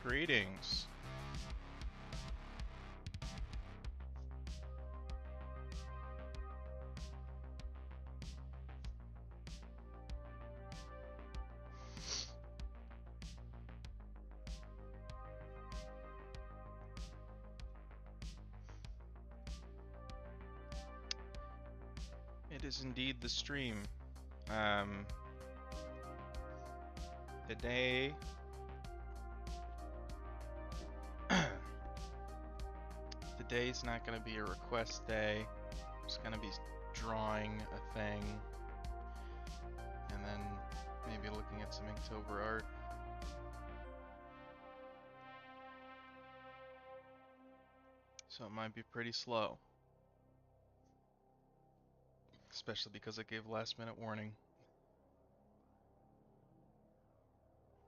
Greetings. It is indeed the stream. Today today's not going to be a request day. I'm just going to be drawing a thing and then maybe looking at some Inktober art. So it might be pretty slow. Especially because I gave last minute warning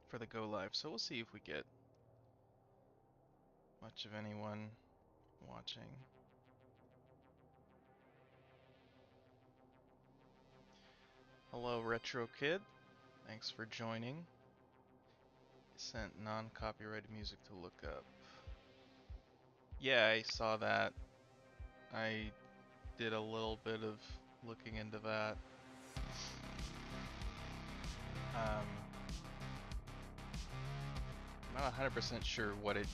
for the go live. So we'll see if we get much of anyone watching. Hello, Retro Kid. Thanks for joining. Sent non-copyrighted music to look up. Yeah, I saw that. I did a little bit of looking into that. I'm not 100% sure what it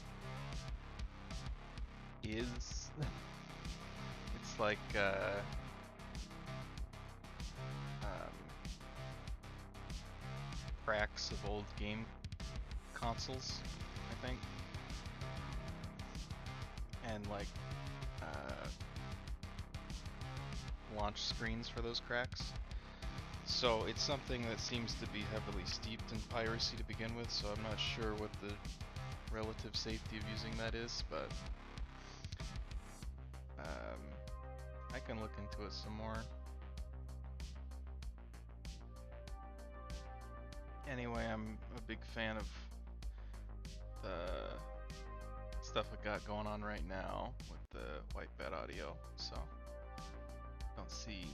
is. It's like cracks of old game consoles, I think, and like launch screens for those cracks. So it's something that seems to be heavily steeped in piracy to begin with, so I'm not sure what the relative safety of using that is, but I can look into it some more. Anyway, I'm a big fan of the stuff I got going on right now with the white bed audio, so don't see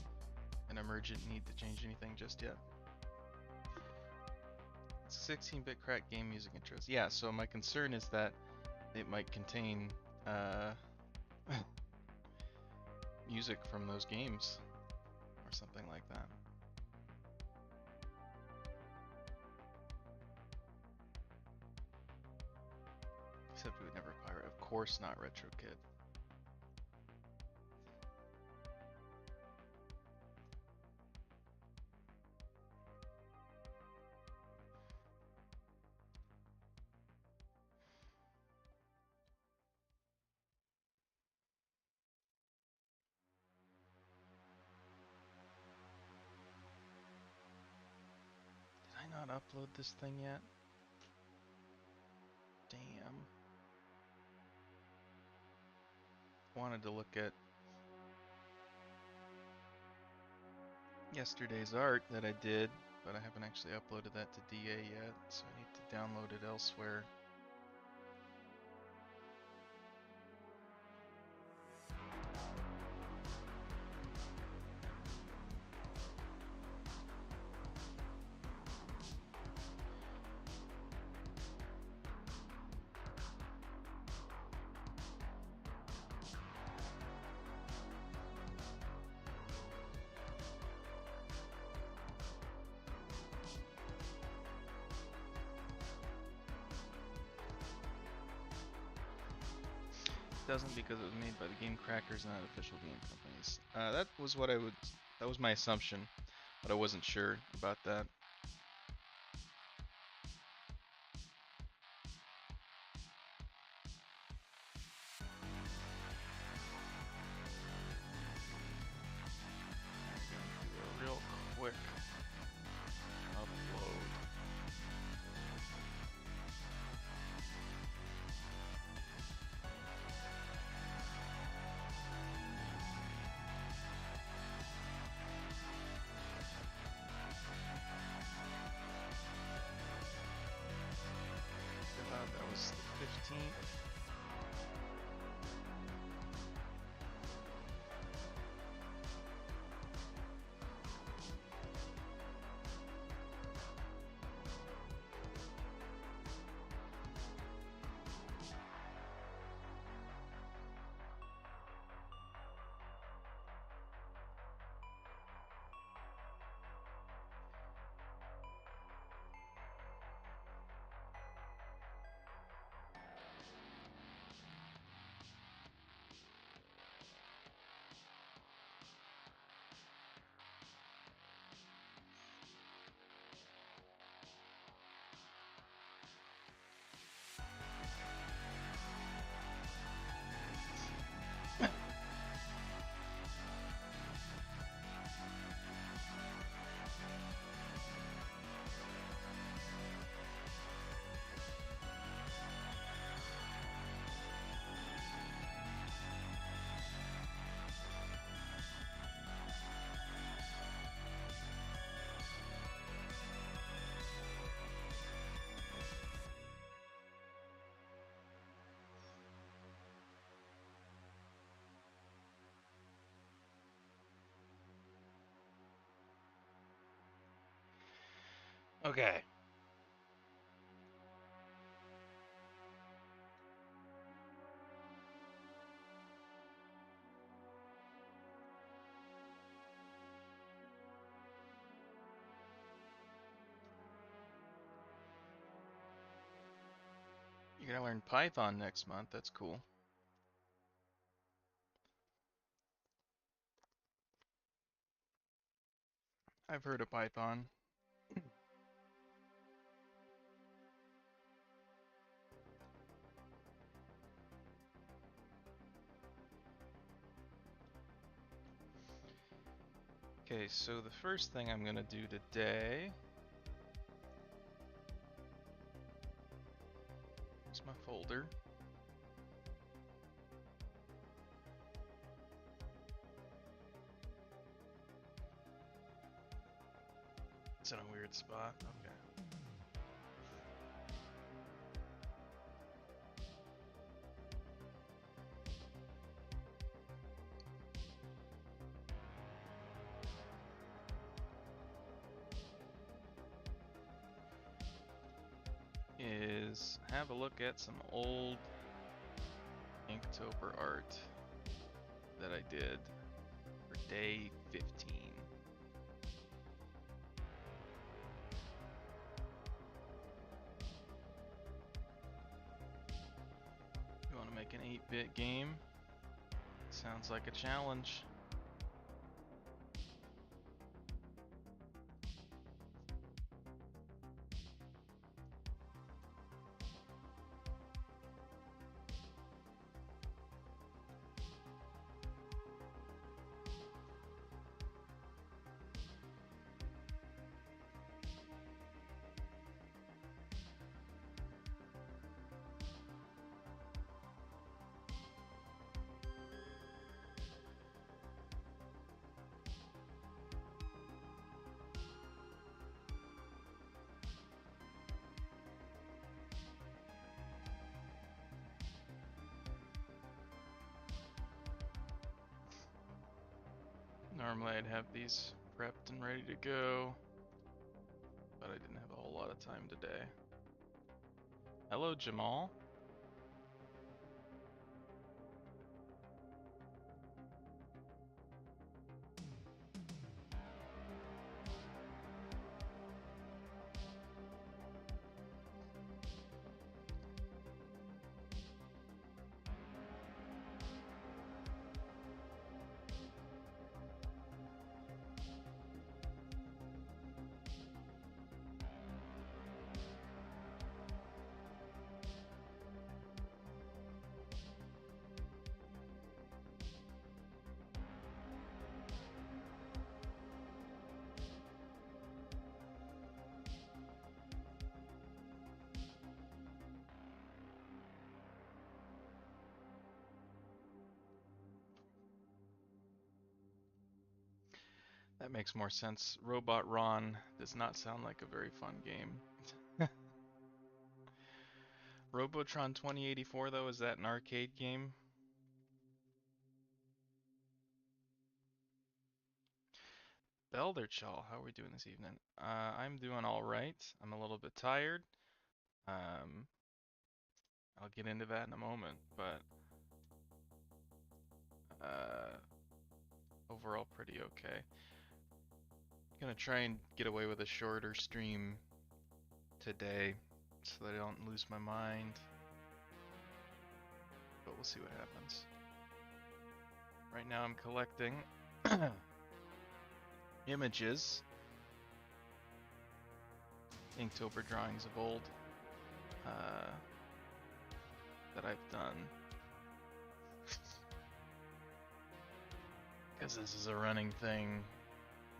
an emergent need to change anything just yet. 16-bit crack game music intros. Yeah, so my concern is that it might contain music from those games or something like that. Except we would never pirate. Of course not, Retro Kid. Did I not upload this thing yet? Damn. Wanted to look at yesterday's art that I did, but I haven't actually uploaded that to DA yet, so I need to download it elsewhere. Doesn't because it was made by the game crackers, not official game companies. That was what that was my assumption, but I wasn't sure about that. I'm gonna do a real quick upload. That was the 15th. Okay. You're gonna learn Python next month. That's cool. I've heard of Python. Okay, so the first thing I'm gonna do today is my folder. It's in a weird spot. Okay. Is have a look at some old Inktober art that I did for day 15. You want to make an 8-bit game? Sounds like a challenge. Normally I'd have these prepped and ready to go, but I didn't have a whole lot of time today. Hello, Jamal. That makes more sense. Robot Ron does not sound like a very fun game. Robotron 2084 though, is that an arcade game? Belderchal, how are we doing this evening? I'm doing alright. I'm a little bit tired. Um, I'll get into that in a moment, but uh, overall pretty okay. Gonna try and get away with a shorter stream today so that I don't lose my mind. But we'll see what happens. Right now I'm collecting images, Inktober drawings of old that I've done. Because this is a running thing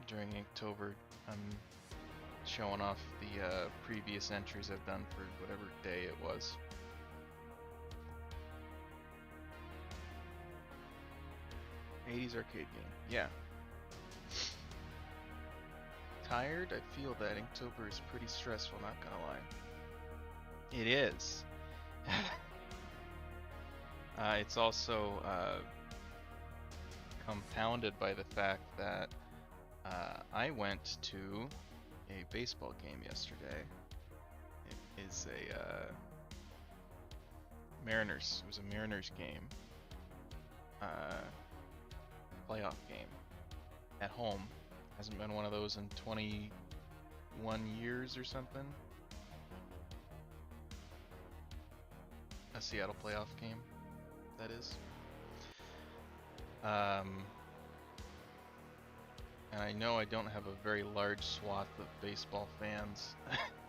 during Inktober. I'm showing off the previous entries I've done for whatever day it was. '80s arcade game, yeah. Tired? I feel that Inktober is pretty stressful, not gonna lie. It is. It's also compounded by the fact that I went to a baseball game yesterday. It is a Mariners. It was a Mariners game. Playoff game. At home. Hasn't been one of those in 21 years or something. A Seattle playoff game, that is. And I know I don't have a very large swath of baseball fans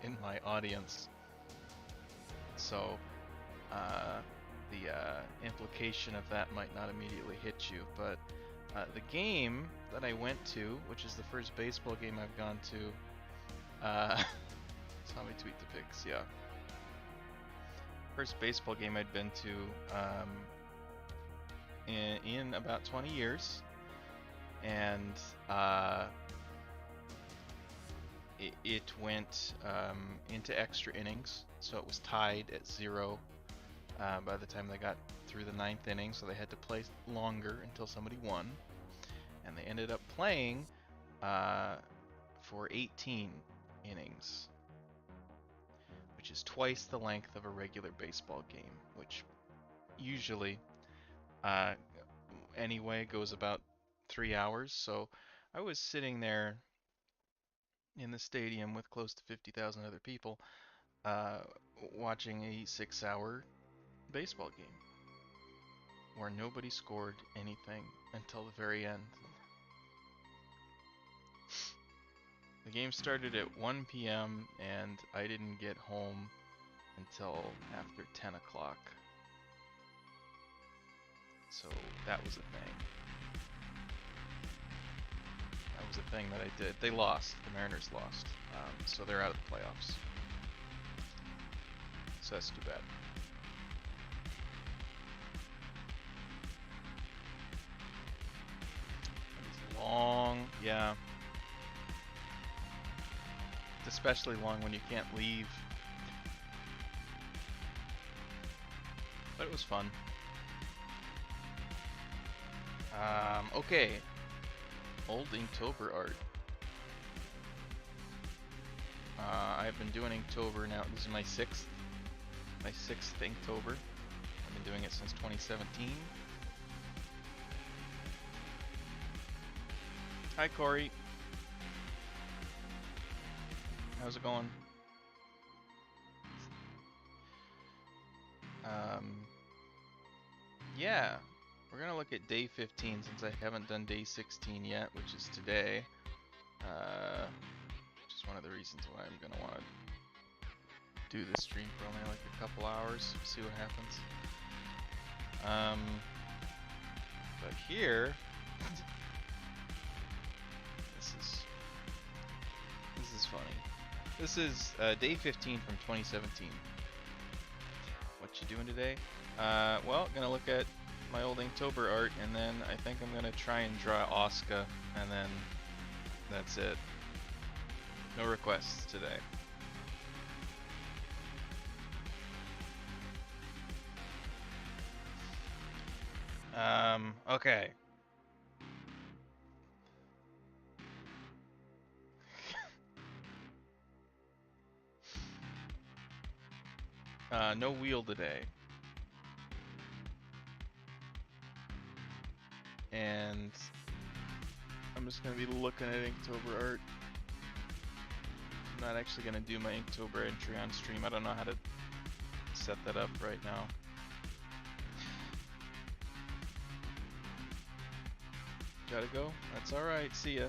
in my audience. So, the implication of that might not immediately hit you, but the game that I went to, which is the first baseball game I've gone to, saw me tweet the pics, yeah. First baseball game I'd been to in about 20 years, and it went into extra innings, so it was tied at 0 by the time they got through the 9th inning, so they had to play longer until somebody won, and they ended up playing for 18 innings, which is twice the length of a regular baseball game, which usually anyway goes about 3 hours. So I was sitting there in the stadium with close to 50,000 other people watching a 6-hour baseball game where nobody scored anything until the very end. The game started at 1 p.m. and I didn't get home until after 10 o'clock. So that was a thing. That was a thing that I did. They lost. The Mariners lost. So they're out of the playoffs. So that's too bad. It's long, yeah. It's especially long when you can't leave. But it was fun. Okay. Old Inktober art. I've been doing Inktober now. This is my sixth Inktober. I've been doing it since 2017. Hi, Corey. How's it going? Yeah, we're gonna look at day 15 since I haven't done day 16 yet, which is today. Which is one of the reasons why I'm gonna want to do this stream for only like a couple hours, see what happens. But here, this is funny. This is day 15 from 2017. What you doing today? Well, gonna look at my old Inktober art, and then I think I'm gonna try and draw Asuka, and then that's it. No requests today. Okay. No wheel today. And I'm just gonna be looking at Inktober art. I'm not actually gonna do my Inktober entry on stream. I don't know how to set that up right now. Gotta go? That's alright, see ya.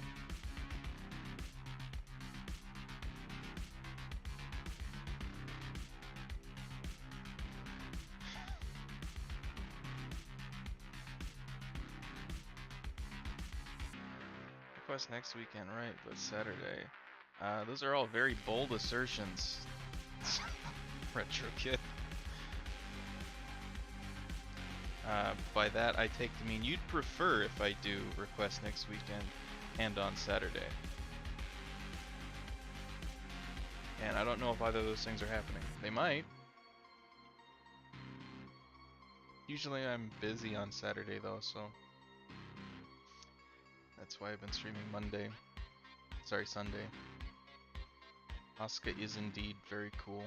Request next weekend, right, but Saturday. Those are all very bold assertions. Retro Kid. By that I take to mean you'd prefer if I do request next weekend and on Saturday. And I don't know if either of those things are happening. They might. Usually I'm busy on Saturday though, so that's why I've been streaming Sunday. Asuka is indeed very cool.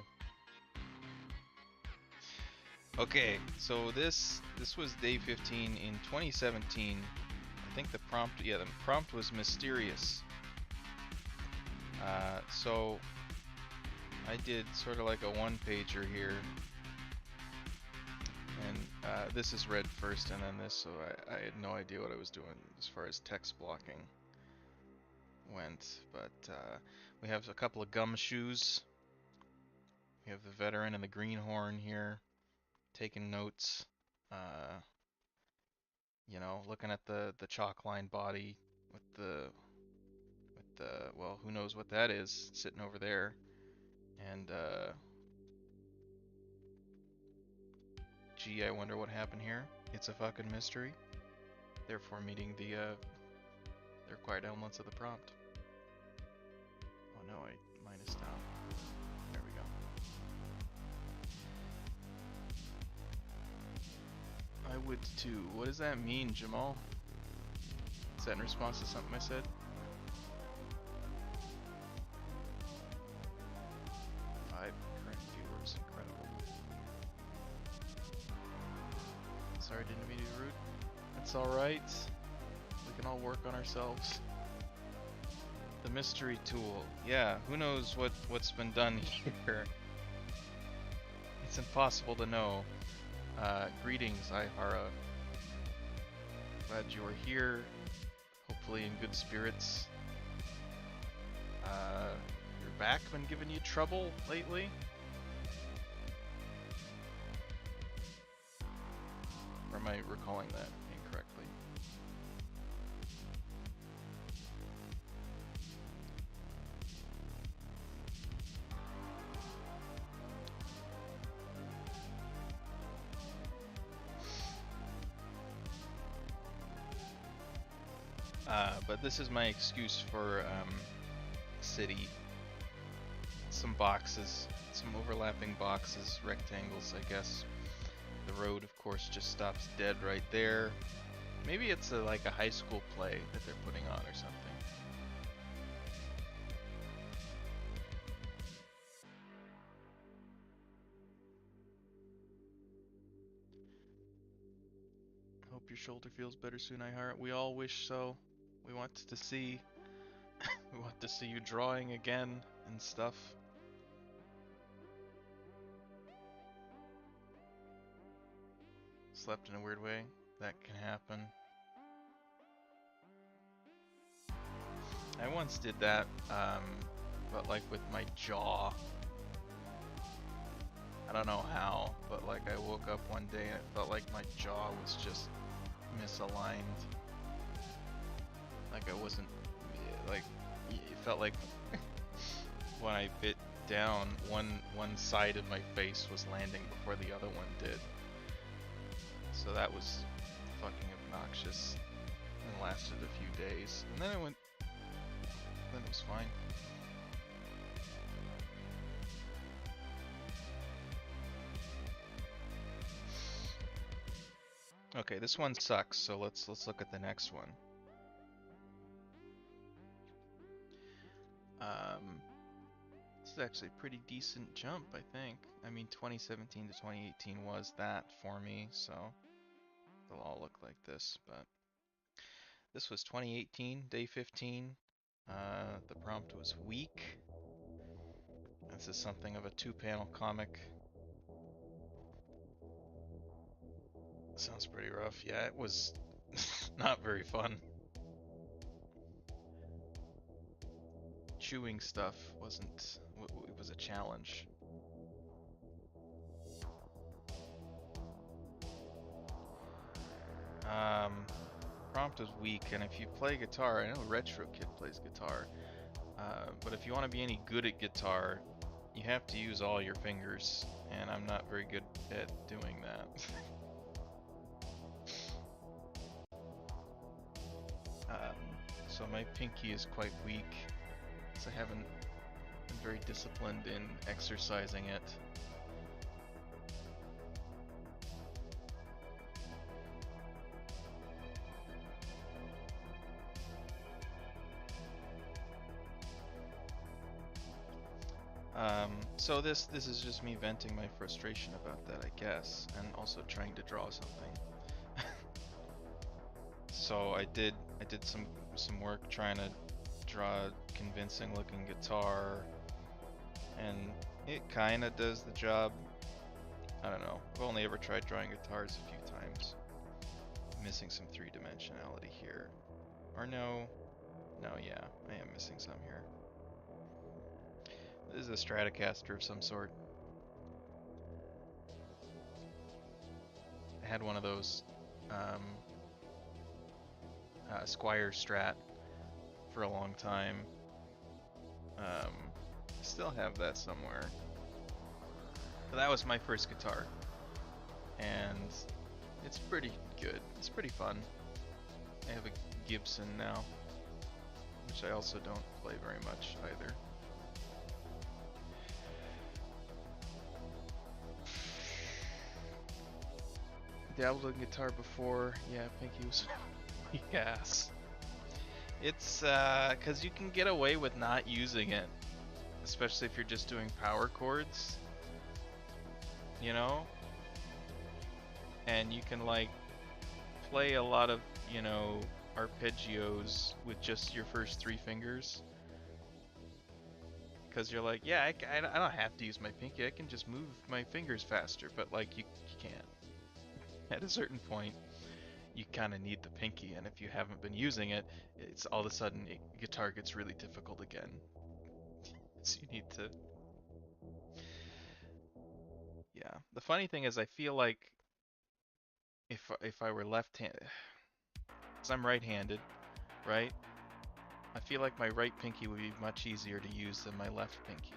Okay, so this was day 15 in 2017. I think the prompt was mysterious. So I did sort of like a one-pager here, and this is read first and then this, so I had no idea what I was doing as far as text blocking went, but we have a couple of gumshoes. We have the veteran and the greenhorn here, taking notes. You know, looking at the chalk line body with the well, who knows what that is sitting over there, and gee, I wonder what happened here. It's a fucking mystery. Therefore, meeting the required elements of the prompt. Oh no, I minused out. There we go. I would too. What does that mean, Jamal? Is that in response to something I said? 5 current viewers, incredible. Sorry, didn't mean to be rude. That's alright. We can all work on ourselves. The mystery tool. Yeah, who knows what's been done here? It's impossible to know. Greetings, Ihara. Glad you are here. Hopefully in good spirits. Your back been giving you trouble lately? Or am I recalling that incorrectly? But this is my excuse for city. Some boxes, some overlapping boxes, rectangles, I guess. The road, of course, just stops dead right there. Maybe it's like a high school play that they're putting on or something. Hope your shoulder feels better soon, Ihara. We all wish so. We want to see we want to see you drawing again and stuff. Slept in a weird way. That can happen. I once did that, but like with my jaw. I don't know how, but like I woke up one day and it felt like my jaw was just misaligned. Like I wasn't, like, it felt like when I bit down, one side of my face was landing before the other one did. So that was fucking obnoxious and lasted a few days. And then it was fine. Okay, this one sucks, so let's look at the next one. This is actually a pretty decent jump, I think. I mean, 2017 to 2018 was that for me, so they'll all look like this, but this was 2018, day 15. The prompt was weak. This is something of a 2-panel comic. Sounds pretty rough. Yeah, it was not very fun. Chewing stuff it was a challenge. Prompt was weak, and if you play guitar, I know Retro Kid plays guitar, but if you want to be any good at guitar, you have to use all your fingers, and I'm not very good at doing that. So my pinky is quite weak, because I haven't been very disciplined in exercising it. So this is just me venting my frustration about that, I guess, and also trying to draw something. So I did some work trying to draw a convincing looking guitar, and it kind of does the job. I don't know. I've only ever tried drawing guitars a few times. I'm missing some three-dimensionality here. Or no, yeah, I am missing some here. This is a Stratocaster of some sort. I had one of those Squire Strat for a long time. Still have that somewhere. But that was my first guitar, and it's pretty good. It's pretty fun. I have a Gibson now, which I also don't play very much either. Dabbled in guitar before. Yeah, Pinky was yes. It's cause you can get away with not using it, especially if you're just doing power chords, you know? And you can like play a lot of, you know, arpeggios with just your first three fingers. Cause you're like, yeah, I don't have to use my pinky, I can just move my fingers faster, but like you can't. At a certain point, you kind of need the pinky, and if you haven't been using it, it's all of a sudden guitar gets really difficult again. So you need to. Yeah. The funny thing is, I feel like if I were left-handed, because I'm right-handed, right? I feel like my right pinky would be much easier to use than my left pinky.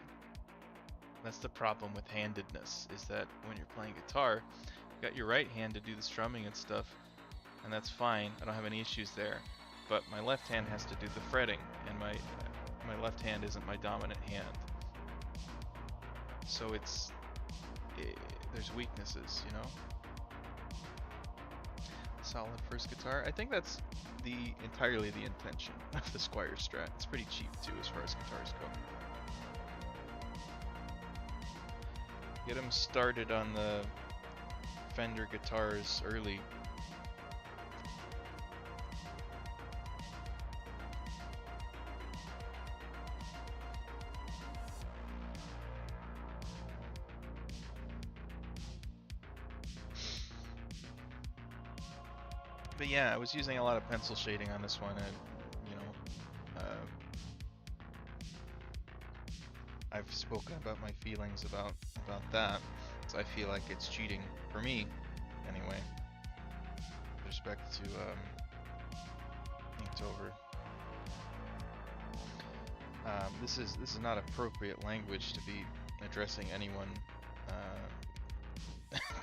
That's the problem with handedness, is that when you're playing guitar, you got your right hand to do the strumming and stuff, and that's fine. I don't have any issues there. But my left hand has to do the fretting, and my left hand isn't my dominant hand. So there's weaknesses, you know? Solid first guitar. I think that's entirely the intention of the Squire Strat. It's pretty cheap too as far as guitars go. Get them started on the Fender guitars early. But yeah, I was using a lot of pencil shading on this one, and you know, I've spoken about my feelings about that. So I feel like it's cheating for me, anyway. With respect to Inktober. This is not appropriate language to be addressing anyone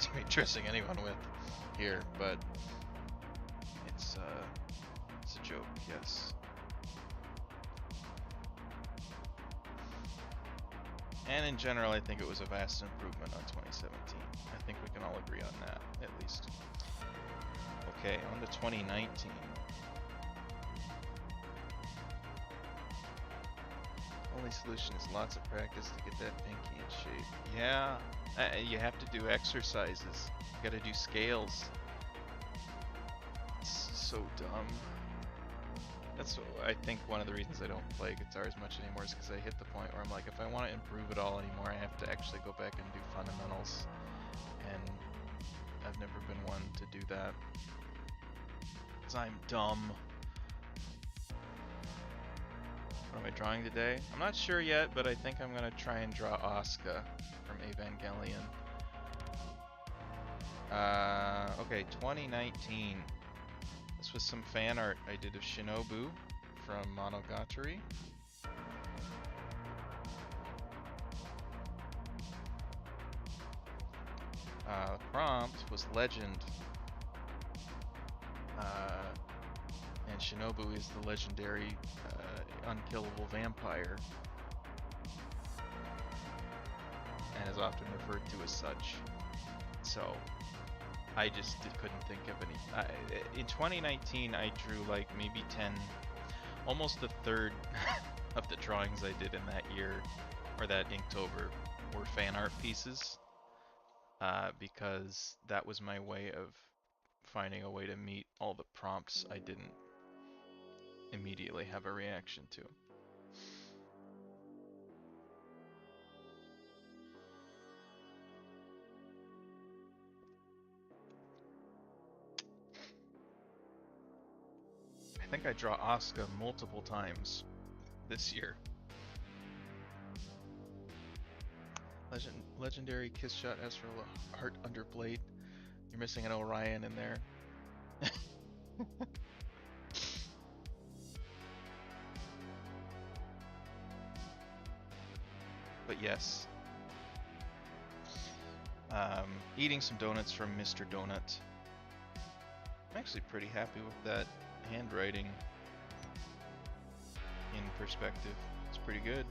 to be addressing anyone with here, but it's a joke, yes. And in general, I think it was a vast improvement on 2017. I think we can all agree on that, at least. Okay, on to 2019. Only solution is lots of practice to get that pinky in shape. Yeah, you have to do exercises. You gotta do scales. It's so dumb. That's, I think, one of the reasons I don't play guitar as much anymore is because I hit the point where I'm like, if I want to improve it all anymore, I have to actually go back and do fundamentals. And I've never been one to do that. Because I'm dumb. What am I drawing today? I'm not sure yet, but I think I'm going to try and draw Asuka from Evangelion. Okay, 2019. This was some fan art I did of Shinobu from Monogatari. The prompt was Legend. And Shinobu is the legendary unkillable vampire, and is often referred to as such. So I just couldn't think of any. In 2019, I drew like maybe 10, almost a third of the drawings I did in that year or that Inktober were fan art pieces, because that was my way of finding a way to meet all the prompts I didn't immediately have a reaction to. I think I draw Asuka multiple times this year. Legendary Kiss Shot Astral Heart Underblade. You're missing an Orion in there. But yes. Eating some donuts from Mr. Donut. I'm actually pretty happy with that handwriting in perspective. It's pretty good.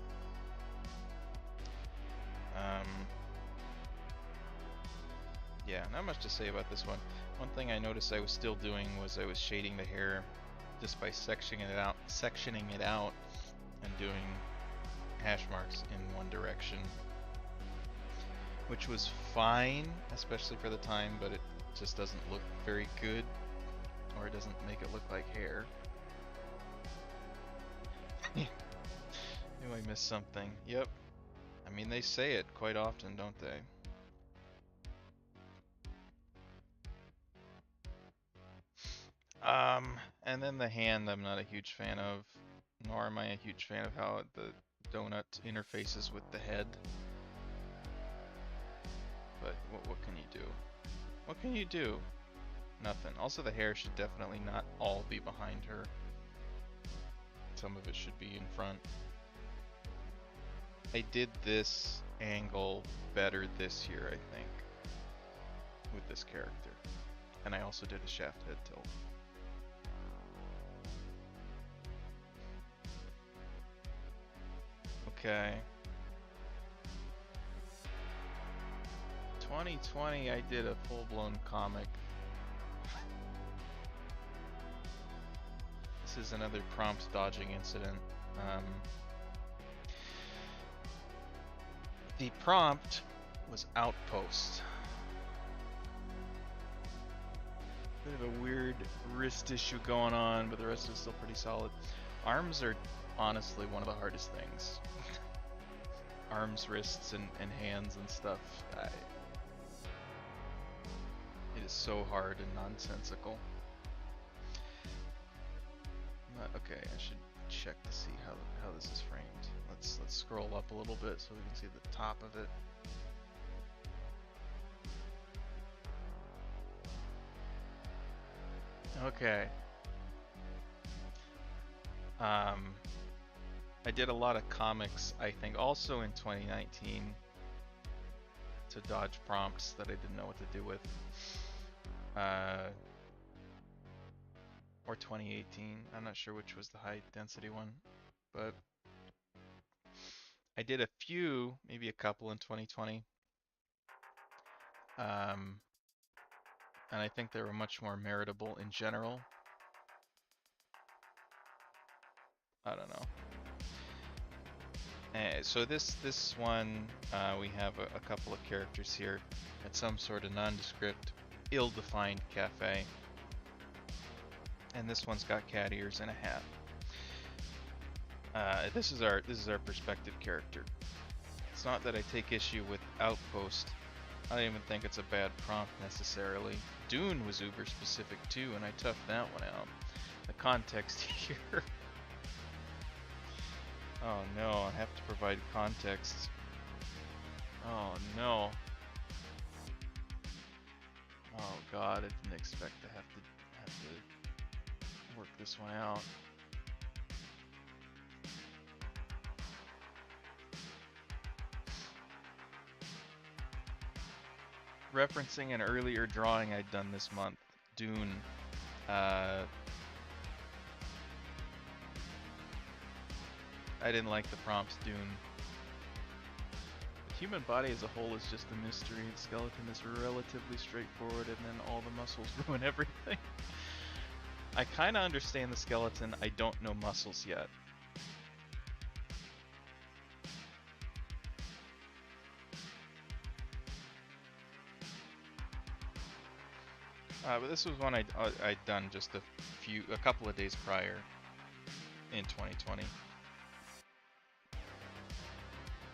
Yeah, not much to say about this one. One thing I noticed I was still doing was I was shading the hair just by sectioning it out and doing hash marks in one direction, which was fine, especially for the time, but it just doesn't look very good, or it doesn't make it look like hair. Knew I missed something. Yep. I mean, they say it quite often, don't they? And then the hand I'm not a huge fan of, nor am I a huge fan of how the donut interfaces with the head. But what can you do? What can you do? Nothing. Also, the hair should definitely not all be behind her. Some of it should be in front. I did this angle better this year, I think, with this character. And I also did a shaft head tilt. Okay. 2020, I did a full-blown comic. This is another prompt dodging incident. The prompt was Outpost. Bit of a weird wrist issue going on, but the rest is still pretty solid. Arms are honestly one of the hardest things. Arms, wrists, and hands and stuff. It is so hard and nonsensical. Okay, I should check to see how this is framed. Let's scroll up a little bit so we can see the top of it. Okay. I did a lot of comics, I think, also in 2019 to dodge prompts that I didn't know what to do with. Or 2018, I'm not sure which was the high density one, but I did a few, maybe a couple in 2020. And I think they were much more meritable in general. I don't know. So this one, we have a couple of characters here at some sort of nondescript, ill-defined cafe. And this one's got cat ears and a hat. This is our perspective character. It's not that I take issue with Outpost. I don't even think it's a bad prompt necessarily. Dune was uber specific too, and I toughed that one out. The context here. Oh no, I have to provide context. Oh no. Oh god, I didn't expect to have to work this one out. Referencing an earlier drawing I'd done this month, Dune. I didn't like the prompts, Dune. The human body as a whole is just a mystery. The skeleton is relatively straightforward, and then all the muscles ruin everything. I kinda understand the skeleton, I don't know muscles yet. But this was one I'd done just a couple of days prior in 2020.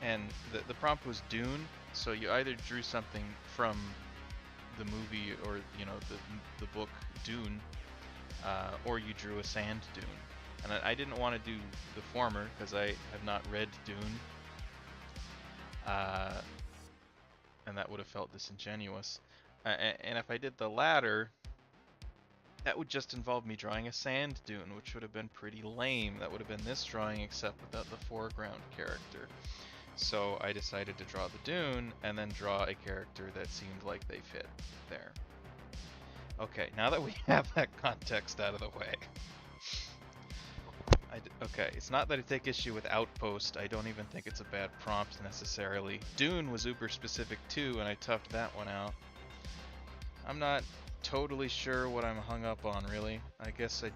And the prompt was Dune, so you either drew something from the movie or the book Dune, or you drew a sand dune. And I didn't want to do the former because I have not read Dune, and that would have felt disingenuous. And if I did the latter, that would just involve me drawing a sand dune, which would have been pretty lame. That would have been this drawing except without the foreground character. So I decided to draw the dune and then draw a character that seemed like they fit there. Okay, now that we have that context out of the way. Okay, it's not that I take issue with Outpost. I don't even think it's a bad prompt necessarily. Dune was uber specific too, and I toughed that one out. I'm not totally sure what I'm hung up on, really. I guess I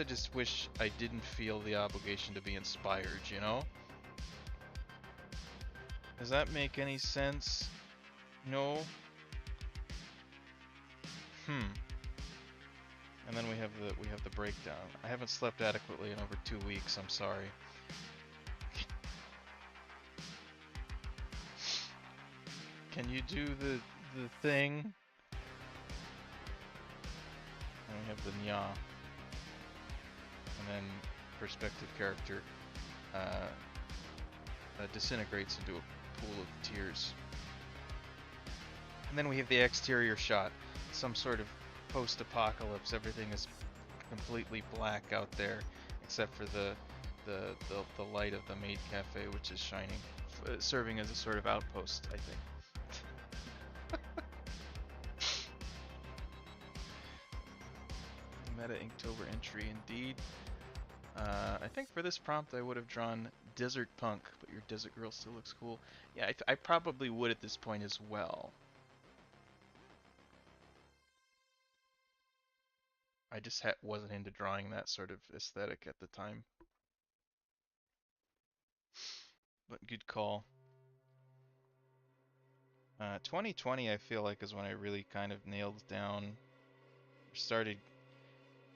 just wish I didn't feel the obligation to be inspired, you know? Does that make any sense? No? And then we have the breakdown. I haven't slept adequately in over 2 weeks, I'm sorry. Can you do the thing? And we have the nya. And then perspective character disintegrates into a pool of tears. And then we have the exterior shot. Some sort of post-apocalypse. Everything is completely black out there, except for the light of the maid cafe, which is shining, serving as a sort of outpost, I think. Meta Inktober entry, indeed. I think for this prompt I would have drawn Desert Punk, but your Desert Girl still looks cool. Yeah, I probably would at this point as well. I just wasn't into drawing that sort of aesthetic at the time. But good call. 2020 I feel like is when I really kind of nailed down, started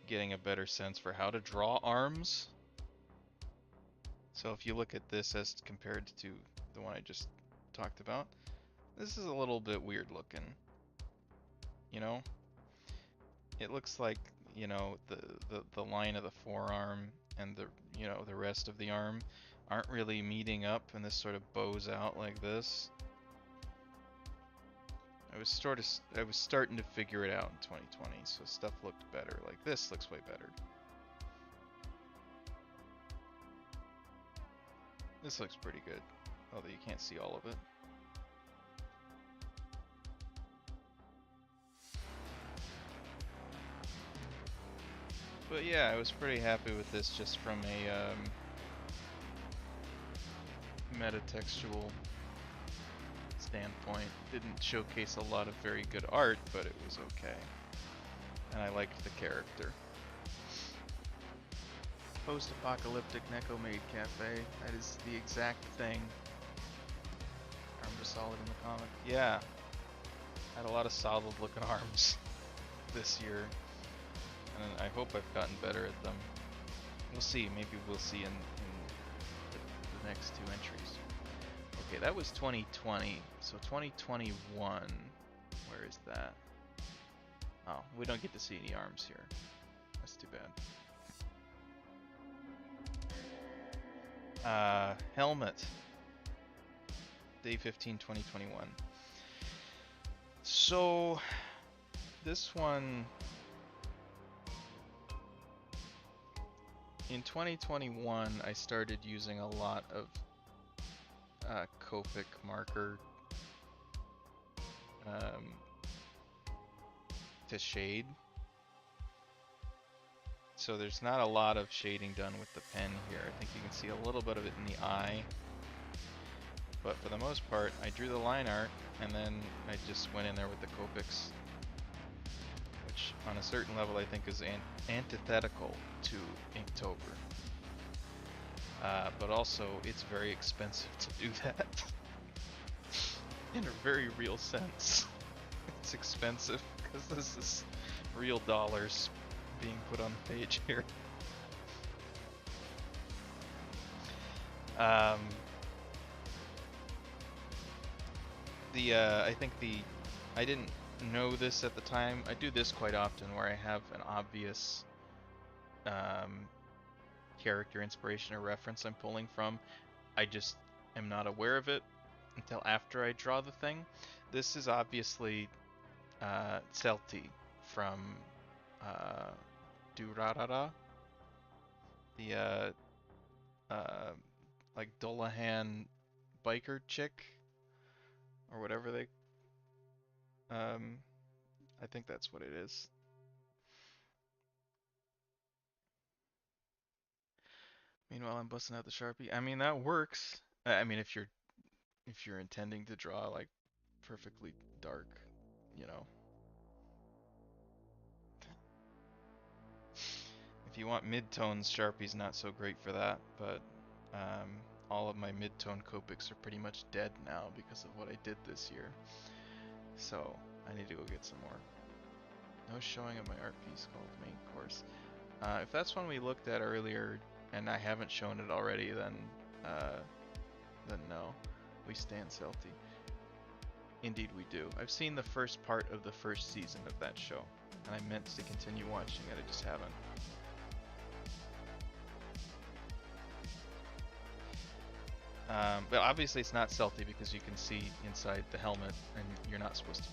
getting a better sense for how to draw arms. So if you look at this as compared to the one I just talked about, this is a little bit weird looking. You know? It looks like, you know, the line of the forearm and the rest of the arm aren't really meeting up, and this sort of bows out like this. I was starting to figure it out in 2020, so stuff looked better. Like this looks way better. This looks pretty good, although you can't see all of it. But yeah, I was pretty happy with this just from a metatextual standpoint. Didn't showcase a lot of very good art, but it was okay. And I liked the character. Post-apocalyptic Neko Maid Cafe. That is the exact thing. Arms are solid in the comic. Yeah. Had a lot of solid looking arms this year. And I hope I've gotten better at them. We'll see. Maybe we'll see in the next two entries. Okay, that was 2020. So 2021. Where is that? Oh, we don't get to see any arms here. That's too bad. Helmet. Day 15, 2021. So, this one... In 2021, I started using a lot of Copic marker to shade. So there's not a lot of shading done with the pen here. I think you can see a little bit of it in the eye. But for the most part, I drew the line art and then I just went in there with the Copics, which on a certain level I think is antithetical to Inktober. But also, it's very expensive to do that. In a very real sense. It's expensive because this is real dollars being put on the page here. Um, I think I didn't know this at the time. I do this quite often where I have an obvious um, character inspiration or reference I'm pulling from. I just am not aware of it until after I draw the thing. This is obviously Celti from Durarara, the uh, like Dullahan biker chick or whatever they I think that's what it is. Meanwhile, I'm busting out the Sharpie. I mean, that works. I mean, if you're intending to draw like perfectly dark, you know. If you want mid-tones, Sharpie's not so great for that, but all of my mid-tone Copics are pretty much dead now because of what I did this year. So, I need to go get some more. No showing of my art piece called main course. If that's one we looked at earlier and I haven't shown it already, then no. We stand Celti. Indeed we do. I've seen the first part of the first season of that show, and I meant to continue watching it, I just haven't. But obviously it's not Celti because you can see inside the helmet, and you're not supposed to.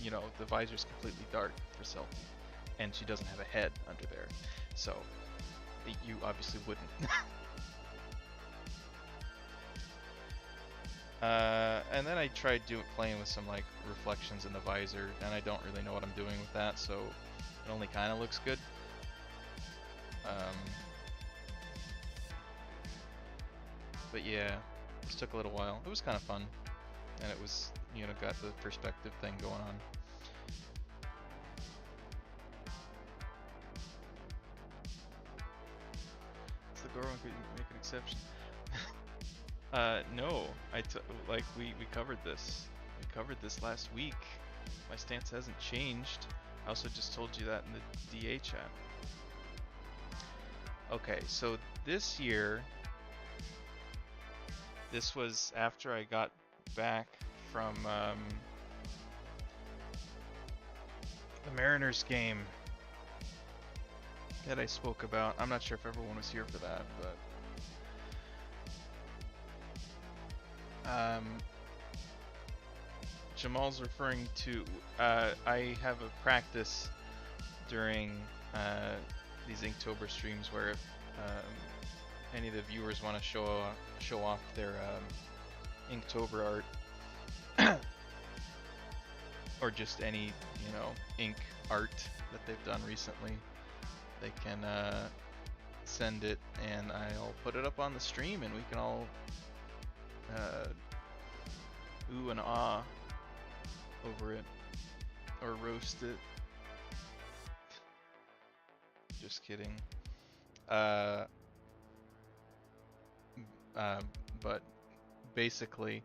You know, the visor's completely dark for Celti, and she doesn't have a head under there, so you obviously wouldn't. And then I tried playing with some like reflections in the visor, and I don't really know what I'm doing with that, so it only kind of looks good. But yeah, this took a little while. It was kind of fun, and it was, you know, got the perspective thing going on. It's the Gorman, could you make an exception? No, like we covered this. We covered this last week. My stance hasn't changed. I also just told you that in the DA chat. Okay, so this year, this was after I got back from the Mariners game that I spoke about. I'm not sure if everyone was here for that, but Jamal's referring to, I have a practice during these Inktober streams where if any of the viewers want to show off their Inktober art, or just any, you know, ink art that they've done recently, they can send it, and I'll put it up on the stream, and we can all ooh and ah over it, or roast it. Just kidding. But basically,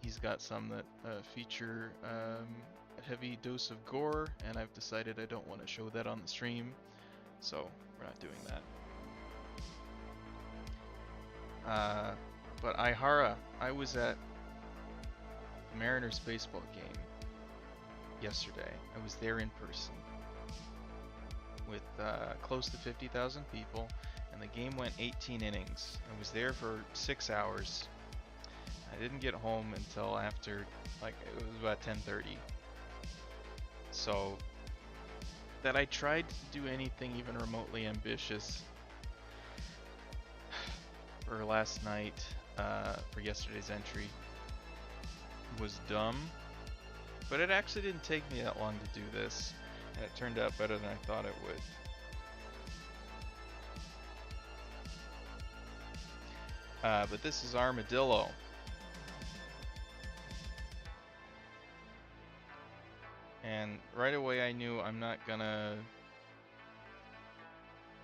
he's got some that feature a heavy dose of gore, and I've decided I don't want to show that on the stream, so we're not doing that. But Ihara, I was at the Mariners baseball game yesterday. I was there in person with close to 50,000 people, and the game went 18 innings. I was there for 6 hours. I didn't get home until after, like, it was about 10:30. So, that I tried to do anything even remotely ambitious for last night, for yesterday's entry, was dumb. But it actually didn't take me that long to do this, and it turned out better than I thought it would. But this is Armadillo. And right away I knew I'm not gonna...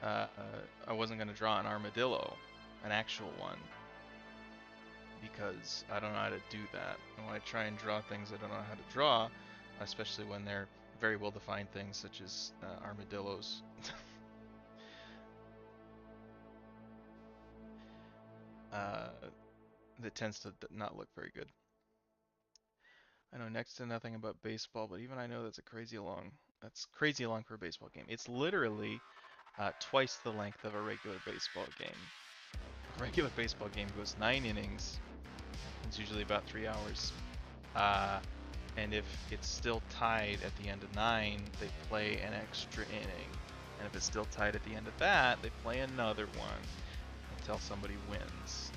I wasn't gonna draw an armadillo, an actual one. because I don't know how to do that. And when I try and draw things I don't know how to draw, especially when they're very well defined things such as armadillos. That tends to not look very good. I know next to nothing about baseball, but even I know that's crazy long. That's crazy long for a baseball game. It's literally twice the length of a regular baseball game. A regular baseball game goes 9 innings. It's usually about 3 hours. And if it's still tied at the end of 9, they play an extra inning. And if it's still tied at the end of that, they play another one until somebody wins.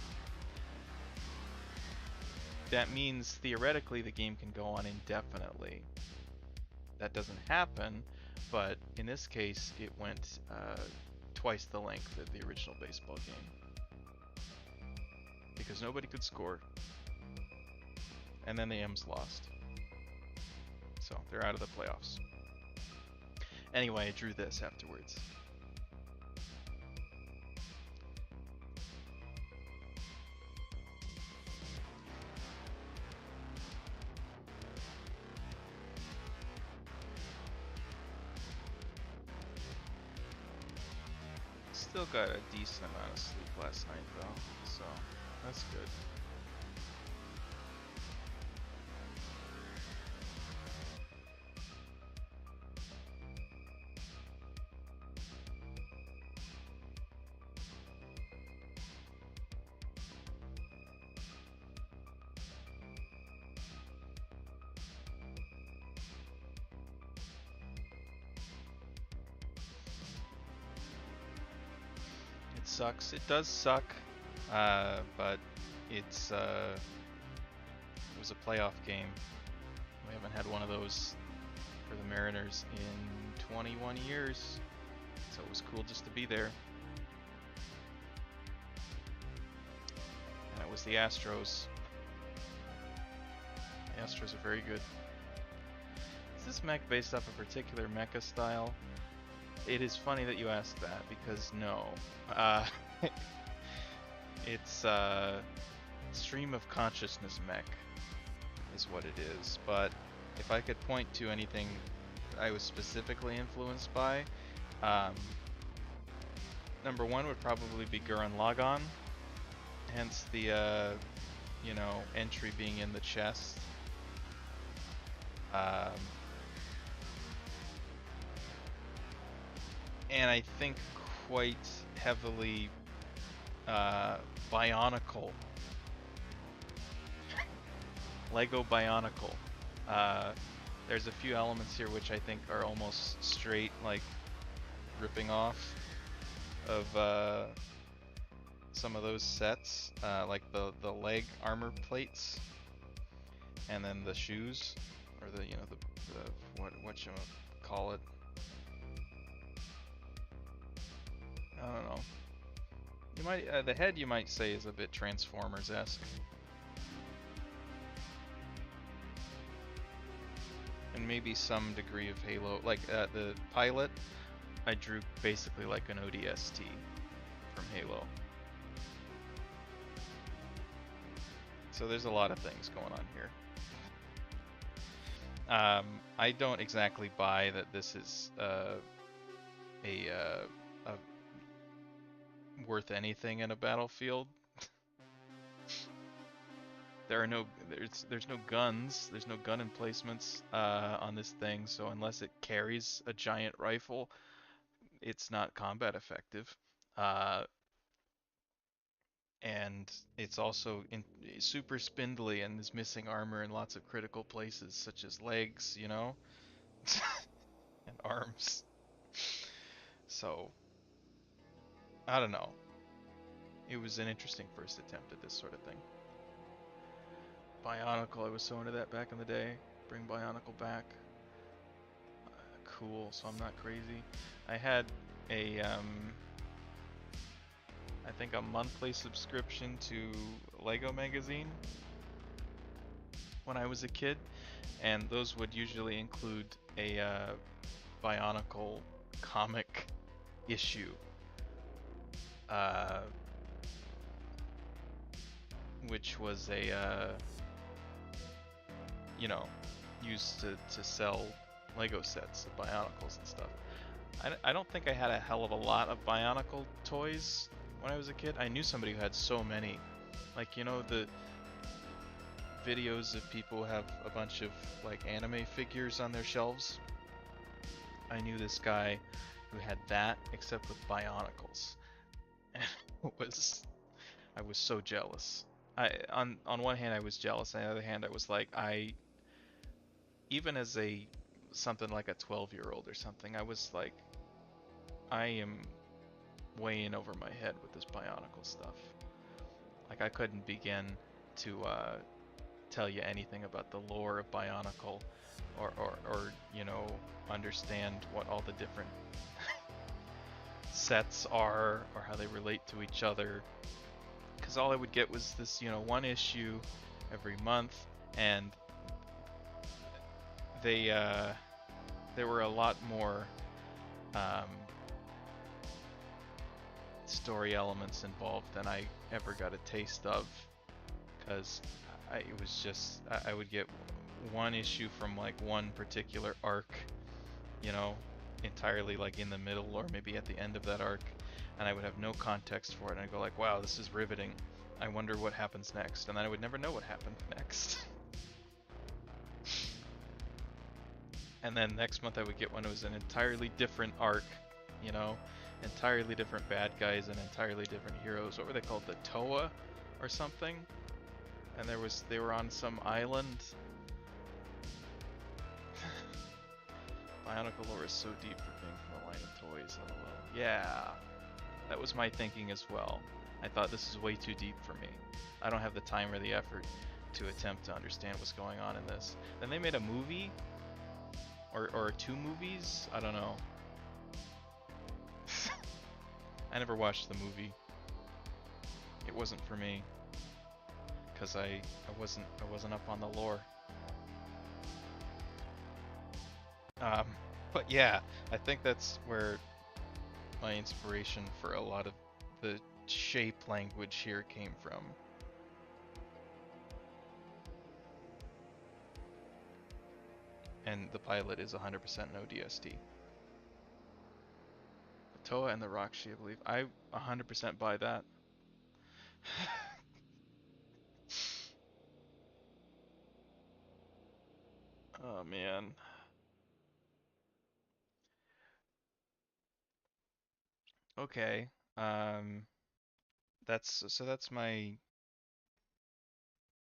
That means theoretically the game can go on indefinitely. That doesn't happen, but in this case it went twice the length of the original baseball game. Because nobody could score. And then the M's lost. So they're out of the playoffs. Anyway, I drew this afterwards. Still got a decent amount of sleep last night though, so that's good. Sucks. It does suck, but it was a playoff game. We haven't had one of those for the Mariners in 21 years, so it was cool just to be there. And it was the Astros. The Astros are very good. Is this mech based off a particular mecha style? It is funny that you asked that, because no. It's stream of consciousness mech is what it is. But if I could point to anything I was specifically influenced by, number one would probably be Gurren Lagann, hence the entry being in the chest. And I think quite heavily Bionicle. Lego Bionicle. There's a few elements here which I think are almost straight, like, ripping off of some of those sets, like the leg armor plates, and then the shoes, or the what you call it. I don't know. You might the head you might say is a bit Transformers-esque. And maybe some degree of Halo. Like the pilot, I drew basically like an ODST from Halo. So there's a lot of things going on here. I don't exactly buy that this is worth anything in a battlefield. There's no guns, there's no gun emplacements on this thing, so unless it carries a giant rifle, it's not combat effective. And it's also super spindly and is missing armor in lots of critical places, such as legs, and arms. So, I don't know. It was an interesting first attempt at this sort of thing. Bionicle, I was so into that back in the day. Bring Bionicle back. Cool, so I'm not crazy. I had a, I think a monthly subscription to Lego Magazine when I was a kid, and those would usually include a Bionicle comic issue. which was a you know, used to sell Lego sets of Bionicles and stuff. I don't think I had a hell of a lot of Bionicle toys when I was a kid. I knew somebody who had so many. Like, you know, the videos of people who have a bunch of like anime figures on their shelves. I knew this guy who had that, except with Bionicles. And I was so jealous. On one hand I was jealous, on the other hand I was like, even as a something like a 12-year-old or something, I was like, I am way in over my head with this Bionicle stuff. Like, I couldn't begin to tell you anything about the lore of Bionicle, or you know, understand what all the different sets are, or how they relate to each other. Because all I would get was this, you know, one issue every month, and there were a lot more story elements involved than I ever got a taste of, because it was just, I would get one issue from like one particular arc, you know, entirely like in the middle or maybe at the end of that arc, and I would have no context for it, and I'd go like, wow, this is riveting, I wonder what happens next, and then I would never know what happened next. And then next month I would get one that was an entirely different arc, you know, entirely different bad guys and entirely different heroes. What were they called? The Toa or something? And they were on some island. Bionicle lore is so deep for being from a line of toys, lol. Yeah, that was my thinking as well. I thought this is way too deep for me. I don't have the time or the effort to attempt to understand what's going on in this. Then they made a movie, or two movies? I don't know. I never watched the movie. It wasn't for me, because I wasn't up on the lore. But yeah, I think that's where my inspiration for a lot of the shape language here came from. And the pilot is 100% no DST. The Toa and the Rockshi, I believe. I 100% buy that. Oh man. Okay. That's my,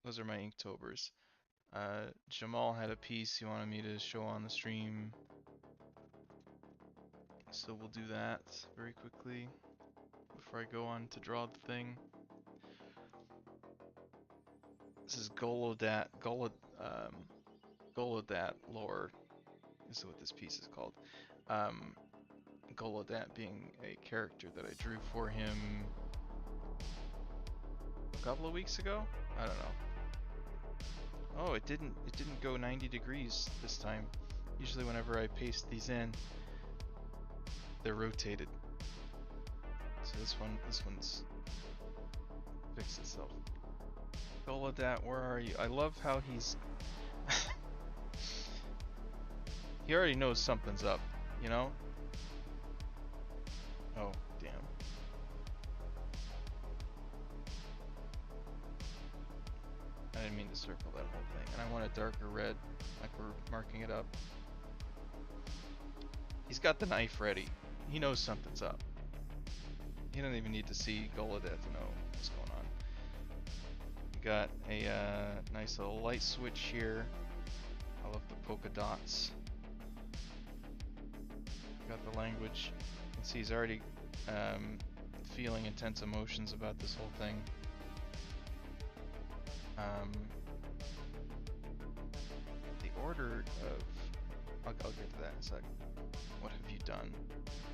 those are my Inktobers. Jamal had a piece he wanted me to show on the stream, so we'll do that very quickly before I go on to draw the thing. This is Golodat lore is what this piece is called. Golodat being a character that I drew for him a couple of weeks ago? I don't know. Oh, it didn't go 90 degrees this time. Usually whenever I paste these in, they're rotated. So this one's fixed itself. Golodat, where are you? I love how he's he already knows something's up, you know? Oh, damn. I didn't mean to circle that whole thing. And I want a darker red, like we're marking it up. He's got the knife ready. He knows something's up. He doesn't even need to see Golodat to know what's going on. Got a nice little light switch here. I love the polka dots. Got the language. You can see he's already feeling intense emotions about this whole thing. The order of... I'll get to that in a sec. What have you done?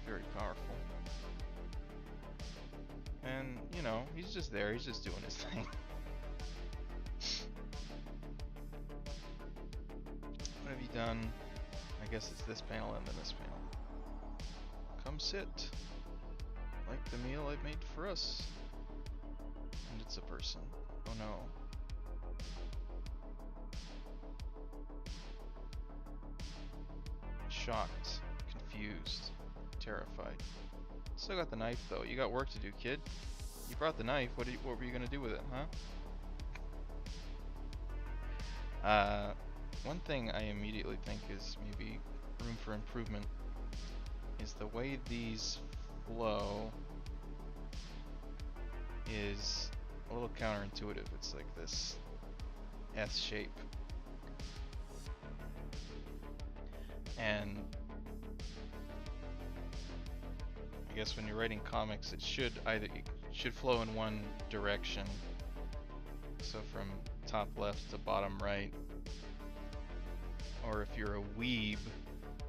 Very powerful. And, you know, he's just there. He's just doing his thing. What have you done? I guess it's this panel and then this panel. Come sit. Like the meal I've made for us. And it's a person. Oh no. Shocked, confused, terrified. Still got the knife though. You got work to do, kid. You brought the knife. What were you gonna do with it, huh? One thing I immediately think is maybe room for improvement is the way these flow is a little counterintuitive. It's like this S shape. And I guess when you're writing comics, it should flow in one direction. So from top left to bottom right. Or if you're a weeb,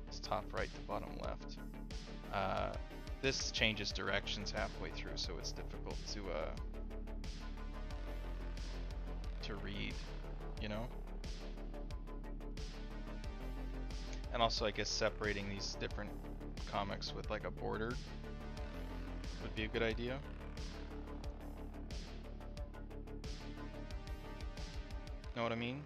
it's top right to bottom left. This changes directions halfway through, so it's difficult to read, you know? And also, I guess separating these different comics with like a border would be a good idea. Know what I mean?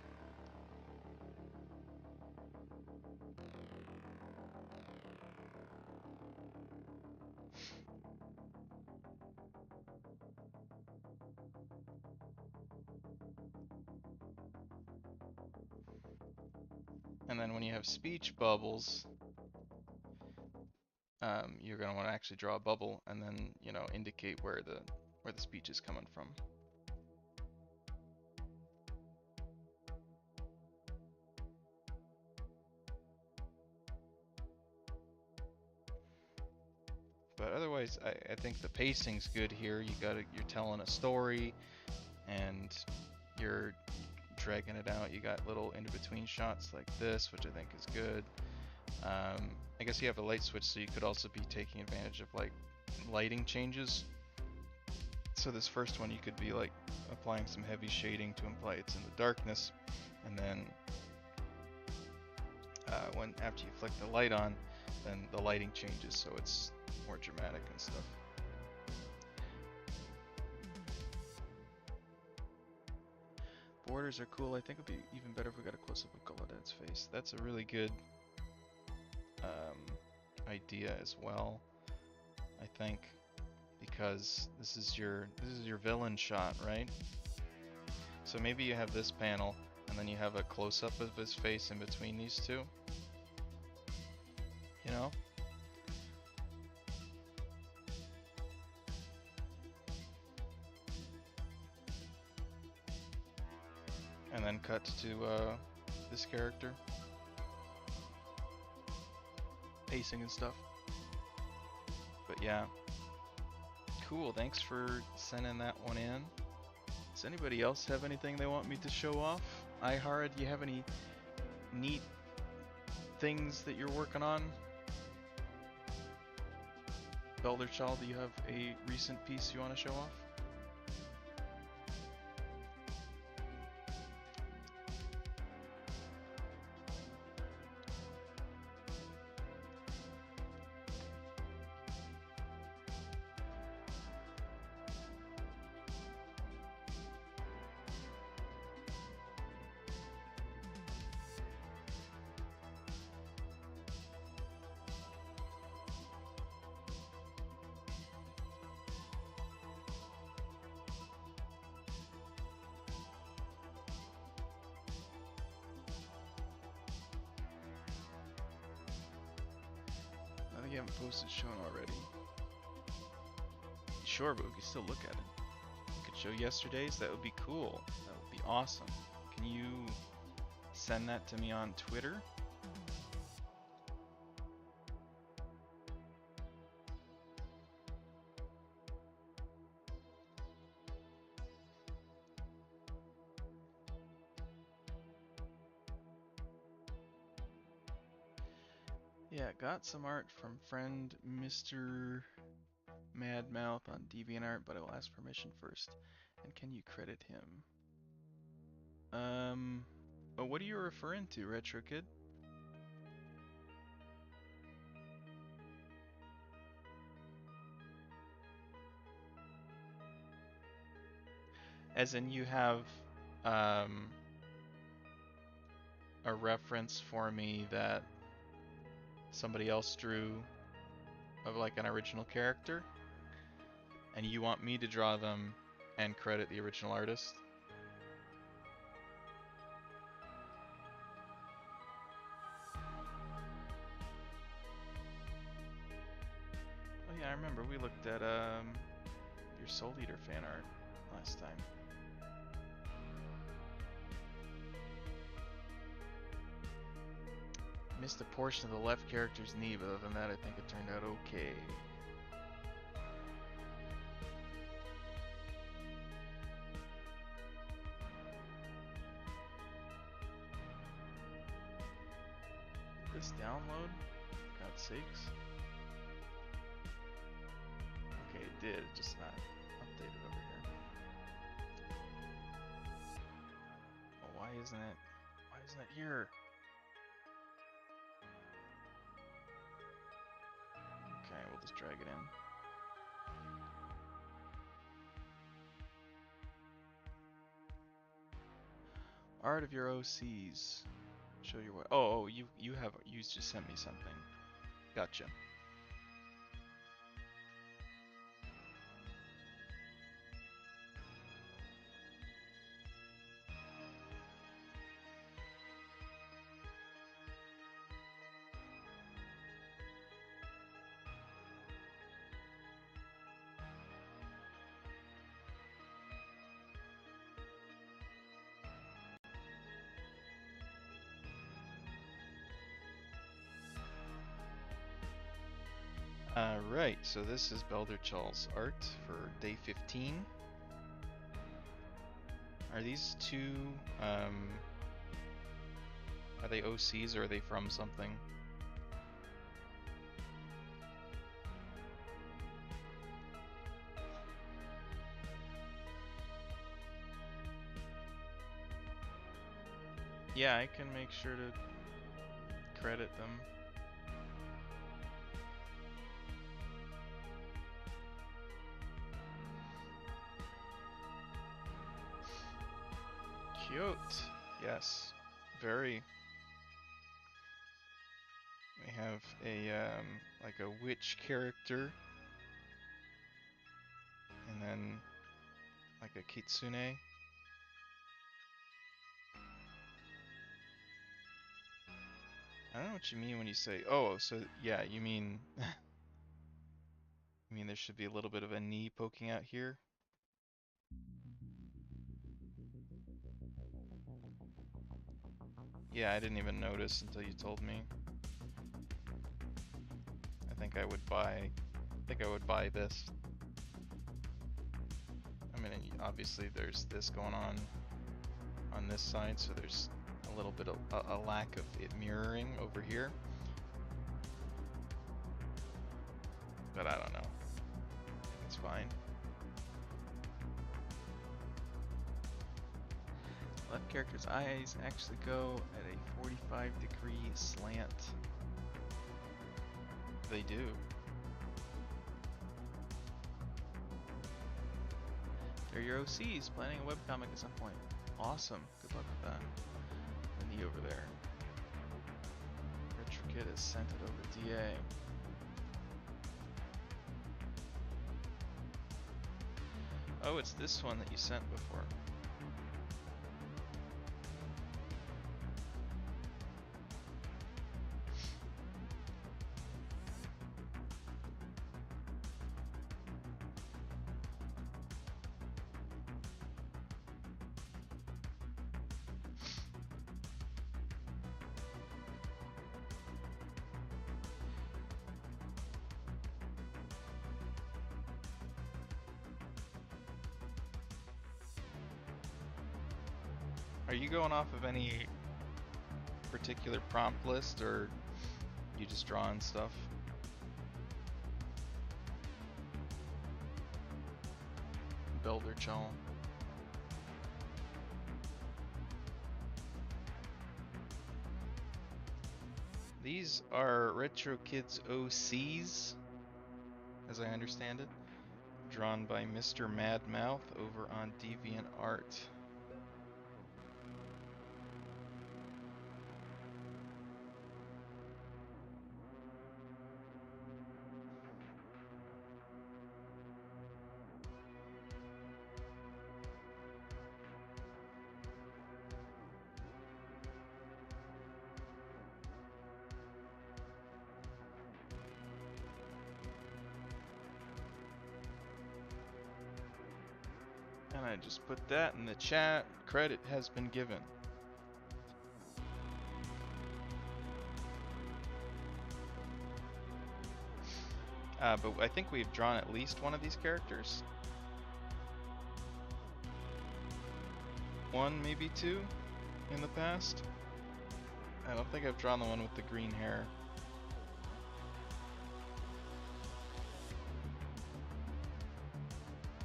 And then when you have speech bubbles, you're going to want to actually draw a bubble and then, you know, indicate where the speech is coming from. But otherwise, I think the pacing's good here. You're telling a story, and you're dragging it out. You got little in-between shots like this, which I think is good. I guess you have a light switch, so you could also be taking advantage of like lighting changes. So this first one, you could be like applying some heavy shading to imply it's in the darkness, and then after you flick the light on, then the lighting changes, so it's more dramatic and stuff. Borders are cool. I think it'd be even better if we got a close-up of Galadet's face. That's a really good idea as well, I think, because this is your villain shot, right? So maybe you have this panel, and then you have a close-up of his face in between these two. You know? And then cut to this character. Pacing and stuff. But yeah. Cool, thanks for sending that one in. Does anybody else have anything they want me to show off? Ihara, do you have any neat things that you're working on? Belderchild, do you have a recent piece you want to show off? You haven't posted shown already. Sure, but we can still look at it. We could show yesterday's. That would be cool. That would be awesome. Can you send that to me on Twitter? Yeah, got some art from friend Mr. Madmouth on DeviantArt, but I will ask permission first. And can you credit him? But what are you referring to, Retro Kid? As in you have um, a reference for me that somebody else drew of like an original character, and you want me to draw them and credit the original artist? Oh yeah, I remember we looked at your Soul Eater fan art last time. Missed a portion of the left character's knee, but other than that, I think it turned out okay. Did this download? God's sakes. Okay, it did, it's just not updated over here. Well, why isn't it here? Okay, we'll just drag it in. Art of your OCs. Show your what? Oh, you just sent me something. Gotcha. Right, so this is Belderchal's art for day 15. Are these two, are they OCs or are they from something? Yeah, I can make sure to credit them. Cute. Yes. Very. We have a like a witch character, and then like a kitsune. I don't know what you mean when you say, oh, so yeah, you mean you mean there should be a little bit of a knee poking out here? Yeah, I didn't even notice until you told me. I think I would buy this. I mean, obviously there's this going on this side, so there's a little bit of a lack of it mirroring over here. But I don't know. It's fine. Left character's eyes actually go at a 45-degree slant. They do. They're your OCs, planning a webcomic at some point. Awesome. Good luck with that. The knee over there. Retro Kid has sent it over to DA. Oh, it's this one that you sent before. Are you going off of any particular prompt list, or you just drawing stuff? Belderchal. These are Retro Kids OCs, as I understand it. drawn by Mr. Madmouth over on DeviantArt. And I just put that in the chat. Credit has been given. But I think we've drawn at least one of these characters. One, maybe two, in the past. I don't think I've drawn the one with the green hair.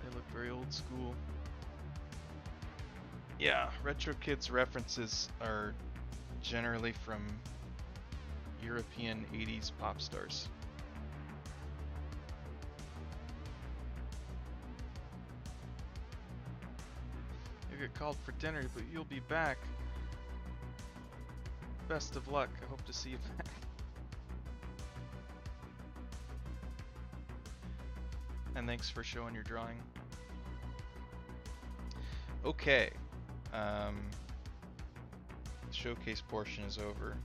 They look very old school. Yeah, Retro Kids references are generally from European 80s pop stars. You get called for dinner, but you'll be back. Best of luck. I hope to see you back. And thanks for showing your drawing. Okay. The showcase portion is over.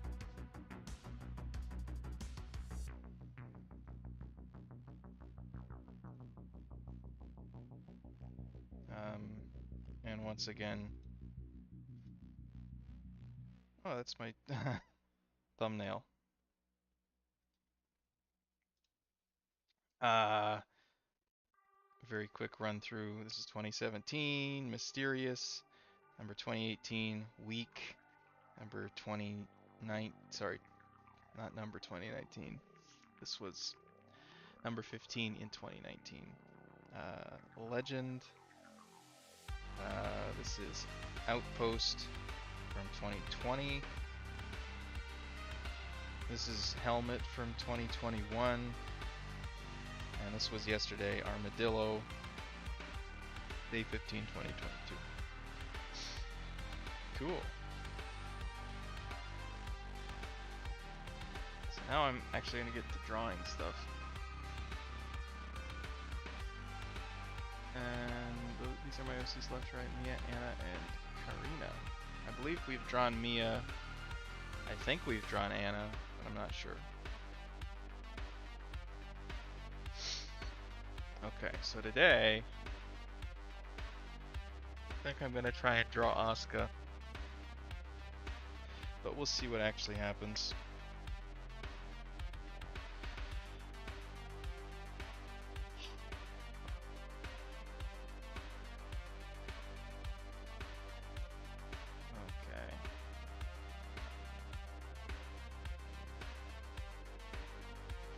And once again, oh, that's my thumbnail. Very quick run through. This is 2017, Mysterious. Number 2018, Weak. Number 29, sorry, not number 2019. This was number 15 in 2019. Legend. This is Outpost from 2020. This is Helmet from 2021. And this was yesterday, Armadillo, Day 15, 2022. Cool. So now I'm actually going to get to drawing stuff. And these are my OCs left, right, Mia, Anna, and Karina. I believe we've drawn Mia. I think we've drawn Anna, but I'm not sure. Okay, so today, I think I'm going to try and draw Asuka. But we'll see what actually happens. Okay.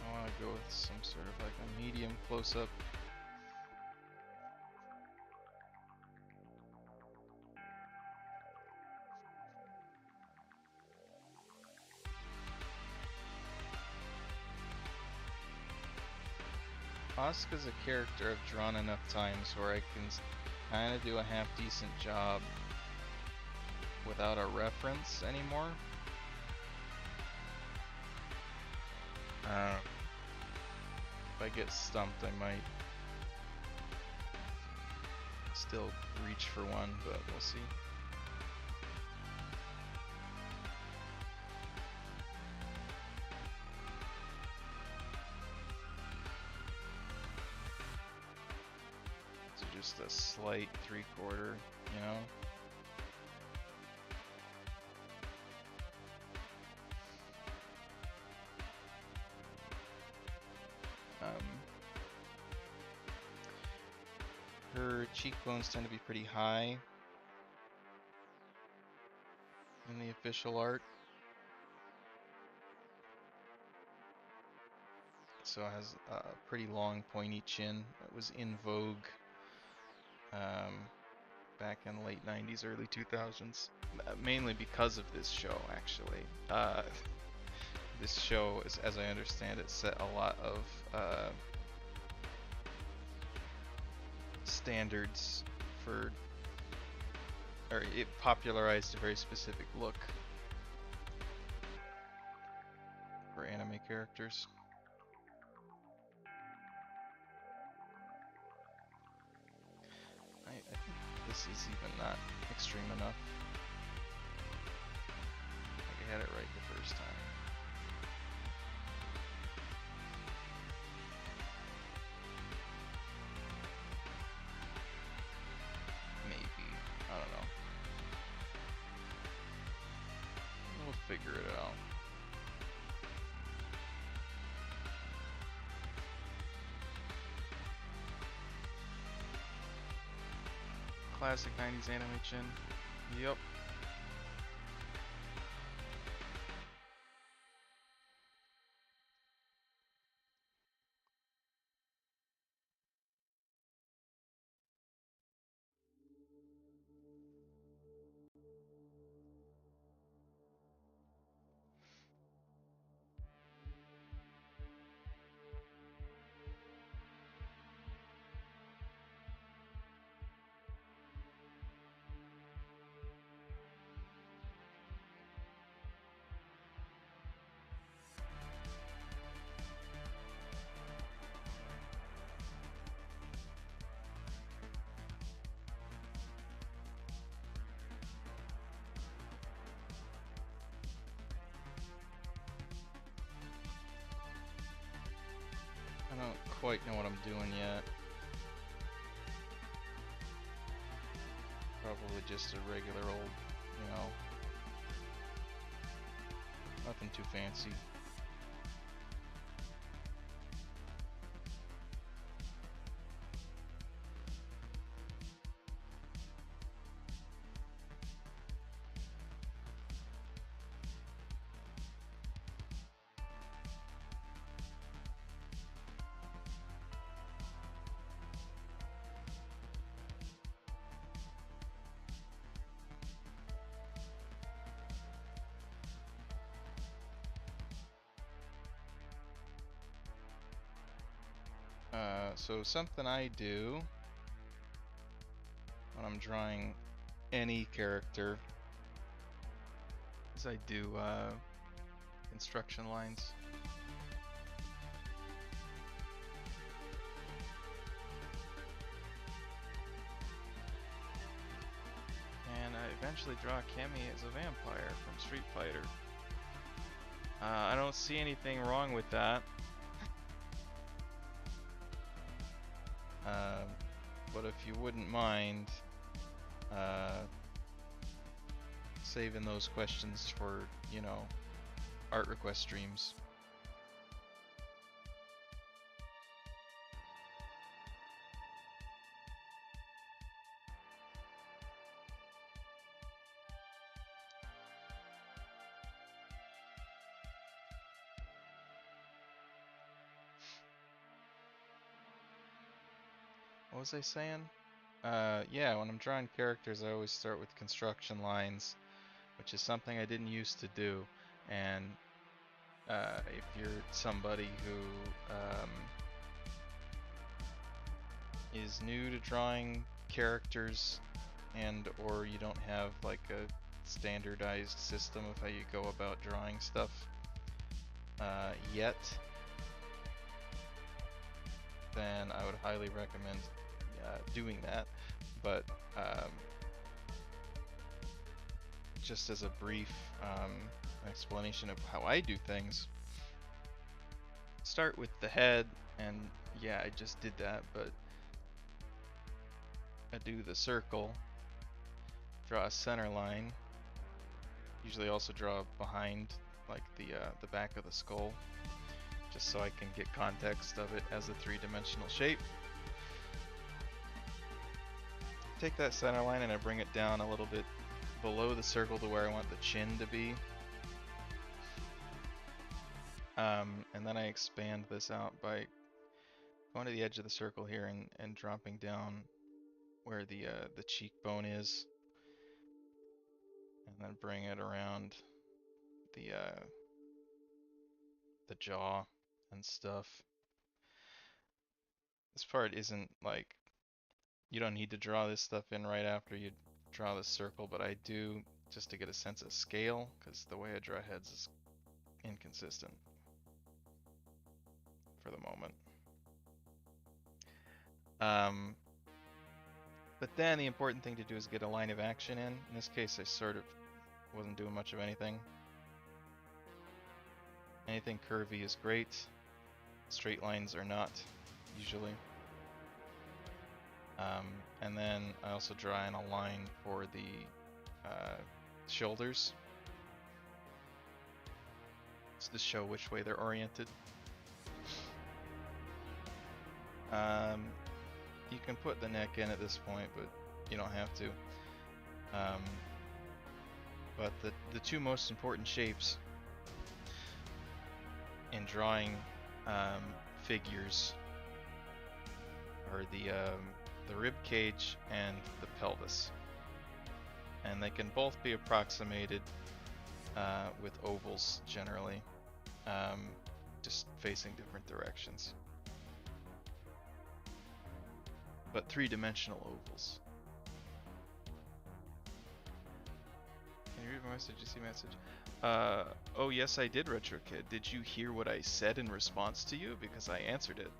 I want to go with some sort of like a medium close-up. Asuka's a character I've drawn enough times where I can kind of do a half-decent job without a reference anymore. If I get stumped, I might still reach for one, but we'll see. So just a slight 3/4, you know? Her cheekbones tend to be pretty high in the official art. So it has a pretty long pointy chin. That was in vogue back in the late 90s, early 2000s. Mainly because of this show, actually. This show, as I understand it, set a lot of standards for, or it popularized a very specific look for anime characters. I think this is even not extreme enough. I think I had it right the first time. Maybe. I don't know. We'll figure it out. Classic 90s anime chin. Yep. I don't quite know what I'm doing yet. Probably just a regular old, you know, nothing too fancy. So something I do when I'm drawing any character is I do instruction lines. And I eventually draw Kemi as a vampire from Street Fighter. I don't see anything wrong with that. But if you wouldn't mind saving those questions for, you know, art request streams. What was I saying? Yeah, when I'm drawing characters, I always start with construction lines, which is something I didn't used to do. And if you're somebody who is new to drawing characters, and or you don't have like a standardized system of how you go about drawing stuff yet, then I would highly recommend doing that. But just as a brief explanation of how I do things, start with the head, and yeah, I just did that, but I do the circle, draw a center line, usually also draw behind, like the back of the skull, just so I can get context of it as a three-dimensional shape. Take that center line and I bring it down a little bit below the circle to where I want the chin to be. And then I expand this out by going to the edge of the circle here and dropping down where the cheekbone is, and then bring it around the jaw and stuff. This part isn't like, you don't need to draw this stuff in right after you draw the circle, but I do just to get a sense of scale, because the way I draw heads is inconsistent for the moment. But then the important thing to do is get a line of action in. In this case, I sort of wasn't doing much of anything. Anything curvy is great. Straight lines are not, usually. And then I also draw in a line for the shoulders. It's to show which way they're oriented. You can put the neck in at this point, but you don't have to. But the two most important shapes in drawing figures are the rib cage and the pelvis, and they can both be approximated with ovals generally, just facing different directions, but three-dimensional ovals. Can you read my message? Did you see my message? Oh yes, I did, Retro Kid. Did you hear what I said in response to you? Because I answered it.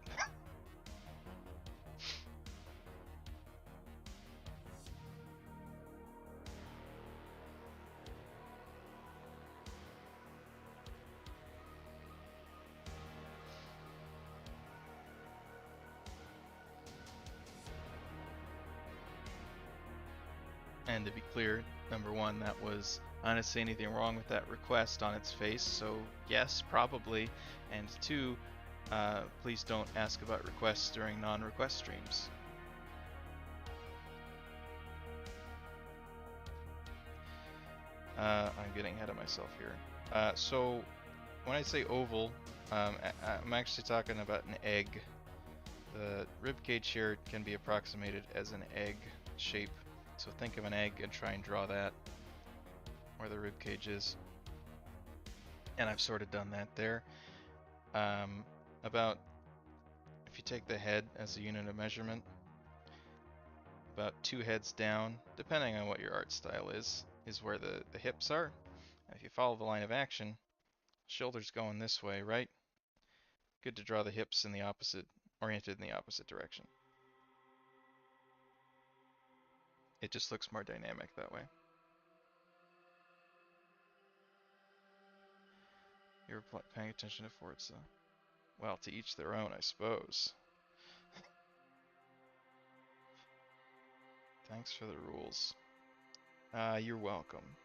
And to be clear, number one, that was, I didn't say anything wrong with that request on its face, so yes, probably. And two, please don't ask about requests during non-request streams. I'm getting ahead of myself here. So when I say oval, I'm actually talking about an egg. The ribcage here can be approximated as an egg shape. So think of an egg and try and draw that where the rib cage is. And I've sort of done that there. About, if you take the head as a unit of measurement, about 2 heads down, depending on what your art style is where the hips are. And if you follow the line of action, shoulders going this way, right? Good to draw the hips in the opposite, oriented in the opposite direction. It just looks more dynamic that way. You were paying attention to Forza. Well, to each their own, I suppose. Thanks for the rules. You're welcome.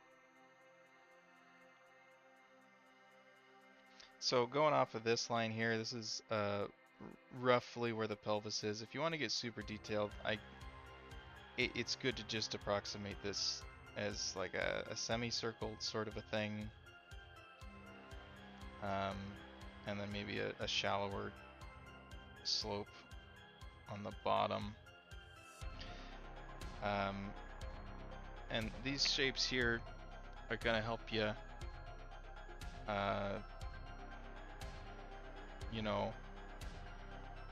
So going off of this line here, this is roughly where the pelvis is. If you want to get super detailed, it's good to just approximate this as like a semicircle sort of a thing. And then maybe a shallower slope on the bottom. And these shapes here are going to help you, you know,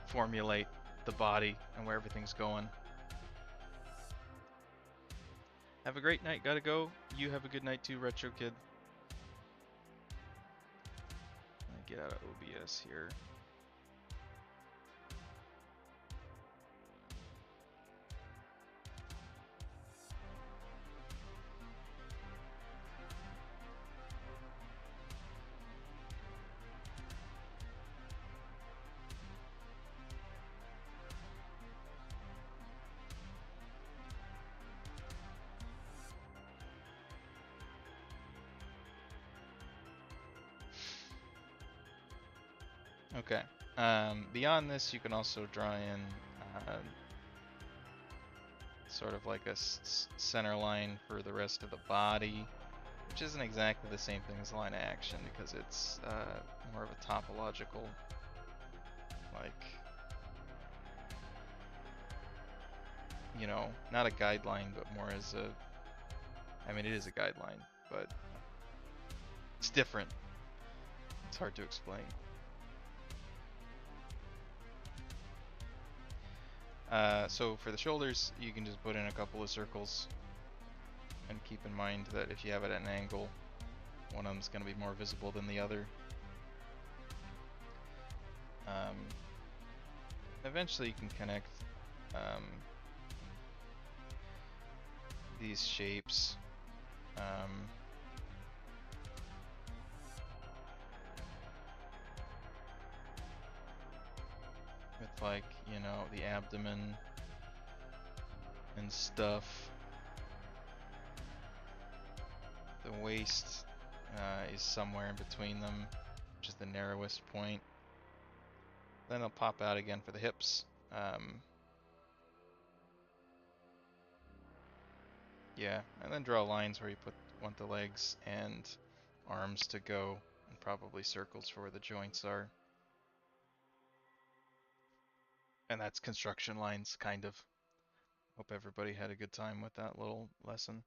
formulate the body and where everything's going. Have a great night. Gotta go. You have a good night too, Retro Kid. Get out of OBS here. Okay. Beyond this, you can also draw in sort of like a center line for the rest of the body, which isn't exactly the same thing as line of action because it's more of a topological, like, you know, not a guideline, but more as a, I mean, it is a guideline, but it's different. It's hard to explain. So for the shoulders, you can just put in a couple of circles, and keep in mind that if you have it at an angle, one of them's going to be more visible than the other. Eventually you can connect these shapes. With, like, you know, the abdomen and stuff. The waist is somewhere in between them, which is the narrowest point. Then they'll pop out again for the hips. Yeah, and then draw lines where you want the legs and arms to go, and probably circles for where the joints are. And that's construction lines, kind of. Hope everybody had a good time with that little lesson.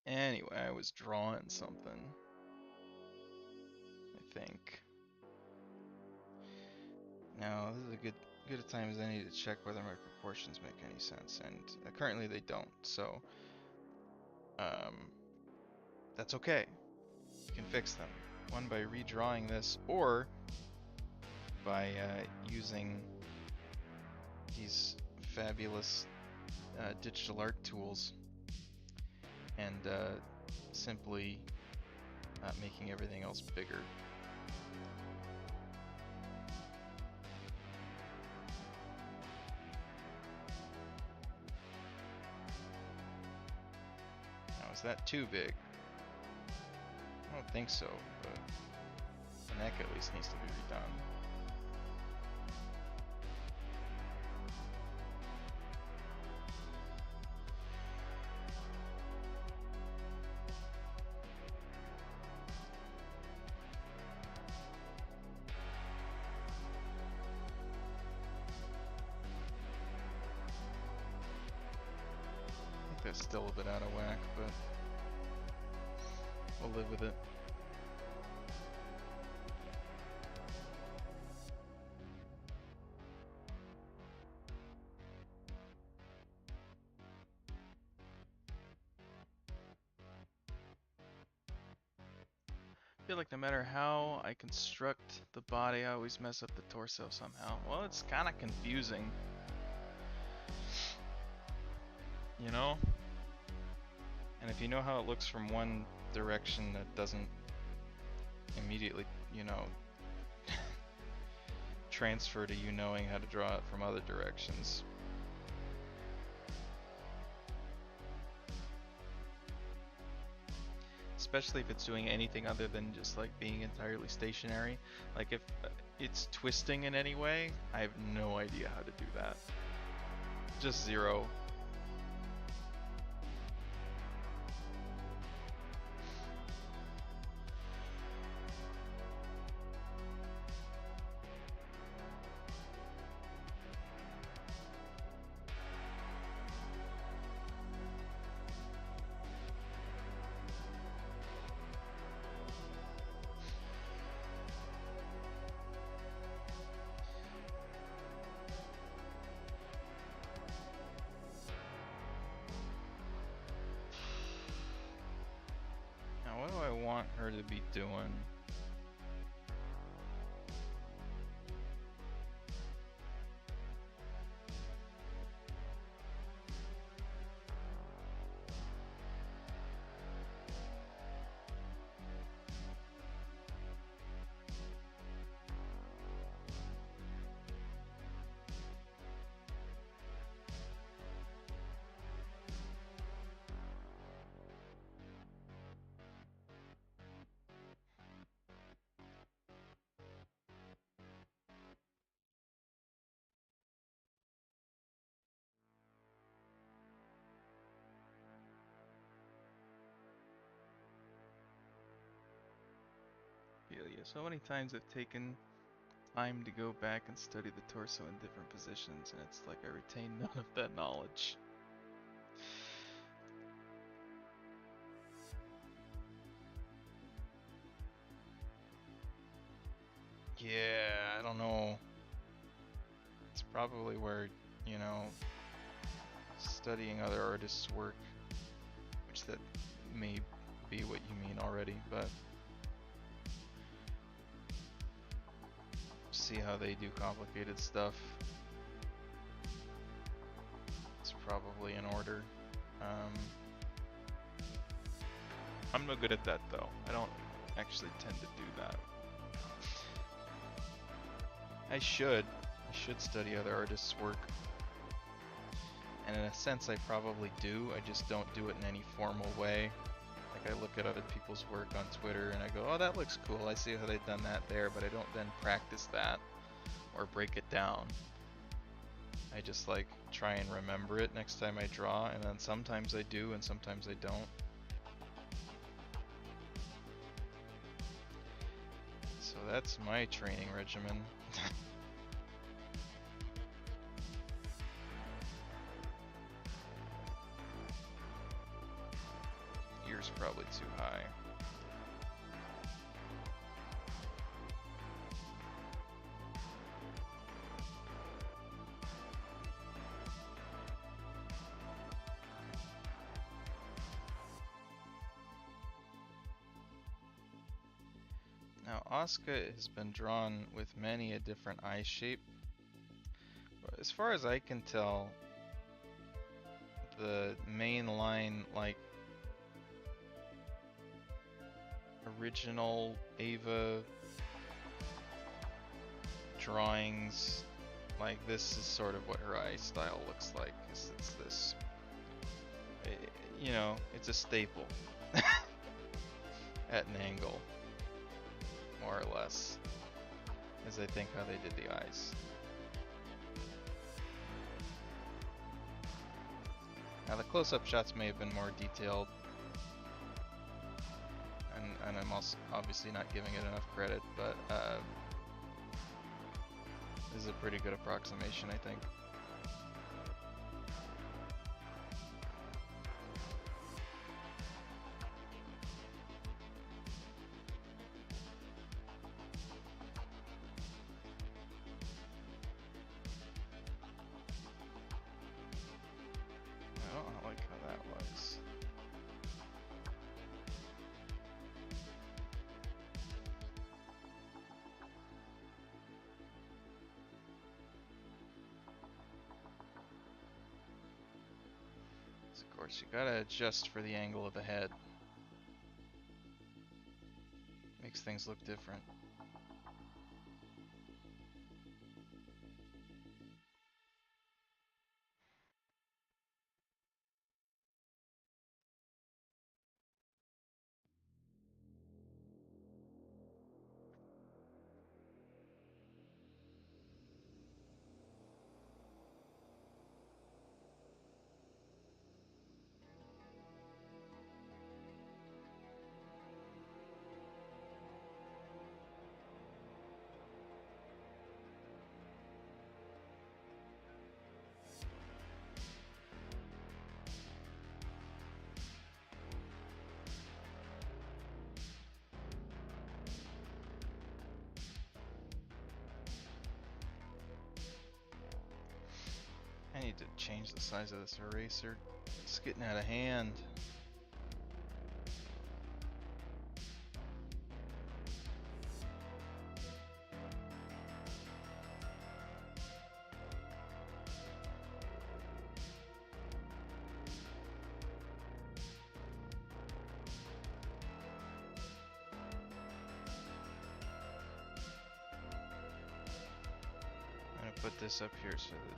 Anyway, I was drawing something, I think. Now, this is a good time as any to check whether my proportions make any sense, and currently they don't, so that's okay. You can fix them. One, by redrawing this, or by using these fabulous digital art tools and simply making everything else bigger. Now, is that too big? I don't think so, but the neck at least needs to be redone. I think that's still a bit out of whack, but we'll live with it. I feel like no matter how I construct the body, I always mess up the torso somehow. Well, it's kind of confusing. You know? And if you know how it looks from one direction, that doesn't immediately, you know, transfer to you knowing how to draw it from other directions. Especially if it's doing anything other than just like being entirely stationary. Like if it's twisting in any way, I have no idea how to do that. Just zero. What do I want her to be doing? Feel you. So many times I've taken time to go back and study the torso in different positions, and it's like I retain none of that knowledge. Yeah, I don't know. It's probably where, you know, studying other artists' work, which that may be what you mean already, but see how they do complicated stuff. It's probably in order. I'm no good at that though. I don't actually tend to do that. I should study other artists' work. And in a sense I probably do, I just don't do it in any formal way. Like I look at other people's work on Twitter and I go, oh, that looks cool, I see how they've done that there, but I don't then practice that or break it down. I just like try and remember it next time I draw, and then sometimes I do and sometimes I don't. So that's my training regimen. Ear's probably too high. Now Asuka has been drawn with many a different eye shape, but as far as I can tell, the main line, like original Ava drawings, like this is sort of what her eye style looks like. It's this, you know, it's a staple at an angle, more or less, as I think how they did the eyes. Now the close-up shots may have been more detailed, and I'm also obviously not giving it enough credit, but this is a pretty good approximation, I think. I like how that was. Of course, you gotta adjust for the angle of the head. Makes things look different. I need to change the size of this eraser. It's getting out of hand. I'm gonna put this up here so that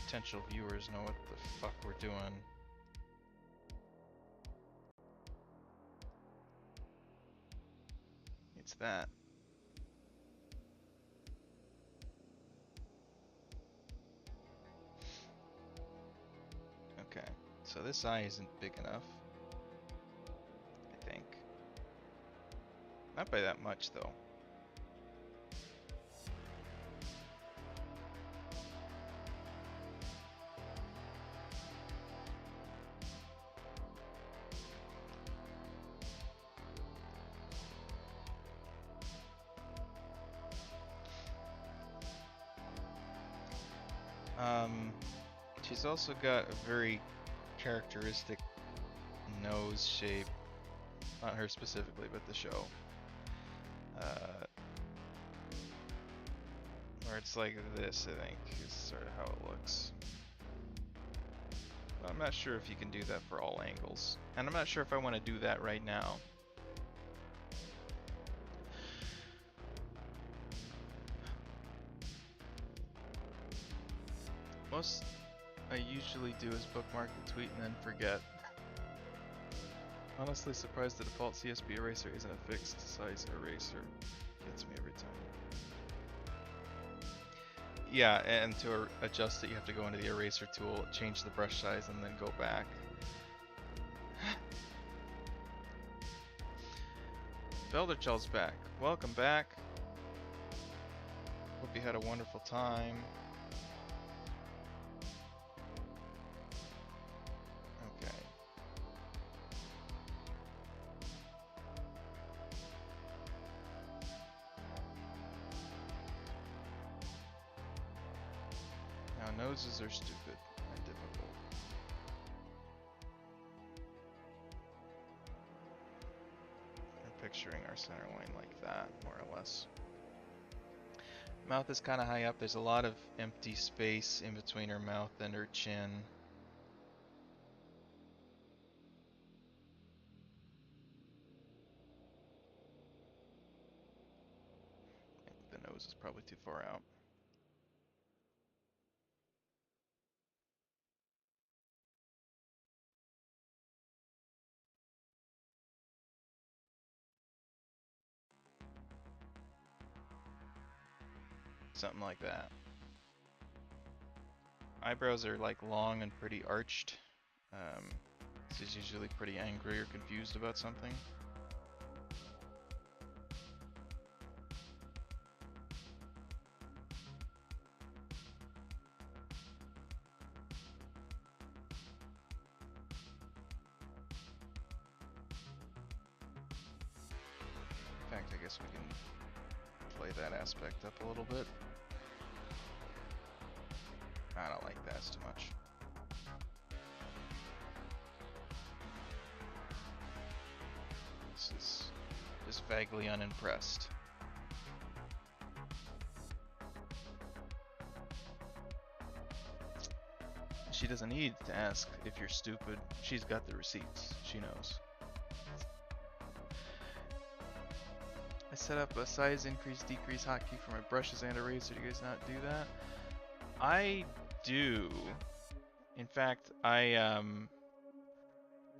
potential viewers know what the fuck we're doing. It's that. Okay, so this eye isn't big enough, I think. Not by that much, though. Um, she's also got a very characteristic nose shape. Not her specifically, but the show. Where it's like this, I think, is sort of how it looks. But I'm not sure if you can do that for all angles. And I'm not sure if I want to do that right now. Most I usually do is bookmark the tweet and then forget. Honestly surprised the default CSB eraser isn't a fixed size eraser. Gets me every time. Yeah, and to adjust it you have to go into the eraser tool, change the brush size, and then go back. Felderchell's back. Welcome back. Hope you had a wonderful time. Okay. Now noses are stupid and difficult. We're picturing our center line like that, more or less. Mouth is kind of high up. There's a lot of empty space in between her mouth and her chin. The nose is probably too far out. Something like that. Eyebrows are like long and pretty arched. She's usually pretty angry or confused about something. In fact, I guess we can play that aspect up a little bit. I don't like that, it's too much. This is just vaguely unimpressed. She doesn't need to ask if you're stupid. She's got the receipts. She knows. I set up a size increase decrease hotkey for my brushes and eraser. Do you guys not do that? I do. In fact, I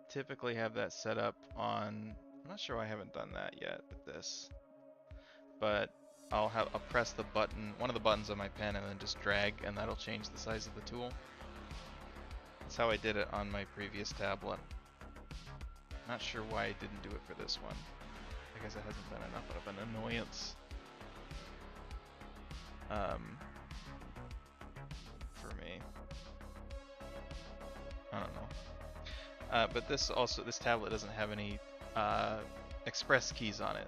typically have that set up on. I'm not sure why I haven't done that yet with this, but I'll press the button, one of the buttons on my pen, and then just drag, and that'll change the size of the tool. That's how I did it on my previous tablet. Not sure why I didn't do it for this one. I guess it hasn't been enough of an annoyance. For me. I don't know. But this tablet doesn't have any express keys on it.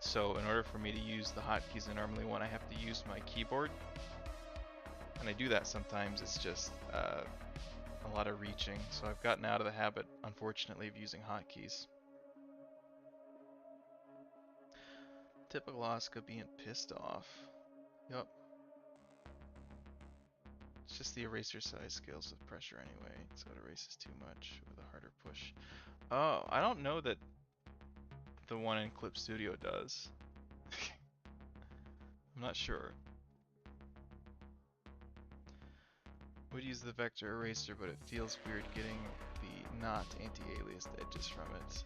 So in order for me to use the hotkeys I normally want, I have to use my keyboard. And I do that sometimes, it's just a lot of reaching. So I've gotten out of the habit, unfortunately, of using hotkeys. Typical Asuka being pissed off. Yup. It's just the eraser size scales with pressure anyway, so it erases too much with a harder push. Oh, I don't know that the one in Clip Studio does. I'm not sure. Would use the vector eraser, but it feels weird getting the not anti-aliased edges from it.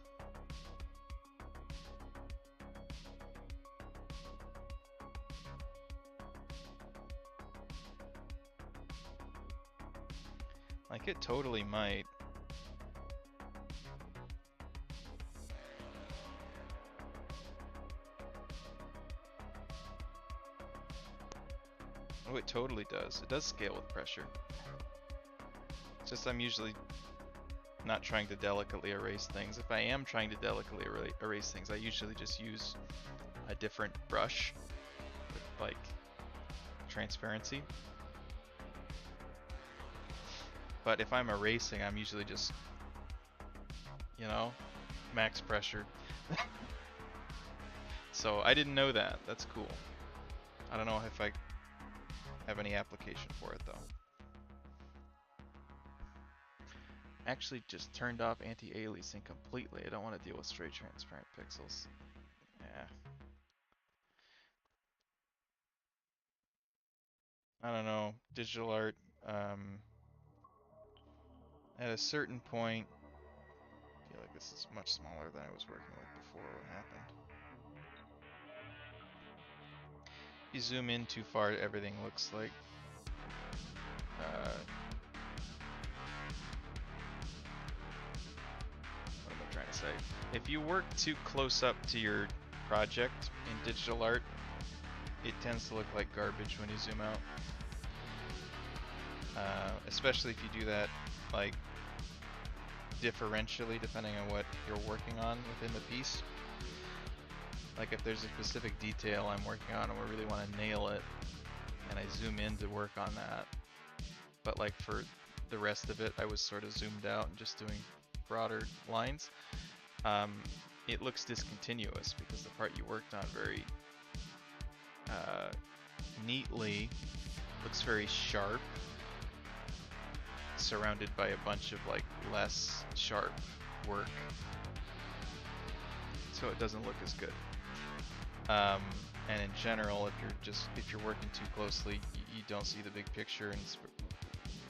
Like, it totally might. Oh, it totally does. It does scale with pressure. It's just I'm usually not trying to delicately erase things. If I am trying to delicately erase things, I usually just use a different brush with, like, transparency. But if I'm erasing, I'm usually just, you know, max pressure. So I didn't know that. That's cool. I don't know if I have any application for it though. Actually just turned off anti-aliasing completely. I don't want to deal with straight transparent pixels. Yeah. I don't know. Digital art, at a certain point, I feel like this is much smaller than I was working with before. What happened? If you zoom in too far, everything looks like what am I trying to say? If you work too close up to your project in digital art, it tends to look like garbage when you zoom out. Especially if you do that like differentially depending on what you're working on within the piece. Like if there's a specific detail I'm working on and I really want to nail it, and I zoom in to work on that. But like for the rest of it, I was sort of zoomed out and just doing broader lines. It looks discontinuous because the part you worked on very neatly looks very sharp, surrounded by a bunch of like less sharp work, so it doesn't look as good. And in general, if you're working too closely, you don't see the big picture, and it's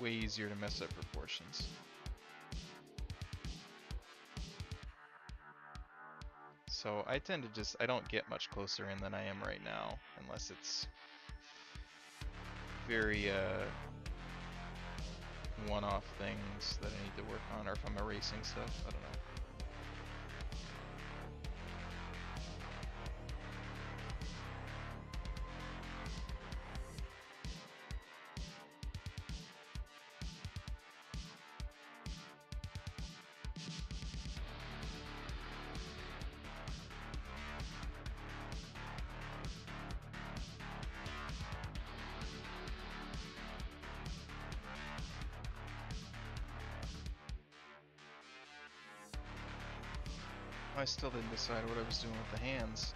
way easier to mess up proportions. So I tend to I don't get much closer in than I am right now, unless it's very one-off things that I need to work on, or if I'm erasing stuff, I don't know. I still didn't decide what I was doing with the hands.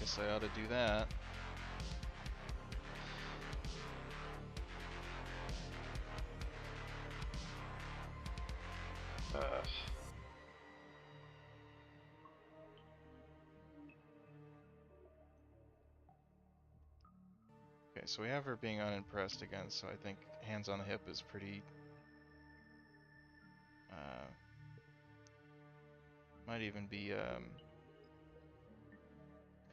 Guess I ought to do that. Okay, so we have her being unimpressed again, so I think hands on the hip is pretty... might even be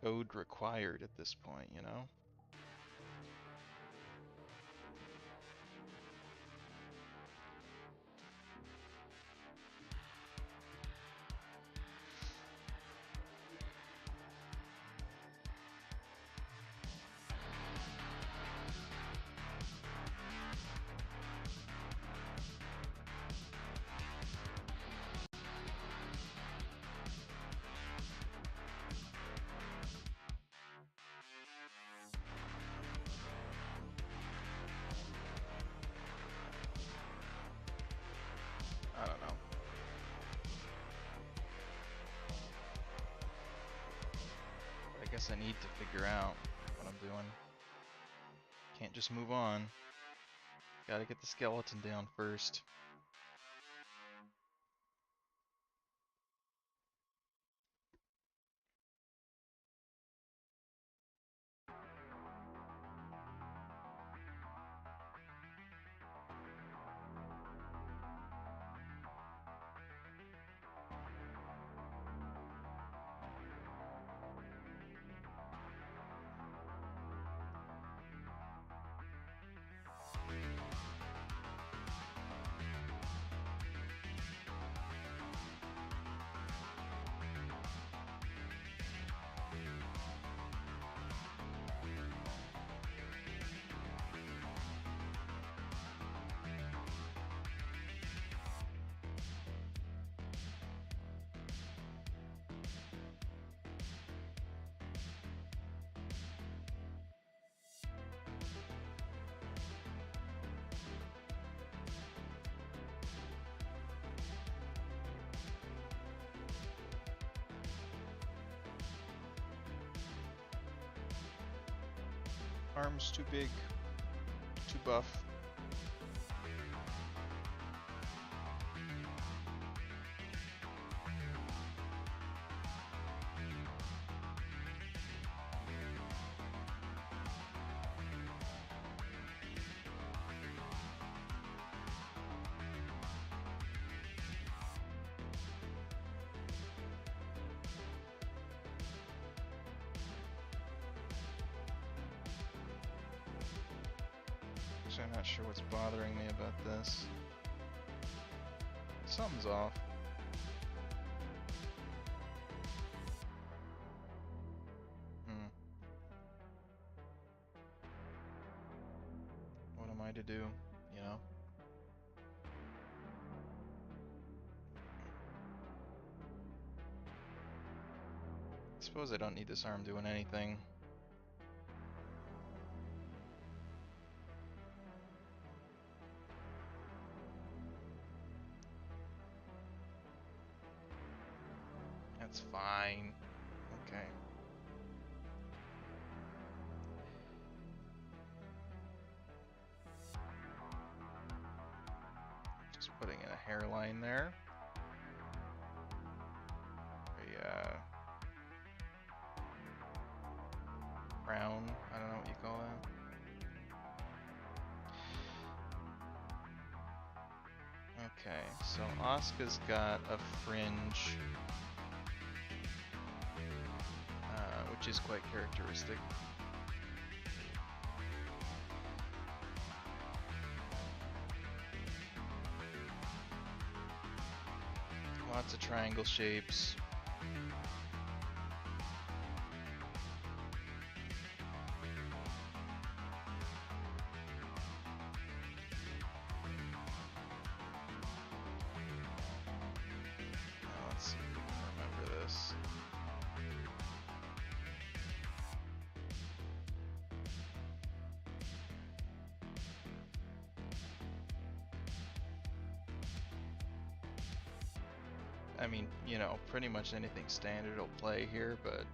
code required at this point, you know? I don't know. But I guess I need to figure out what I'm doing. Can't just move on. Gotta get the skeleton down first. Arms too big, too buff. I'm not sure what's bothering me about this. Something's off. What am I to do, you know? I suppose I don't need this arm doing anything. That's fine. Okay. Just putting in a hairline there. A crown, I don't know what you call that. Okay, so Asuka's got a fringe, which is quite characteristic. Lots of triangle shapes. Let's see if we can remember this. I mean, you know, pretty much anything standard will play here, but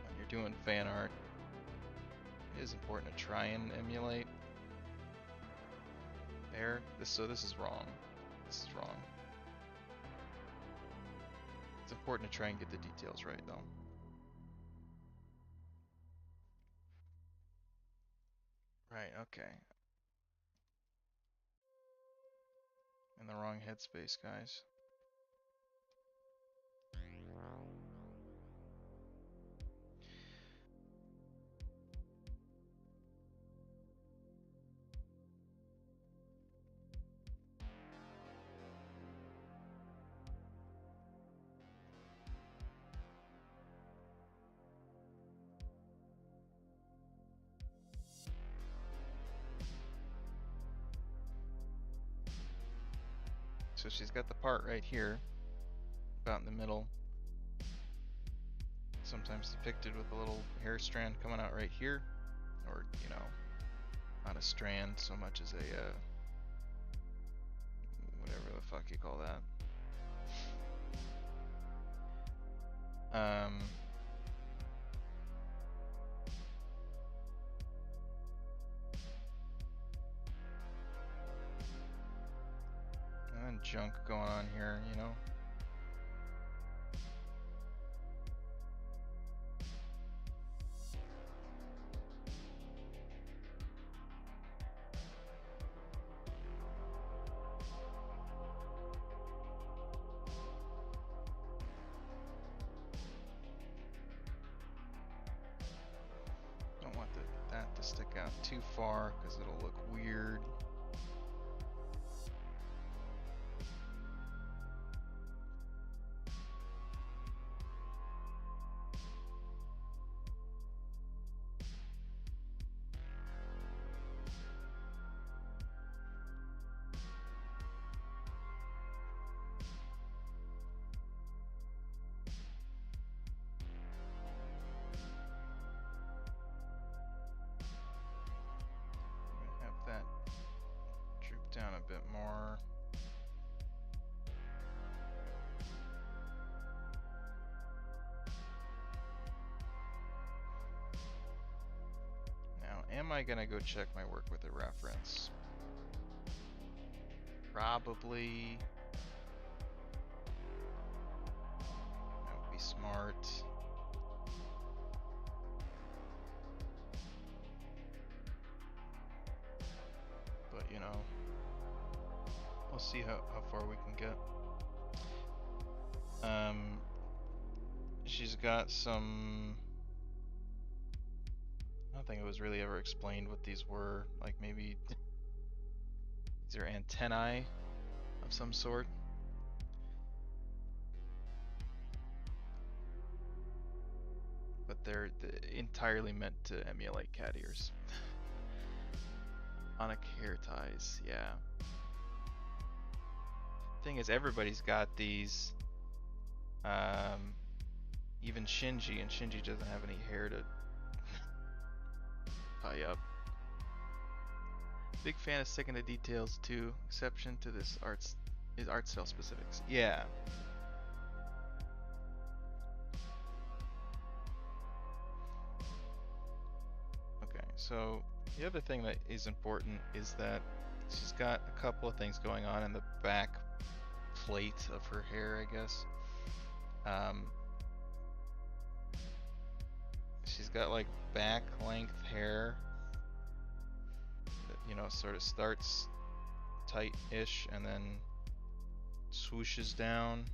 when you're doing fan art, it is important to try and emulate. There, so this is wrong. This is wrong. It's important to try and get the details right, though. Right, okay. In the wrong headspace, guys. So she's got the part right here, about in the middle. Sometimes depicted with a little hair strand coming out right here, or, you know, not a strand so much as a, whatever the fuck you call that. And then junk going on here, you know. Don't want that to stick out too far because it'll look weird. That droop down a bit more. am I gonna go check my work with a reference? Probably. That would be smart. But, you know, we'll see how far we can get. She's got some... I don't think it was really ever explained what these were. Like maybe these are antennae of some sort. But they're entirely meant to emulate cat ears. Onic hair ties, yeah. Thing is, everybody's got these. Even Shinji, and Shinji doesn't have any hair to tie up. Big fan of sticking to details too. Exception to this is art style specifics. Yeah. Okay, so the other thing that is important is that she's got a couple of things going on in the back plate of her hair, I guess. She's got like back length hair that, you know, sort of starts tight-ish and then swooshes down.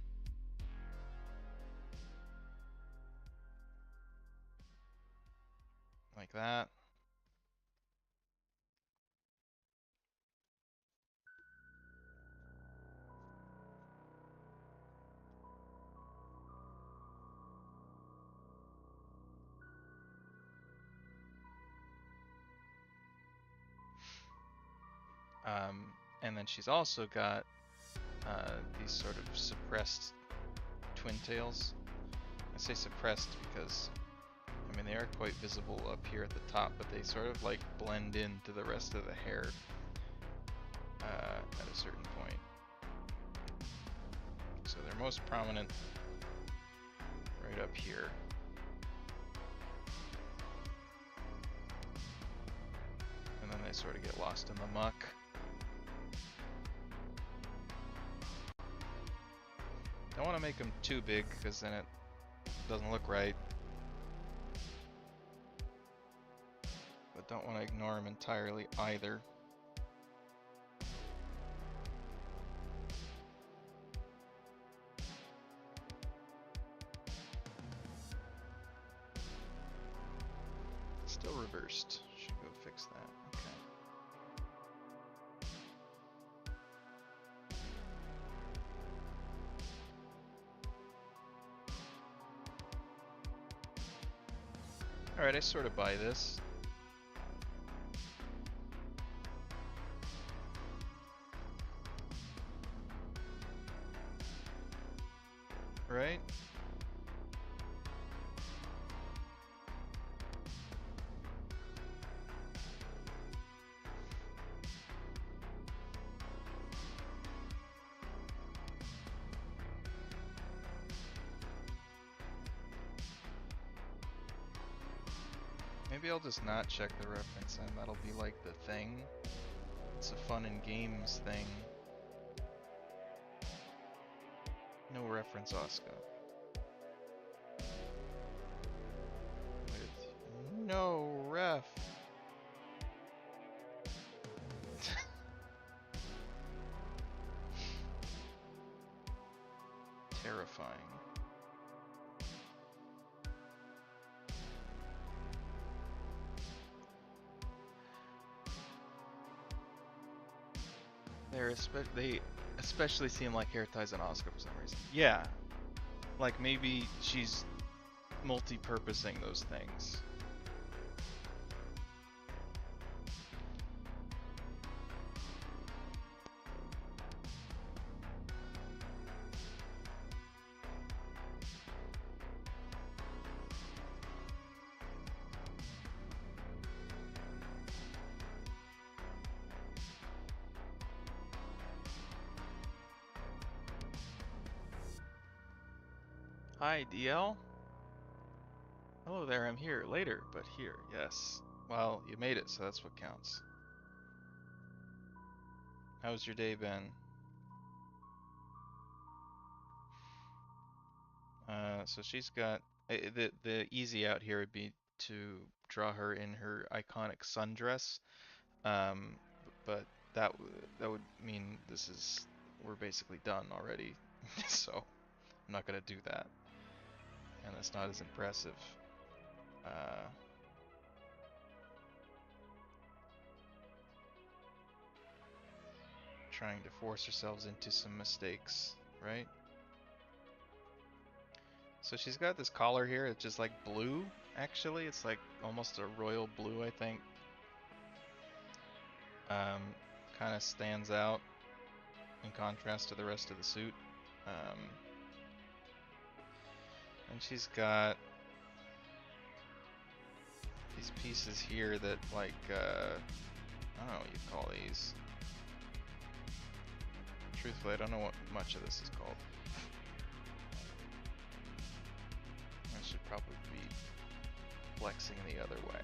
Like that. And then she's also got these sort of suppressed twin tails. I say suppressed because, I mean, they are quite visible up here at the top, but they sort of like blend into the rest of the hair at a certain point. So they're most prominent right up here. And then they sort of get lost in the muck. Don't want to make them too big because then it doesn't look right. But don't want to ignore them entirely either. Still reversed. Should go fix that. Okay. Alright, I sort of buy this. Right? Maybe I'll just not check the reference and that'll be like the thing. It's a fun and games thing. No reference Asuka. With no ref. Terrifying. They especially seem like hair ties on Asuka for some reason. Yeah, like maybe she's multi-purposing those things. Hi, DL. Hello there, I'm here. Later, but here, yes. Well, you made it, so that's what counts. How's your day been? So she's got the easy out here would be to draw her in her iconic sundress. But that would mean we're basically done already. So I'm not gonna do that, and that's not as impressive. Uh, Trying to force ourselves into some mistakes, right? So she's got this collar here. It's just like blue, actually. It's like almost a royal blue, I think. Kind of stands out in contrast to the rest of the suit. Um, and she's got these pieces here that like, I don't know what you call these. Truthfully, I don't know what much of this is called. I should probably be flexing the other way.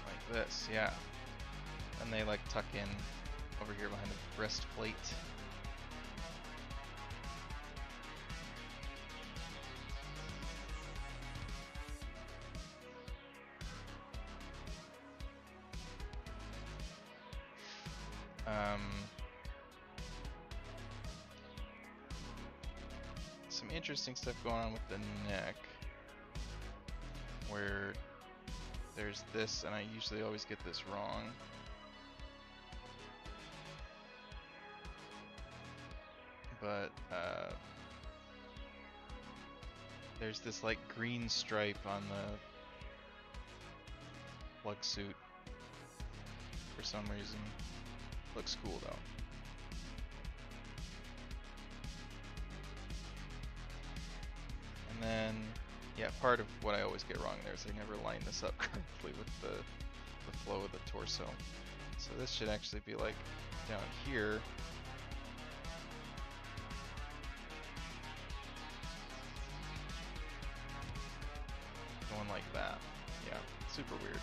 Like this, yeah. And they like tuck in over here behind the breastplate. Some interesting stuff going on with the neck, where there's this, and I usually always get this wrong. But there's this like green stripe on the plug suit for some reason. Looks cool though. And then, yeah, part of what I always get wrong there is I never line this up correctly with the flow of the torso. So this should actually be like down here. Going like that. Yeah, super weird.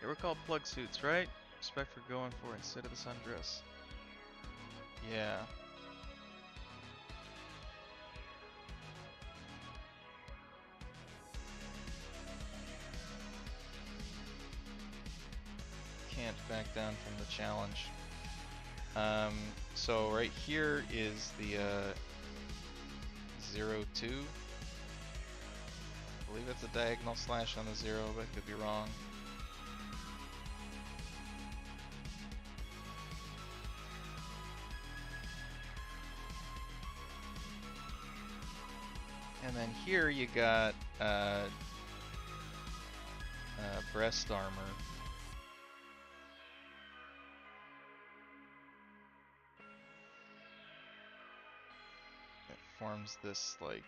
They were called plug suits, right? Respect for going for it instead of the sundress. Yeah. Can't back down from the challenge. So right here is the 02. I believe it's a diagonal slash on the 0, but I could be wrong. And then here you got breast armor. It forms this like,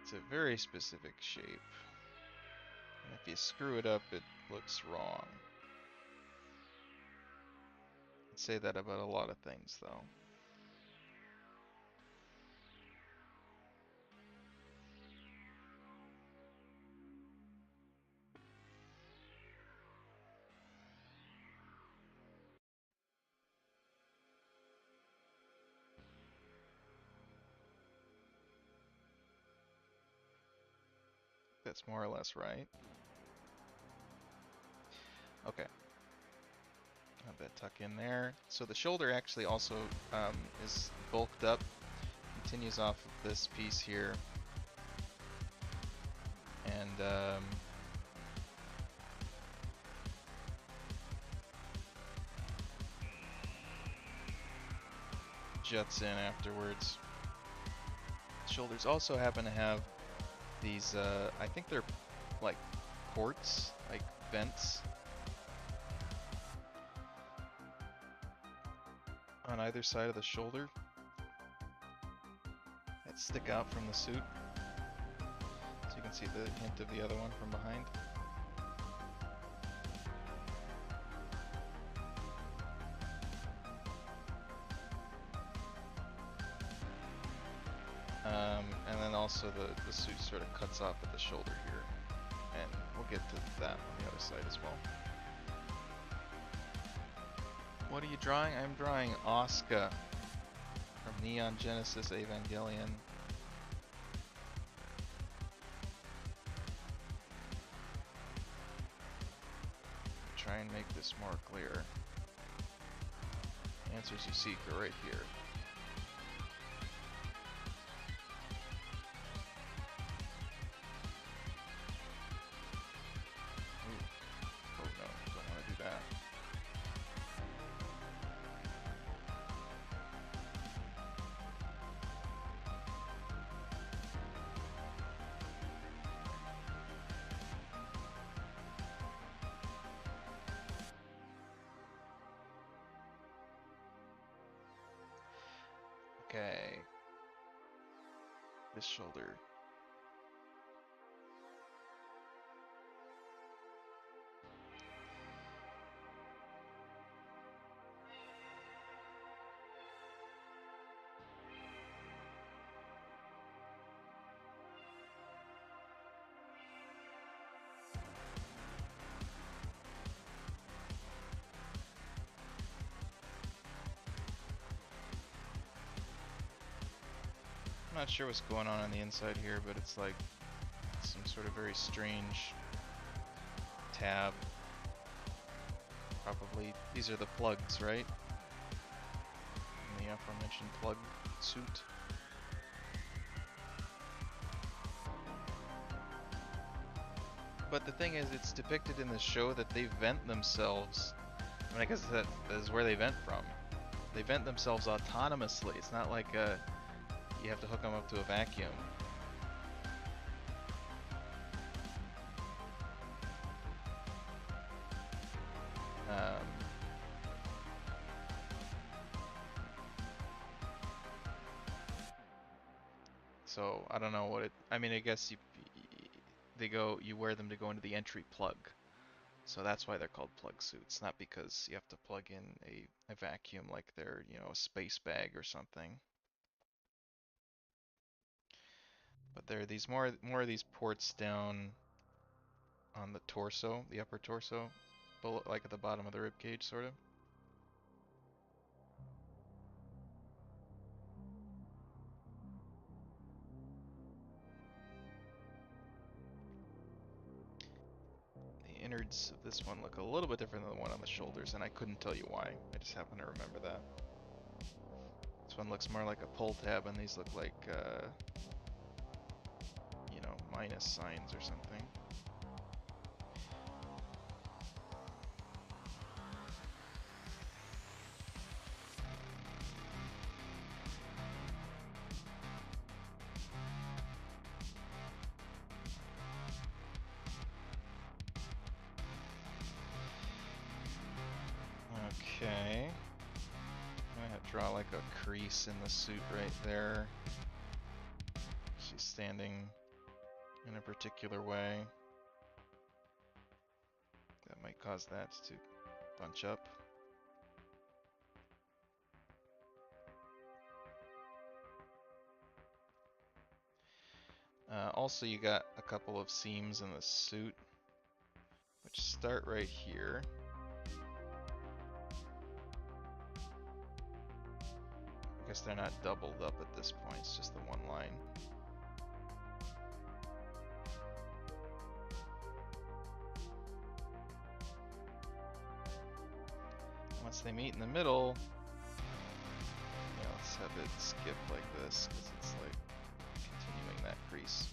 it's a very specific shape. And if you screw it up, it looks wrong. I'd say that about a lot of things though. That's more or less right. Okay. Have that tuck in there. So the shoulder actually also is bulked up. Continues off of this piece here. And juts in afterwards. Shoulders also happen to have these, I think they're like ports, like vents on either side of the shoulder that stick out from the suit. So you can see the hint of the other one from behind. And then also the suit sort of cuts off at the shoulder here. And we'll get to that on the other side as well. What are you drawing? I'm drawing Asuka from Neon Genesis Evangelion. Try and make this more clear. The answers you seek are right here. Ooh. Oh no, don't want to do that. Okay. This shoulder. I'm not sure what's going on the inside here, but it's like some sort of very strange tab. Probably these are the plugs, right? In the aforementioned plug suit. But the thing is, it's depicted in the show that they vent themselves. I mean, I guess that is where they vent from. They vent themselves autonomously. It's not like you have to hook them up to a vacuum. So I don't know what it. I mean, I guess you wear them to go into the entry plug. So that's why they're called plug suits, not because you have to plug in a vacuum like they're, a space bag or something. But there are these more of these ports down on the torso, the upper torso, below, like at the bottom of the rib cage, sort of. The innards of this one look a little bit different than the one on the shoulders, and I couldn't tell you why. I just happen to remember that. This one looks more like a pull tab, and these look like, minus signs or something. Okay. I'm gonna draw like a crease in the suit right there. She's standing in a particular way. That might cause that to bunch up. Also, you got a couple of seams in the suit, which start right here. I guess they're not doubled up at this point, it's just the one line. Once they meet in the middle, let's have it skip like this, because it's like continuing that crease.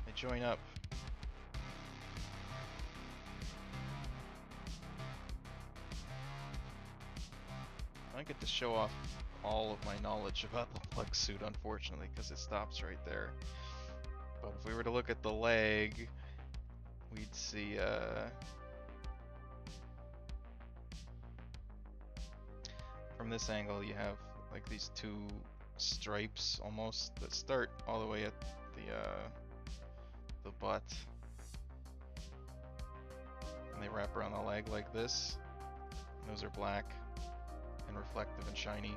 They join up. I don't get to show off all of my knowledge about the plug suit, unfortunately, because it stops right there. But if we were to look at the leg, we'd see from this angle you have like these two stripes almost that start all the way at the butt, and they wrap around the leg like this. And those are black and reflective and shiny.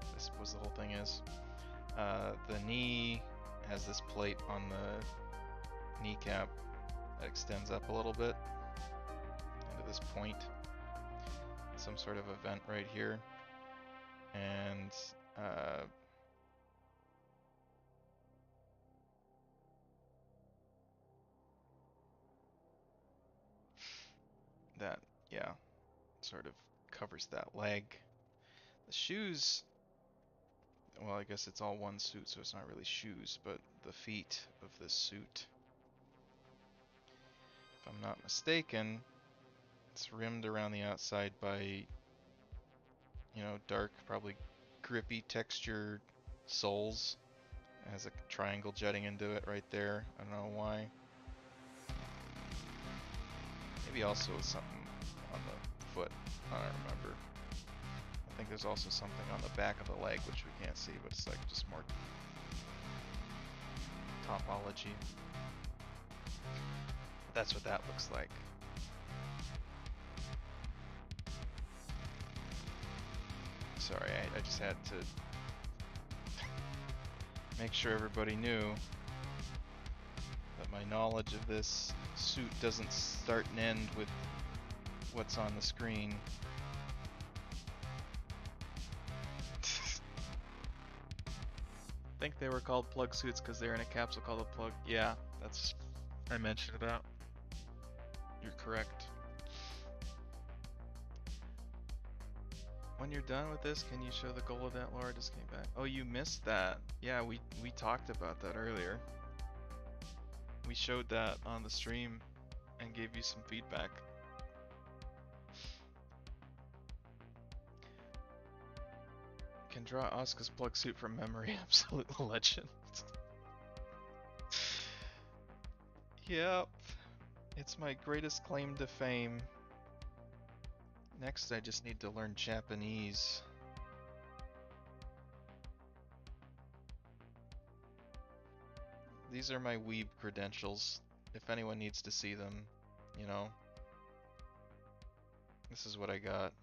I suppose the whole thing is. The knee has this plate on the kneecap that extends up a little bit into this point. Some sort of a vent right here. And that, yeah, sort of covers that leg. The shoes, well, I guess it's all one suit, so it's not really shoes, but the feet of this suit, if I'm not mistaken, it's rimmed around the outside by, you know, dark, probably grippy textured soles. It has a triangle jutting into it right there. I don't know why. Maybe also something on the foot. I don't remember. I think there's also something on the back of the leg, which we can't see, but it's like just more topology. That's what that looks like. Sorry, I just had to make sure everybody knew that my knowledge of this suit doesn't start and end with what's on the screen. I think they were called plug suits because they're in a capsule called a plug. Yeah, that's, I mentioned that. You're correct. When you're done with this, can you show the goal of that Laura just came back? Oh, you missed that. Yeah, we talked about that earlier. We showed that on the stream and gave you some feedback. Can draw Asuka's plug suit from memory. Absolute legend. Yep. It's my greatest claim to fame. Next, I just need to learn Japanese. These are my weeb credentials. If anyone needs to see them, you know. This is what I got.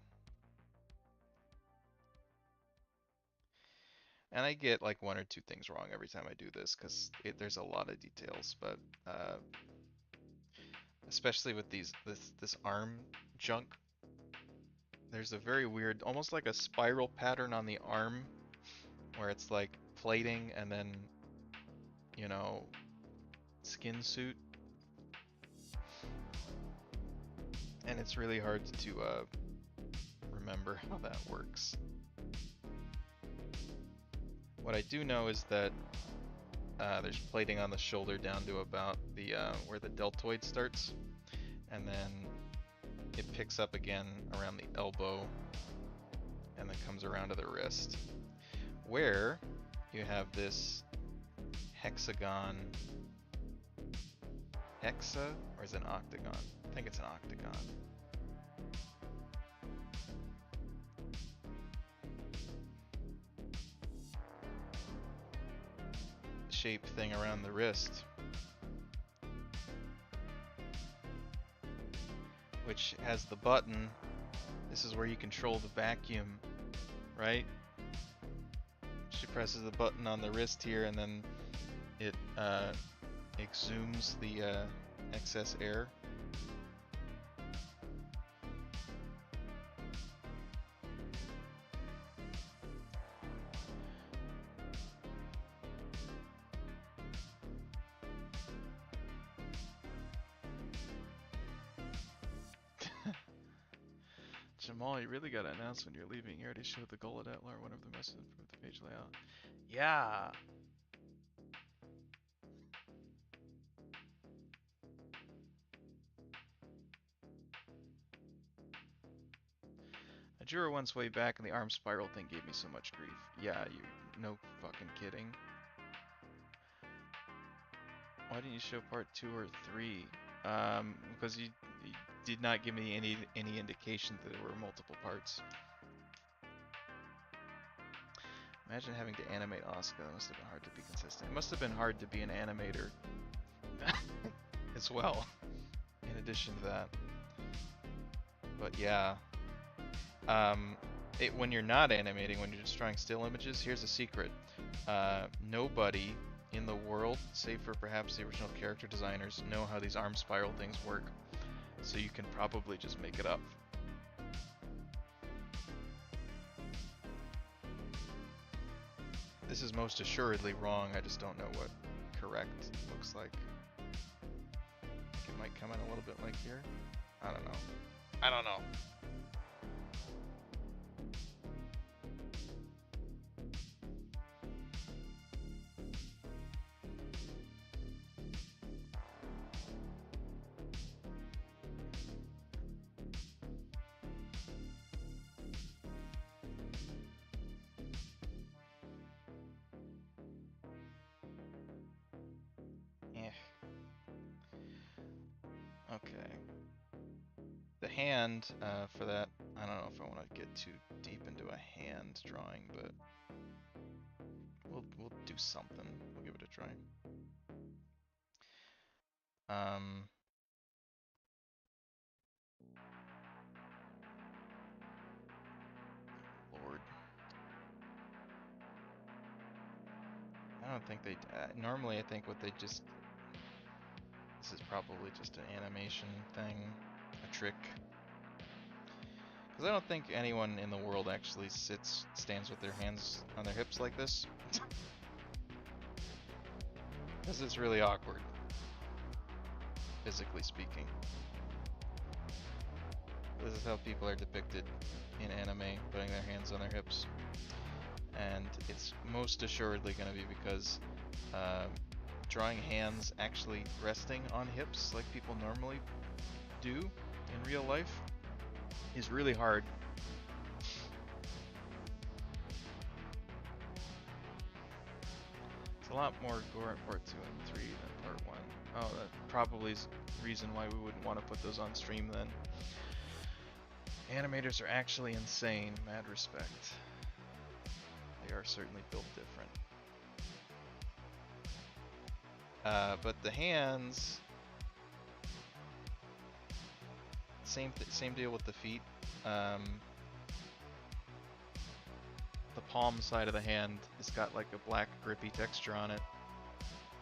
And I get like one or two things wrong every time I do this because there's a lot of details, but especially with this arm junk, there's a very weird, almost like a spiral pattern on the arm where it's like plating and then, you know, skin suit. And it's really hard to remember how that works. What I do know is that there's plating on the shoulder down to about the where the deltoid starts, and then it picks up again around the elbow, and then comes around to the wrist, where you have this hexagon. Hexa, or is it an octagon? I think it's an octagon. Shape thing around the wrist, which has the button. This is where you control the vacuum, right? She presses the button on the wrist here, and then it exhumes the excess air. Jamal, you really gotta announce when you're leaving. You already showed the goal at Etlar, one of the messages improved the page layout. Yeah. I drew her once way back and the arm spiral thing gave me so much grief. Yeah, you no fucking kidding. Why didn't you show part 2 or 3? Because you did not give me any indication that there were multiple parts. Imagine having to animate Asuka. That must have been hard to be consistent. It must have been hard to be an animator as well, in addition to that. But yeah. When you're not animating, when you're just drawing still images, here's a secret. Nobody in the world, save for perhaps the original character designers, know how these arm spiral things work. So you can probably just make it up. This is most assuredly wrong, I just don't know what correct looks like. I think it might come in a little bit like here. I don't know. I don't know. Okay. The hand, for that, I don't know if I want to get too deep into a hand drawing, but we'll do something. We'll give it a try. Lord. I don't think they, normally I think what they just, this is probably just an animation thing, a trick. Because I don't think anyone in the world actually stands with their hands on their hips like this. Because it's really awkward, physically speaking. This is how people are depicted in anime, putting their hands on their hips. And it's most assuredly going to be because drawing hands actually resting on hips like people normally do in real life is really hard. It's a lot more gore in part 2 and 3 than part 1. Oh, that probably is the reason why we wouldn't want to put those on stream then. Animators are actually insane, mad respect. They are certainly built different. But the hands, same deal with the feet. The palm side of the hand has got like a black grippy texture on it,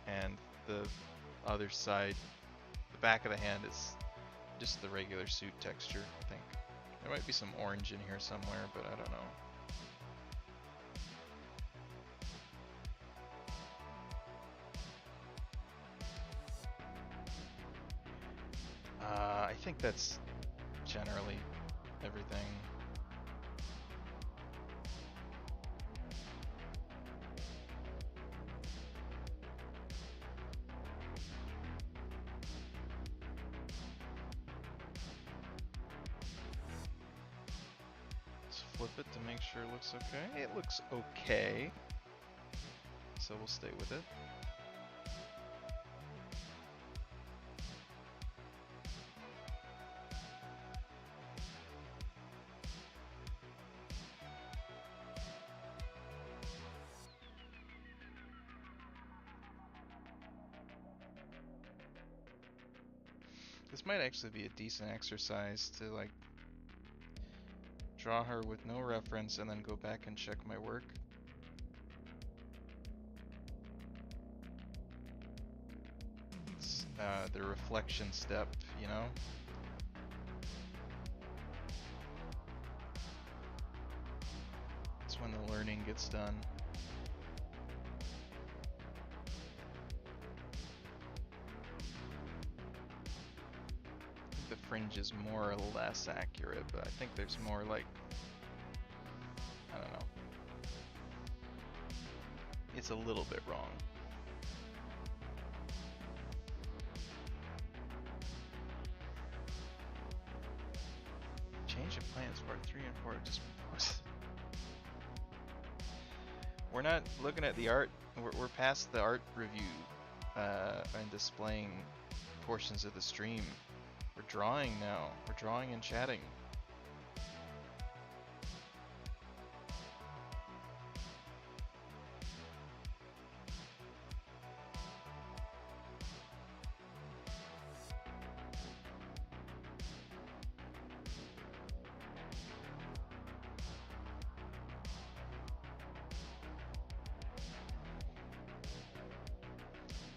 and the other side, the back of the hand, is just the regular suit texture, I think. There might be some orange in here somewhere, but I don't know. I think that's generally everything. Let's flip it to make sure it looks okay. It looks okay. So we'll stay with it. This might actually be a decent exercise to like draw her with no reference and then go back and check my work. It's the reflection step, you know? It's when the learning gets done. The fringe is more or less accurate, but I think there's more like, I don't know. It's a little bit wrong. Change of plans, part 3 and 4 just posted. We're not looking at the art, we're past the art review and displaying portions of the stream. We're drawing now. We're drawing and chatting.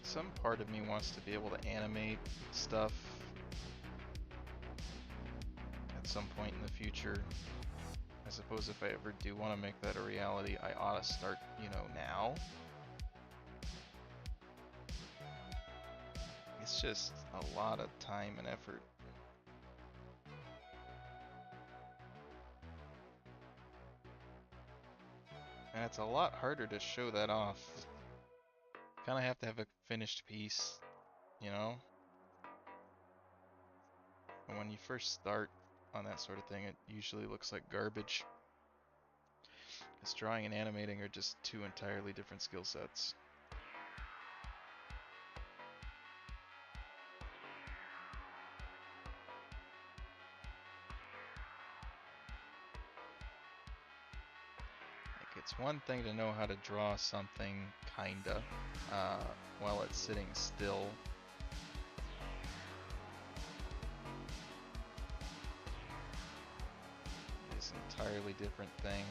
some part of me wants to be able to animate stuff at some point in the future. I suppose if I ever do want to make that a reality, I ought to start, you know, now. It's just a lot of time and effort. And it's a lot harder to show that off. Kind of have to have a finished piece, you know? And when you first start on that sort of thing, it usually looks like garbage. Because drawing and animating are just two entirely different skill sets. Like, it's one thing to know how to draw something, kinda, while it's sitting still. It's an entirely different thing.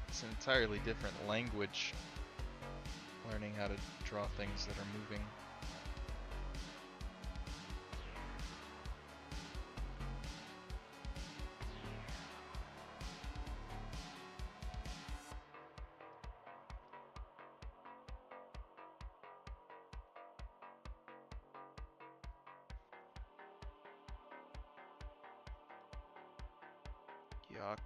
It's an entirely different language, learning how to draw things that are moving. Yuck.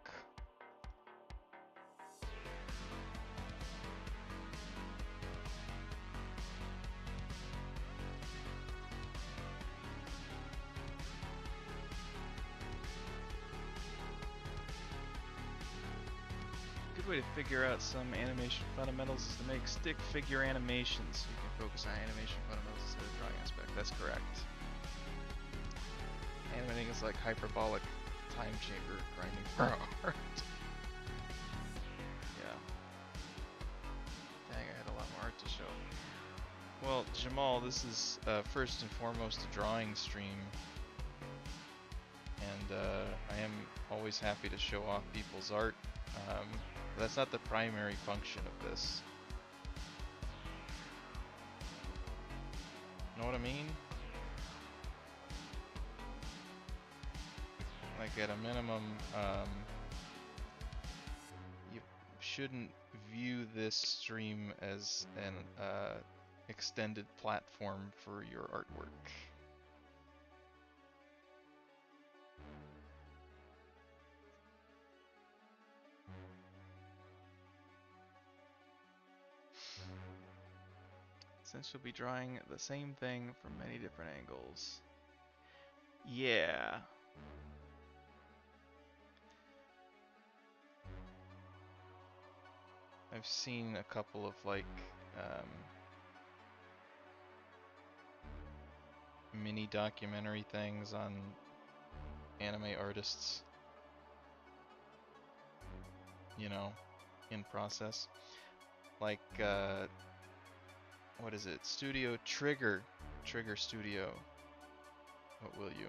Good way to figure out some animation fundamentals is to make stick figure animations so you can focus on animation fundamentals instead of drawing aspect. That's correct. Animating is like hyperbolic time chamber grinding for art. Yeah. Dang, I had a lot more art to show. Well, Jamal, this is first and foremost a drawing stream. And I am always happy to show off people's art. That's not the primary function of this. Know what I mean? Like, at a minimum, you shouldn't view this stream as an extended platform for your artwork. Since you'll be drawing the same thing from many different angles. Yeah. I've seen a couple of, like, mini documentary things on anime artists, you know, in process. Like, what is it? Studio Trigger Studio. What will you?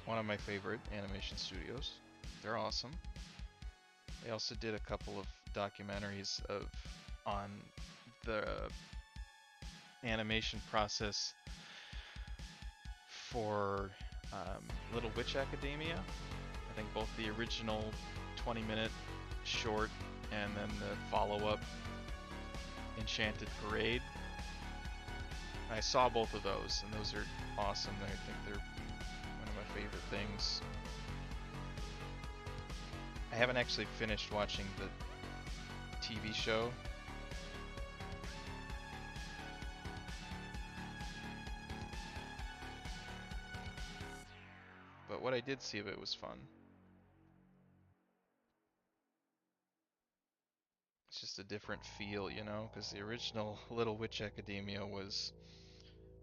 One of my favorite animation studios. They're awesome. They also did a couple of documentaries on the animation process for Little Witch Academia. I think both the original 20-minute short and then the follow-up Enchanted Parade. I saw both of those, and those are awesome. I think they're one of my favorite things. I haven't actually finished watching the TV show. But what I did see of it was fun. It's just a different feel, you know, because the original Little Witch Academia was,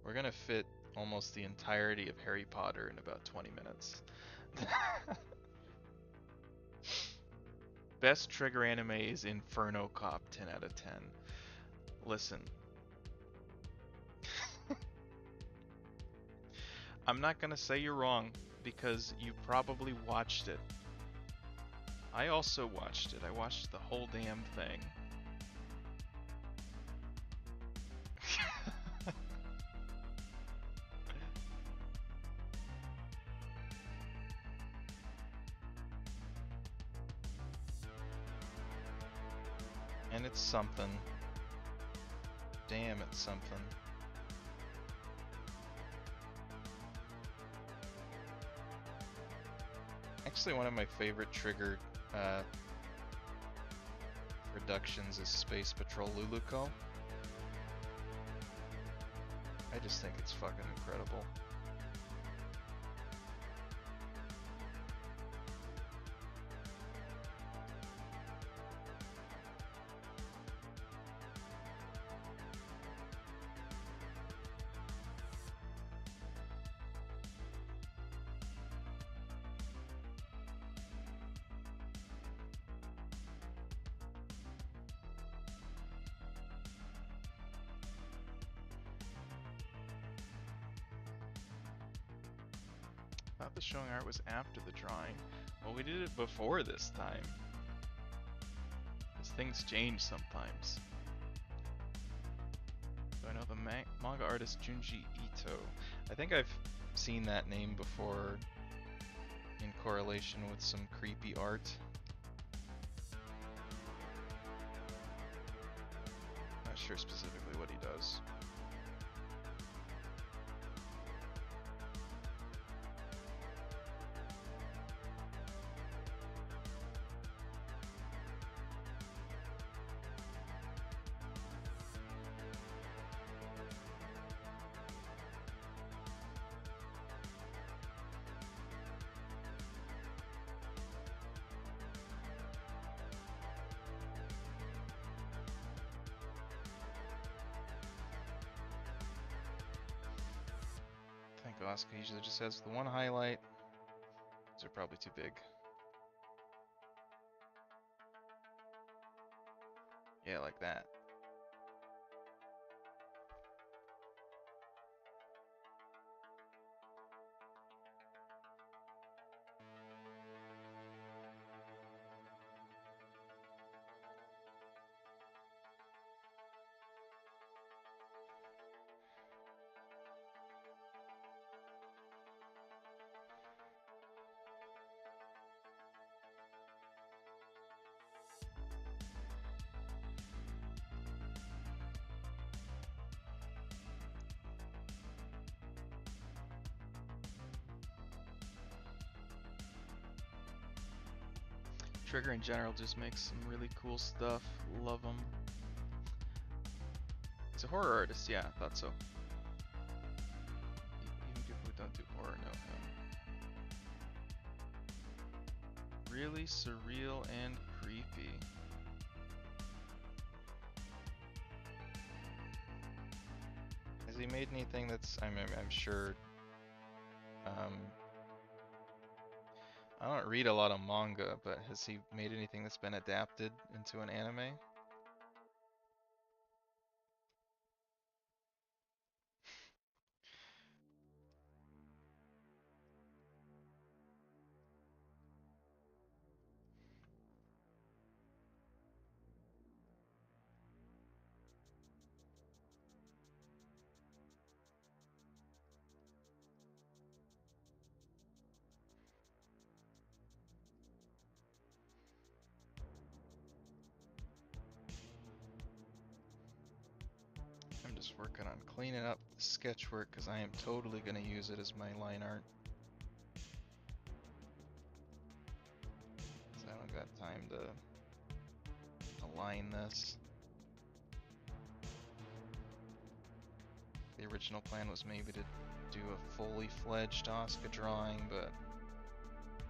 we're gonna fit almost the entirety of Harry Potter in about 20 minutes. Best trigger anime is Inferno Cop, 10 out of 10. Listen. I'm not gonna say you're wrong, because you probably watched it. I also watched it. I watched the whole damn thing. And it's something. Damn, it's something. Actually, one of my favorite Trigger productions is Space Patrol Luluco. I just think it's fucking incredible. I thought the showing art was after the drawing. Well, we did it before this time. Because things change sometimes. So I know the manga artist Junji Ito. I think I've seen that name before in correlation with some creepy art. Not sure specifically what he does. Asuka usually just has the one highlight. These are probably too big. Yeah, like that. Trigger in general just makes some really cool stuff. Love him. He's a horror artist, yeah, I thought so. Even people who don't do horror know him. Really surreal and creepy. Has he made anything that's, I'm sure, I don't read a lot of manga, but has he made anything that's been adapted into an anime? I'm just working on cleaning up the sketch work because I am totally going to use it as my line art. So I don't got time to align this. The original plan was maybe to do a fully fledged Asuka drawing, but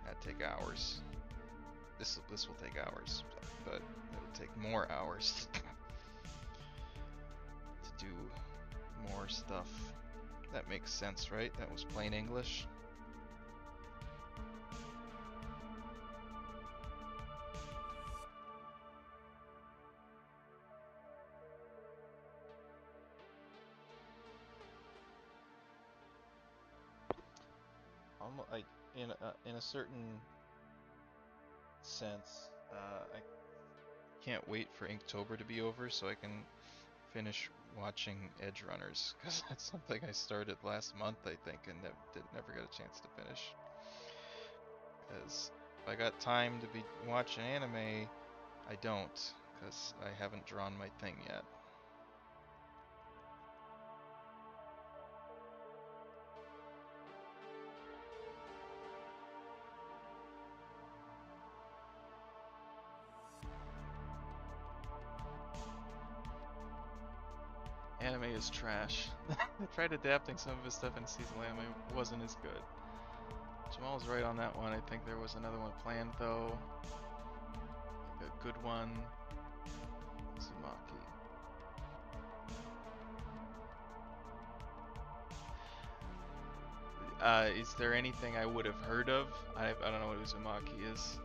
that'd take hours. This will take hours, but it'll take more hours to do more stuff. That makes sense, right? That was plain English. Almost like in a certain since I can't wait for Inktober to be over so I can finish watching Edge Runners, because that's something I started last month, I think, and never got a chance to finish. Because if I got time to be watching anime, I don't, because I haven't drawn my thing yet. Anime is trash. I tried adapting some of his stuff in seasonal anime, it wasn't as good. Jamal's right on that one. I think there was another one planned though. Like a good one. Uzumaki. Is there anything I would have heard of? I don't know what Uzumaki is.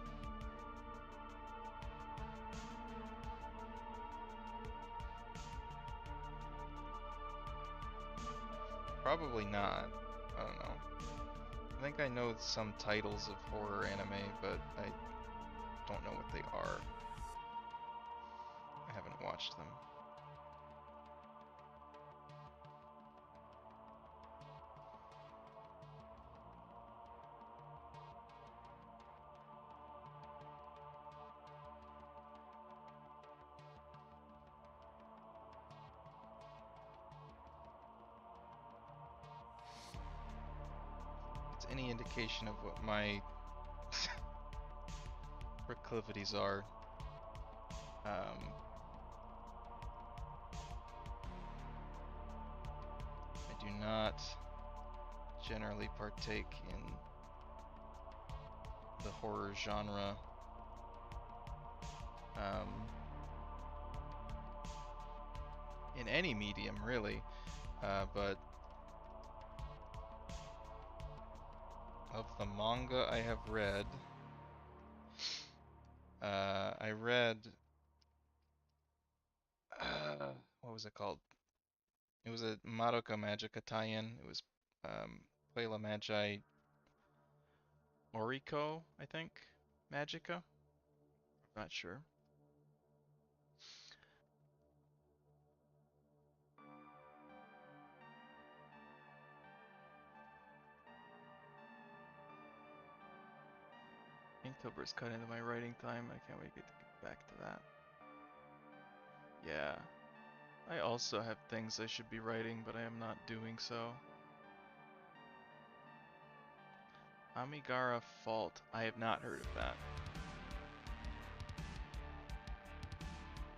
Probably not. I don't know. I think I know some titles of horror anime, but I don't know what they are. I haven't watched them. It's any indication of what my proclivities are. I do not generally partake in the horror genre. In any medium, really. But of the manga I have read, I read, what was it called? It was a Madoka Magica tie-in. It was Puella Magi Oriko, I think. Magica? Not sure. Inktober's cut into my writing time. I can't wait to get back to that. Yeah. I also have things I should be writing, but I am not doing so. Amigara Fault. I have not heard of that.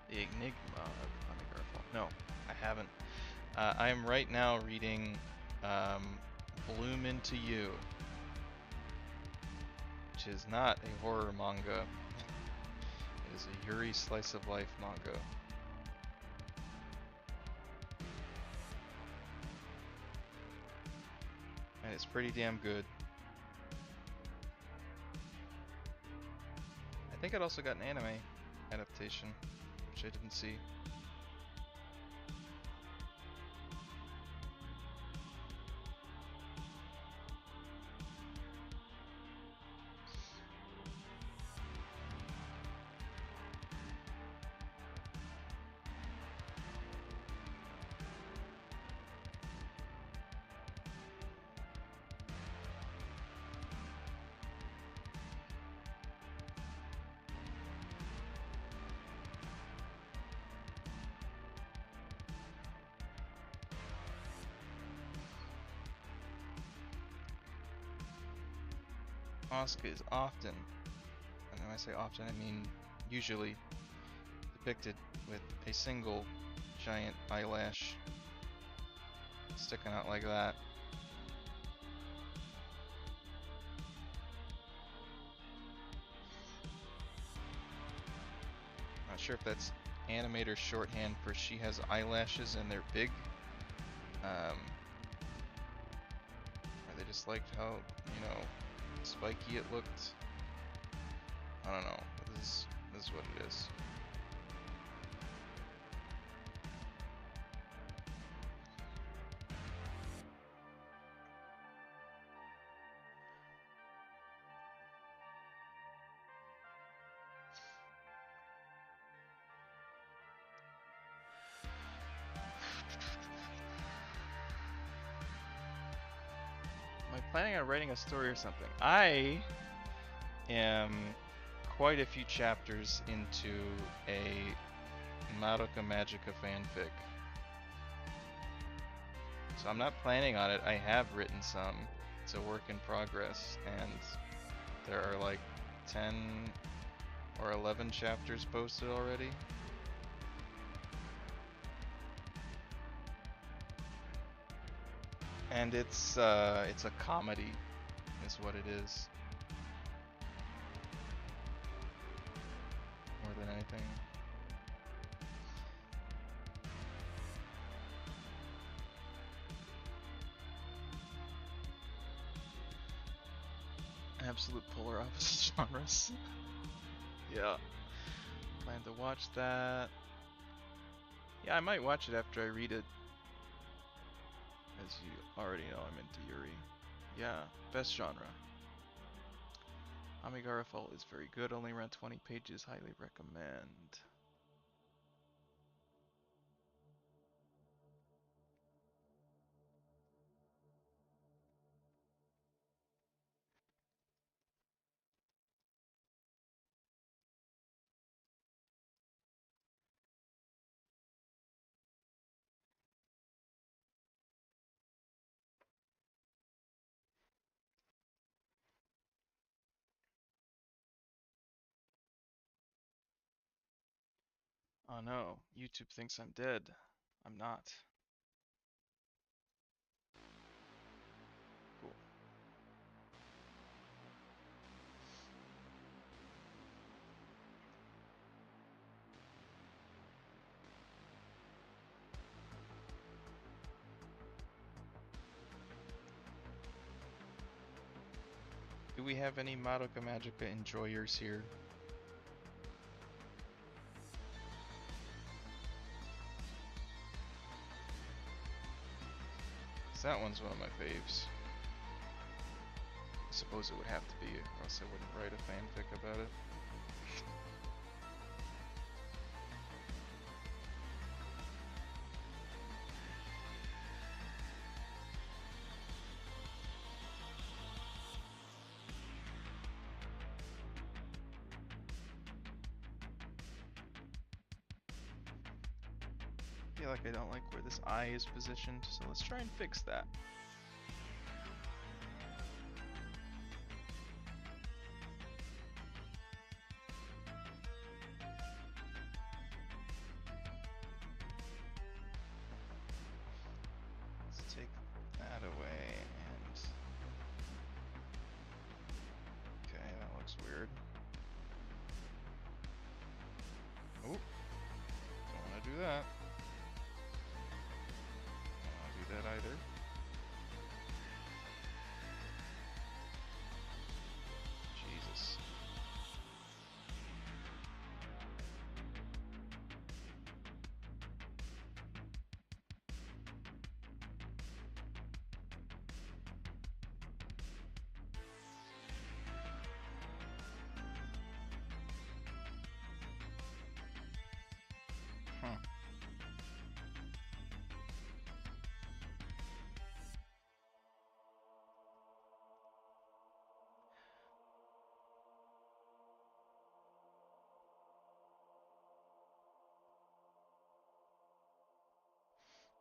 The Enigma of Amigara Fault. No, I haven't. I am right now reading Bloom Into You, which is not a horror manga. It is a Yuri slice of life manga. And it's pretty damn good. I think it also got an anime adaptation, which I didn't see. Asuka is often, and when I say often, I mean usually, depicted with a single giant eyelash sticking out like that. Not sure if that's animator shorthand for she has eyelashes and they're big. Or they just liked how, you know, spiky it looked. I don't know. This is what it is. Am I planning on writing a story or something? I am quite a few chapters into a Madoka Magica fanfic. So I'm not planning on it. I have written some. It's a work in progress, and there are like 10 or 11 chapters posted already. And it's a comedy, is what it is, more than anything. Absolute polar opposite genres. Yeah. Plan to watch that. Yeah, I might watch it after I read it. As you already know, I'm into Yuri. Yeah, best genre. Amigara Fall is very good, only around 20 pages, highly recommend. Oh no, YouTube thinks I'm dead. I'm not. Cool. Do we have any Madoka Magica enjoyers here? That one's one of my faves. I suppose it would have to be, or else I wouldn't write a fanfic about it. I feel like I don't like where this eye is positioned, so let's try and fix that. Let's take that away and... Okay, that looks weird. Oh, don't want to do that. Don't want to do that either. Jesus. Huh.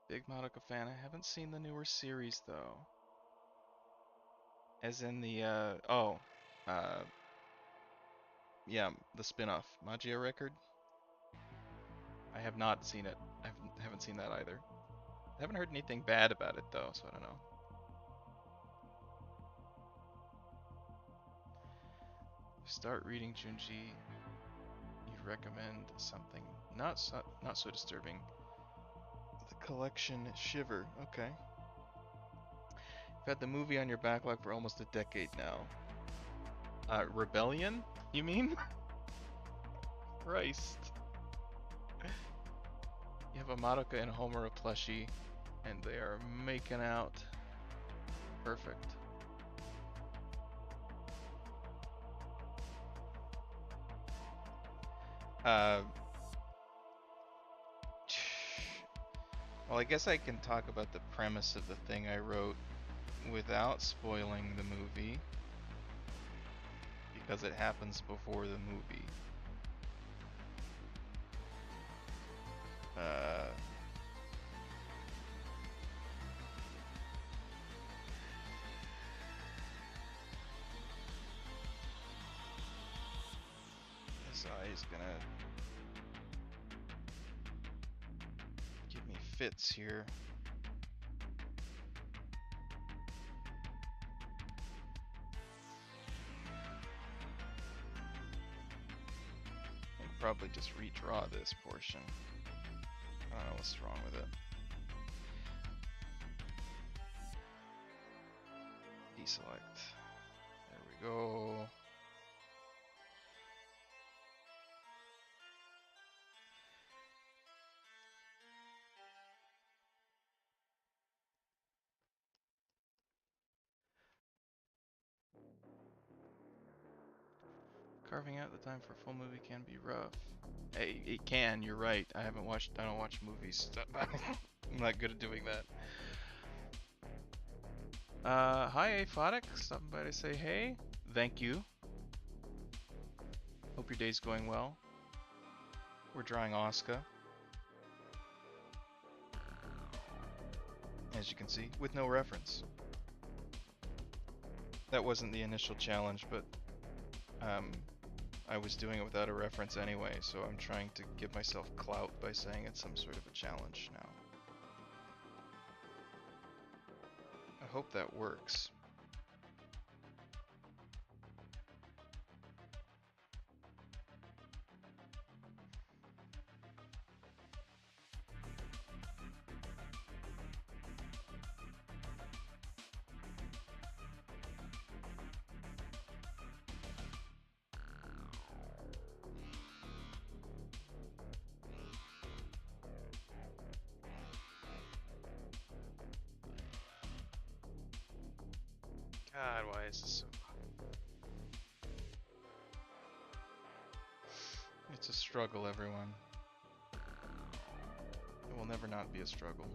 Big Madoka fan. I haven't seen the newer series though. As in the uh yeah, the spin-off Magia Record. I have not seen it. I haven't seen that either. I haven't heard anything bad about it though, so I don't know. Start reading Junji. You'd recommend something not so disturbing. The collection Shiver. Okay. You've had the movie on your backlog for almost a decade now. Rebellion? You mean? Christ. You have a Madoka and Homer a plushie, and they are making out. Perfect. Uh, well, I guess I can talk about the premise of the thing I wrote, without spoiling the movie, because it happens before the movie. This eye is gonna give me fits here. I'll probably just redraw this portion. I don't know what's wrong with it. Deselect. There we go. Carving out the time for a full movie can be rough. Hey, it can, you're right. I don't watch movies. I'm not good at doing that. Hi Aphotic, stopping by to say hey. Thank you. Hope your day's going well. We're drawing Asuka, as you can see, with no reference. That wasn't the initial challenge, but I was doing it without a reference anyway, so I'm trying to give myself clout by saying it's some sort of a challenge now. I hope that works. God, why is this so... It's a struggle, everyone. It will never not be a struggle.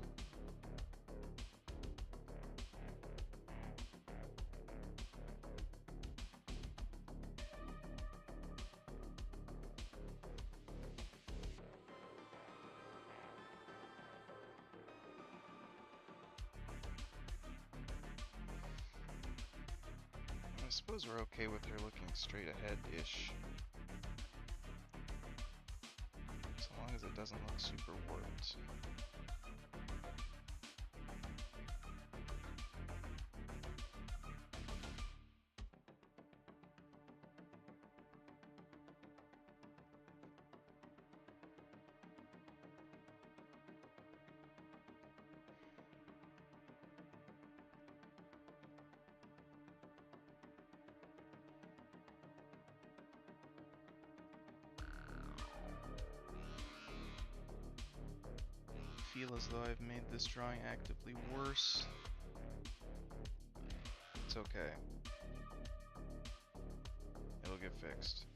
I suppose we're okay with her looking straight ahead-ish. So long as it doesn't look super warped. Feel as though I've made this drawing actively worse. It's okay. It'll get fixed.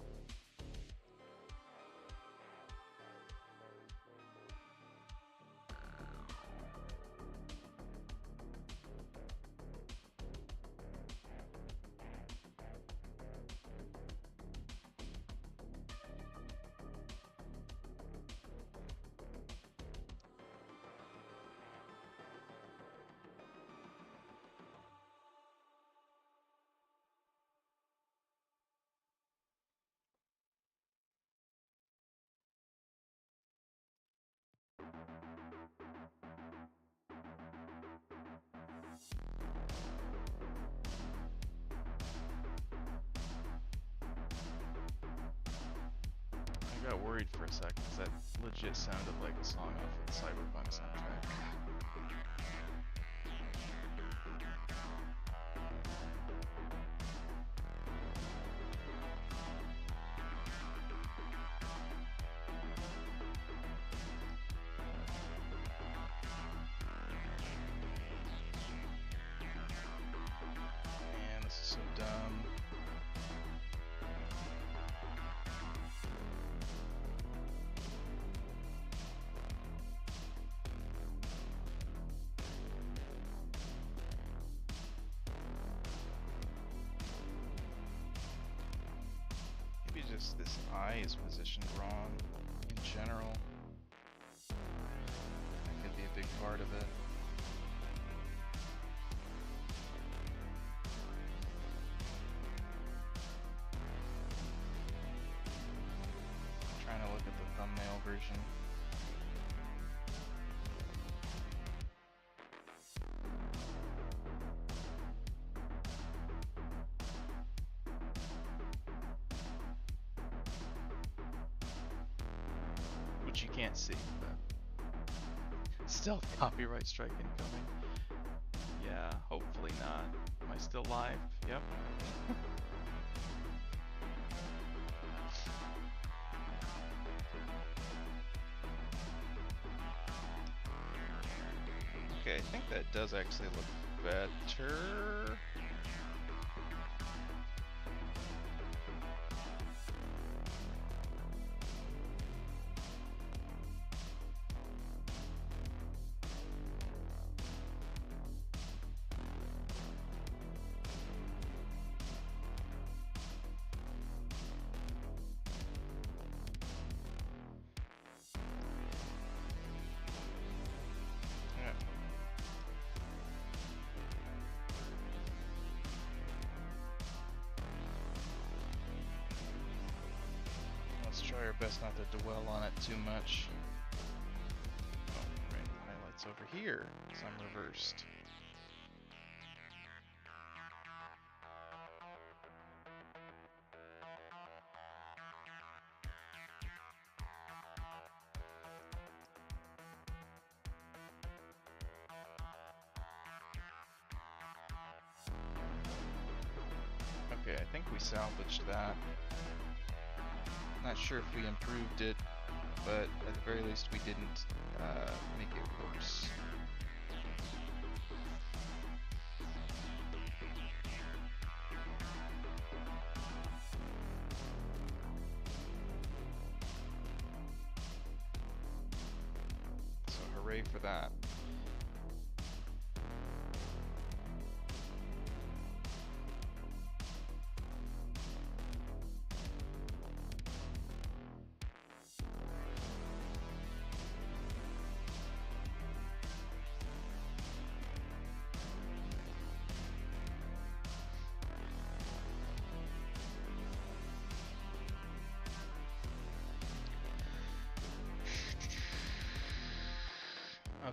I got worried for a second because that legit sounded like a song off of the Cyberpunk soundtrack. Man, this is so dumb. this eye is positioned wrong in general. That could be a big part of it. I'm trying to look at the thumbnail version. Which you can't see, but still copyright strike incoming. Yeah, hopefully not. Am I still live? Yep. Okay, I think that does actually look better. Let's try our best not to dwell on it too much. Oh, right, the highlight's over here, so I'm reversed. Okay, I think we salvaged that. Not sure if we improved it, but at the very least we didn't make it worse. So hooray for that.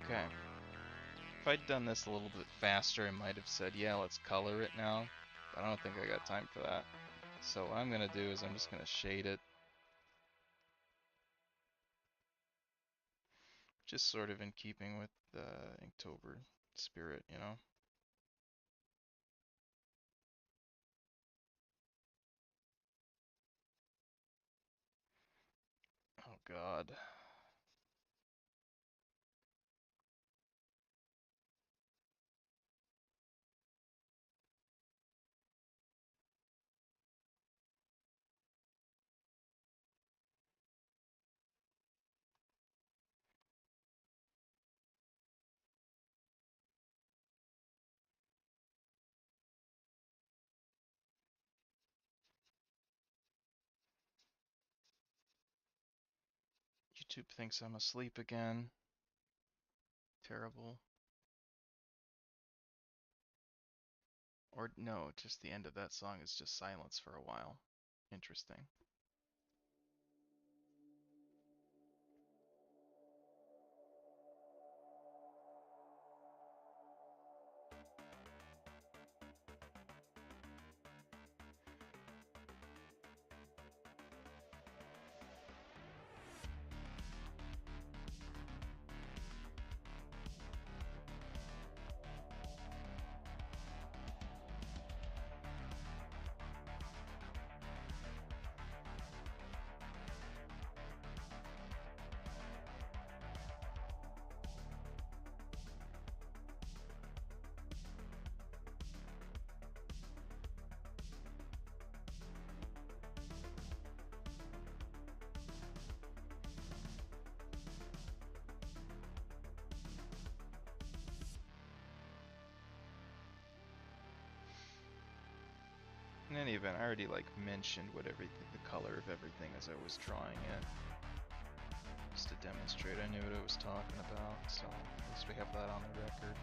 Okay. If I'd done this a little bit faster, I might have said, yeah, let's color it now. But I don't think I got time for that. So what I'm going to do is I'm just going to shade it. Just sort of in keeping with the Inktober spirit, you know? Oh god. YouTube thinks I'm asleep again. Terrible. Or no, just the end of that song is just silence for a while. Interesting. In any event, I already like mentioned what everything, the color of everything as I was drawing it. Just to demonstrate I knew what I was talking about, so at least we have that on the record.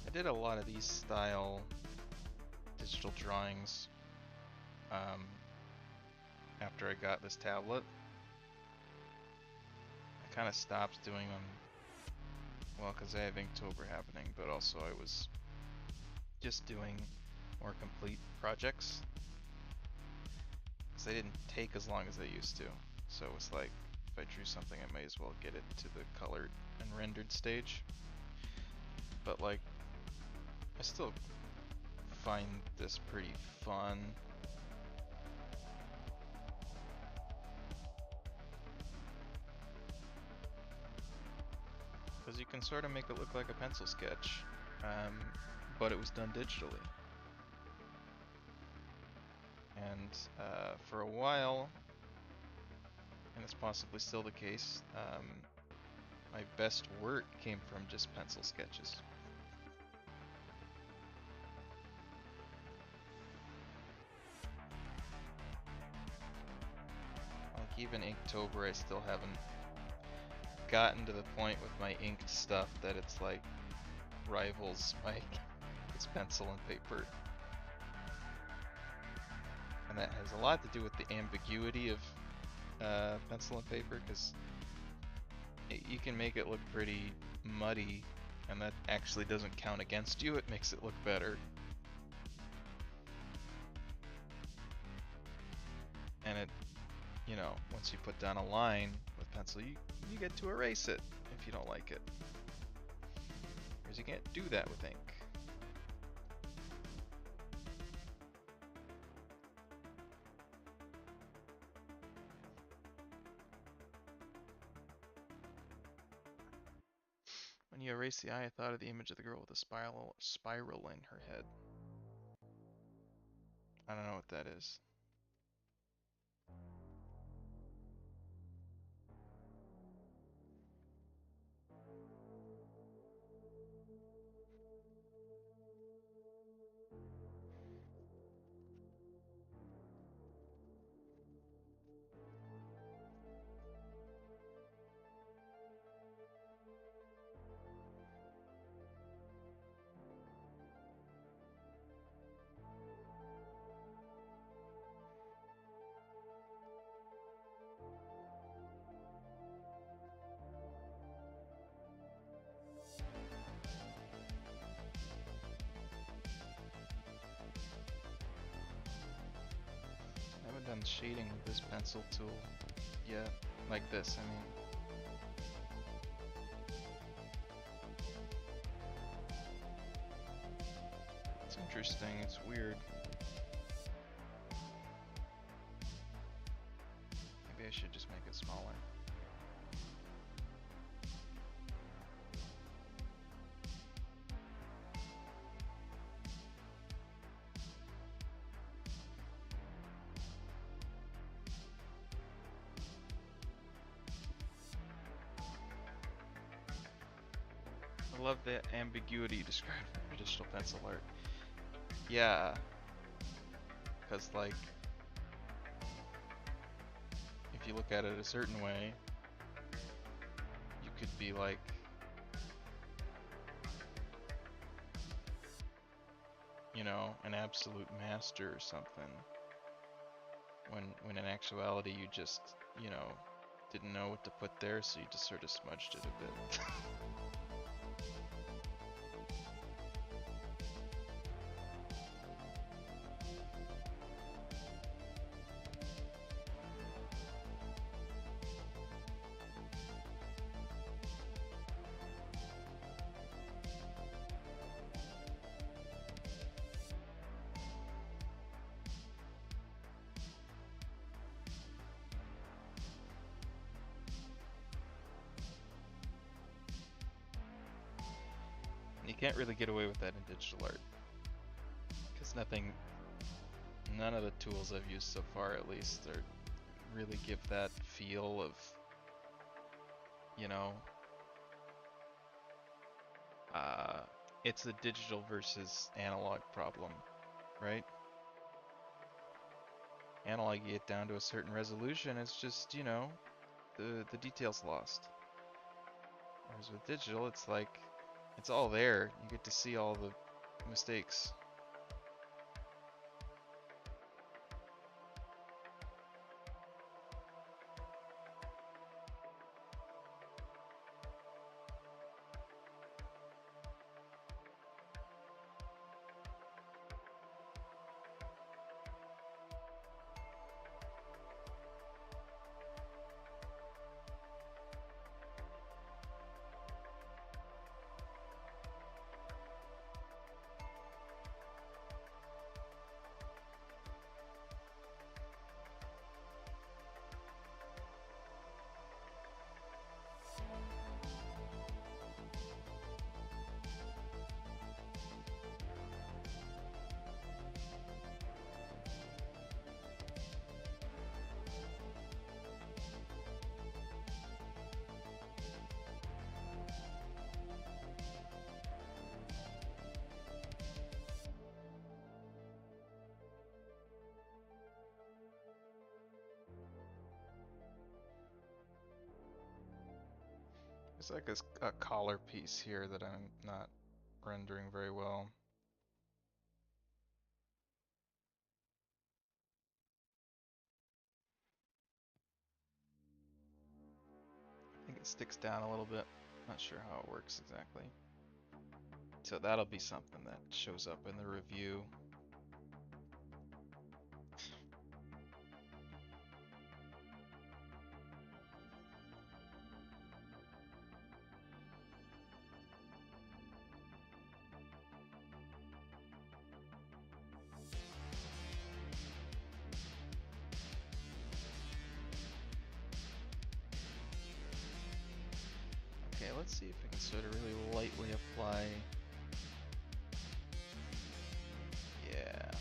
I did a lot of these style digital drawings after I got this tablet. I kind of stopped doing them, well, because I have Inktober happening, but also I was just doing more complete projects. Because they didn't take as long as they used to. So it was like, if I drew something, I may as well get it to the colored and rendered stage. But like, I still find this pretty fun. Because you can sort of make it look like a pencil sketch, but it was done digitally. And for a while, and it's possibly still the case, my best work came from just pencil sketches. Like even Inktober, I still haven't gotten to the point with my inked stuff that it's like rivals my it's pencil and paper. And that has a lot to do with the ambiguity of pencil and paper, because you can make it look pretty muddy, and that actually doesn't count against you, it makes it look better. And it, you know, once you put down a line with pencil, you get to erase it if you don't like it. Whereas you can't do that with ink. When you erase the eye, I thought of the image of the girl with a spiral in her head. I don't know what that is. I haven't done shading with this pencil tool yet, like this, I mean. It's interesting, it's weird. Maybe I should just make it smaller. I love the ambiguity you described for digital pencil art. Yeah, because like, if you look at it a certain way, you could be like, you know, an absolute master or something, when in actuality you just, you know, didn't know what to put there, so you just sort of smudged it a bit. can't really get away with that in digital art. Because none of the tools I've used so far at least really give that feel of, you know, it's a digital versus analog problem, right? Analog, you get down to a certain resolution, it's just, you know, the details lost. Whereas with digital, it's like, it's all there. You get to see all the mistakes. There's like a collar piece here that I'm not rendering very well. I think it sticks down a little bit. Not sure how it works exactly. So that'll be something that shows up in the review. Okay, let's see if I can sort of really lightly apply. Yeah.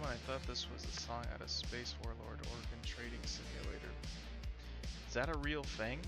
I thought this was a song out of Space Warlord Organ Trading Simulator. Is that a real thing?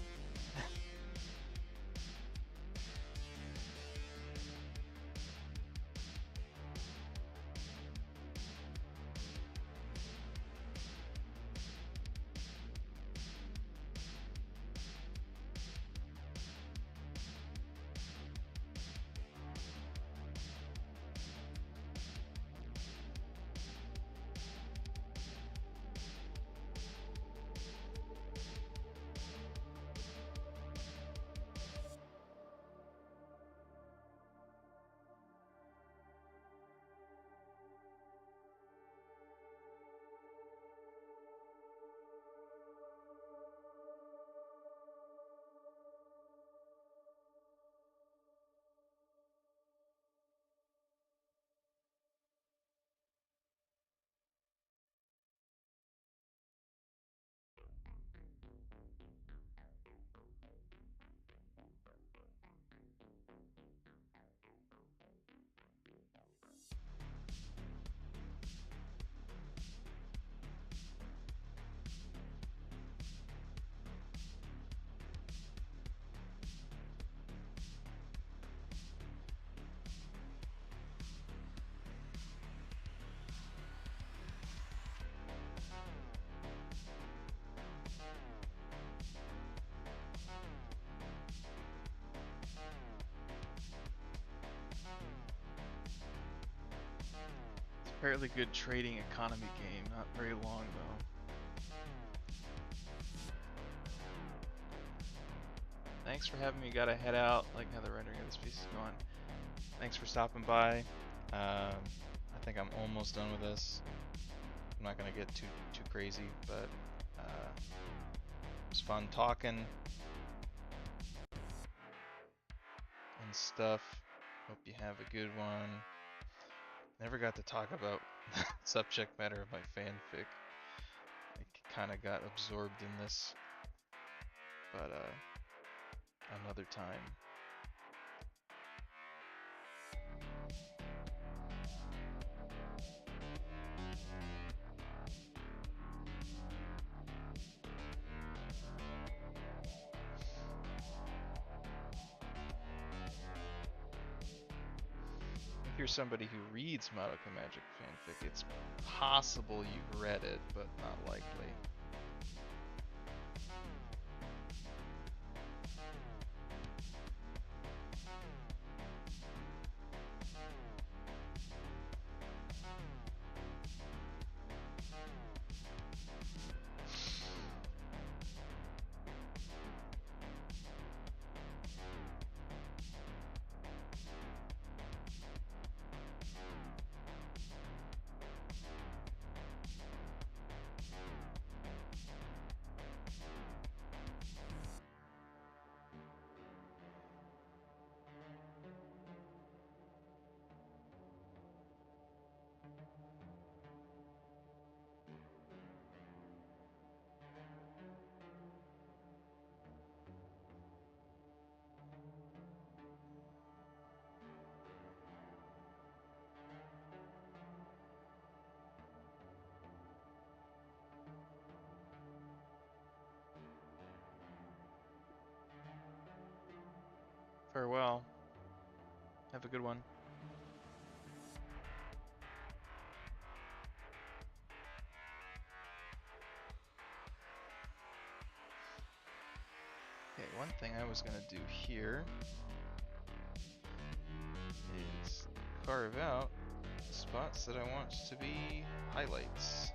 fairly good trading economy game. Not very long though. Thanks for having me. Gotta head out. Like how the rendering of this piece is going. Thanks for stopping by. I think I'm almost done with this. I'm not gonna get too crazy, but it was fun talking and stuff. Hope you have a good one. Never got to talk about subject matter of my fanfic. I kind of got absorbed in this, but another time. If you're somebody who reads Madoka Magic fanfic, it's possible you've read it, but not likely. Farewell. Have a good one. Okay, one thing I was gonna do here is carve out spots that I want to be highlights.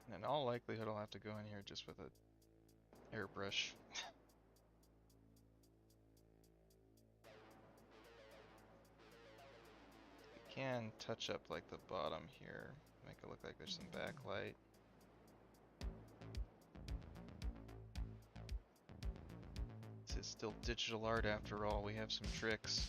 And in all likelihood, I'll have to go in here just with a airbrush. You can touch up like the bottom here, make it look like there's some backlight. It's still digital art after all. We have some tricks.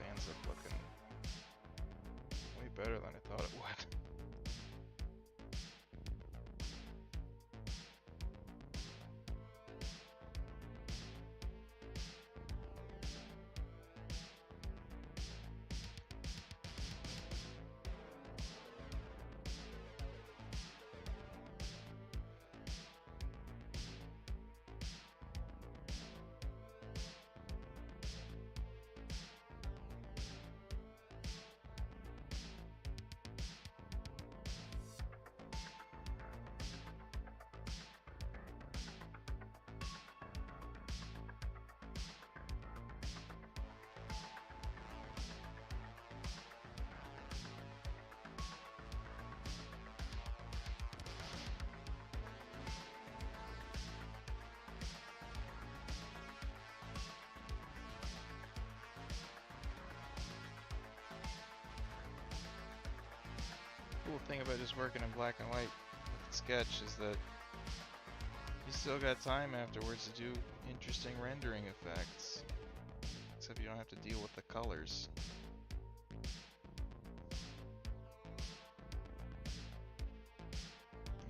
Ends up looking way better than I thought it would. cool thing about just working in black and white with sketch is that you still got time afterwards to do interesting rendering effects. Except you don't have to deal with the colors.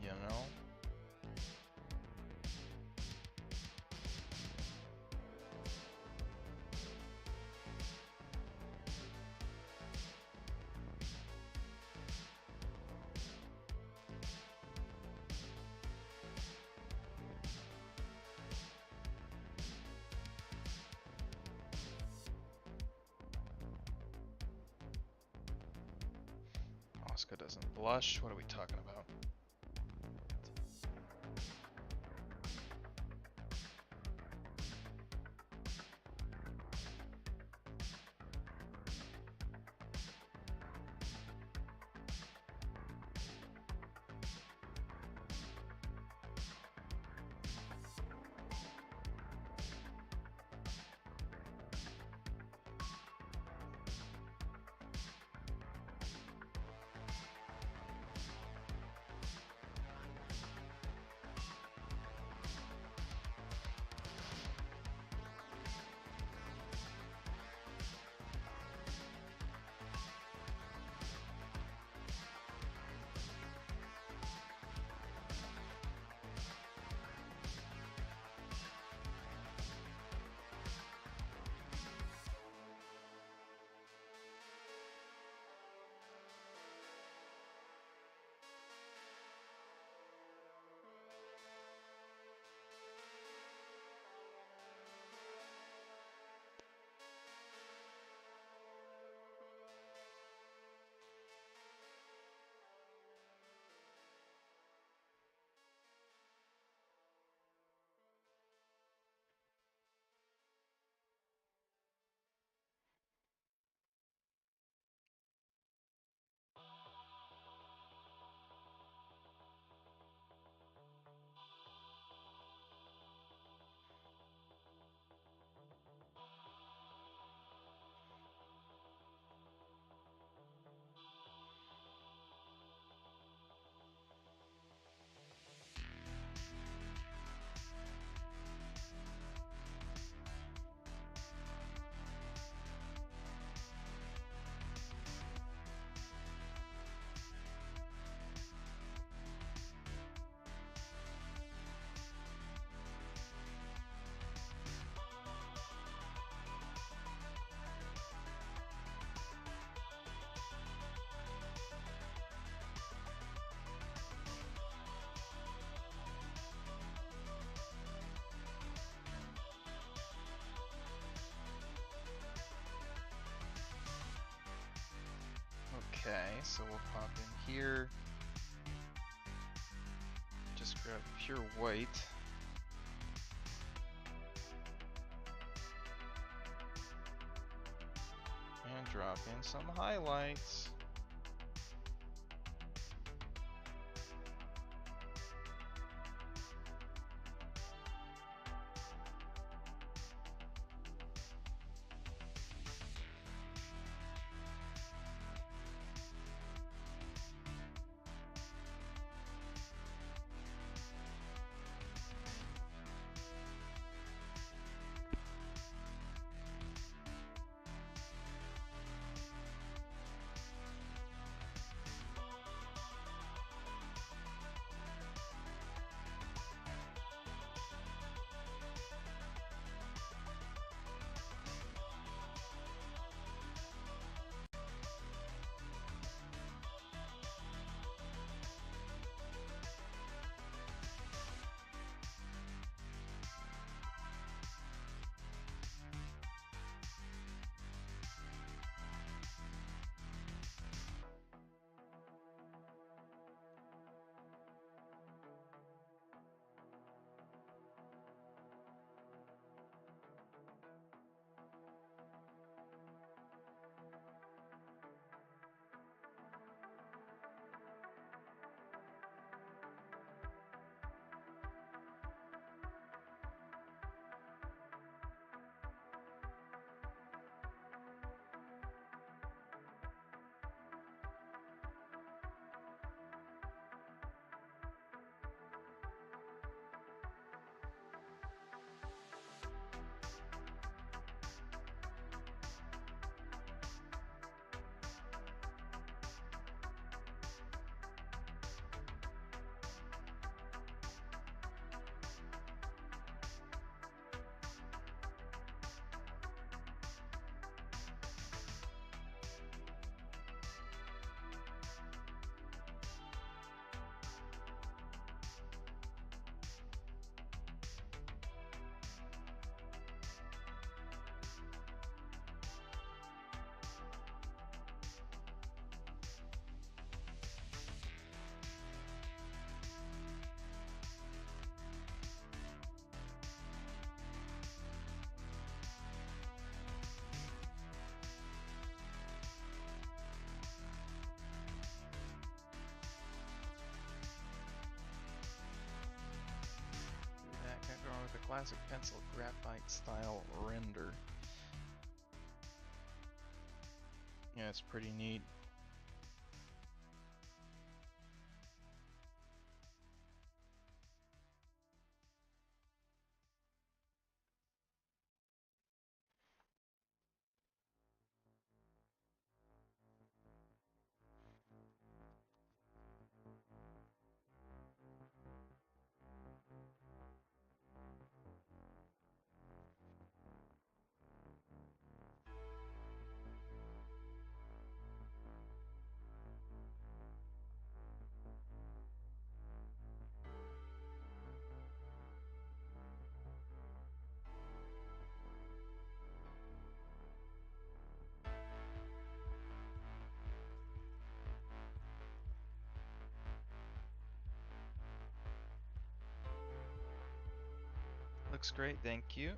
You know? Asuka doesn't blush. What are we talking about? Okay, so we'll pop in here. Just grab pure white. And drop in some highlights. classic pencil graphite style render. Yeah, it's pretty neat. Looks great, thank you.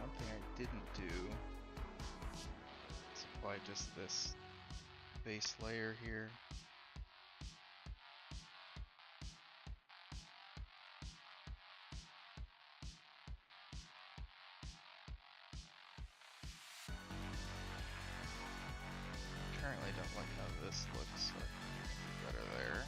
One thing I didn't do is apply just this base layer here. Currently don't like how this looks, so I can do better there.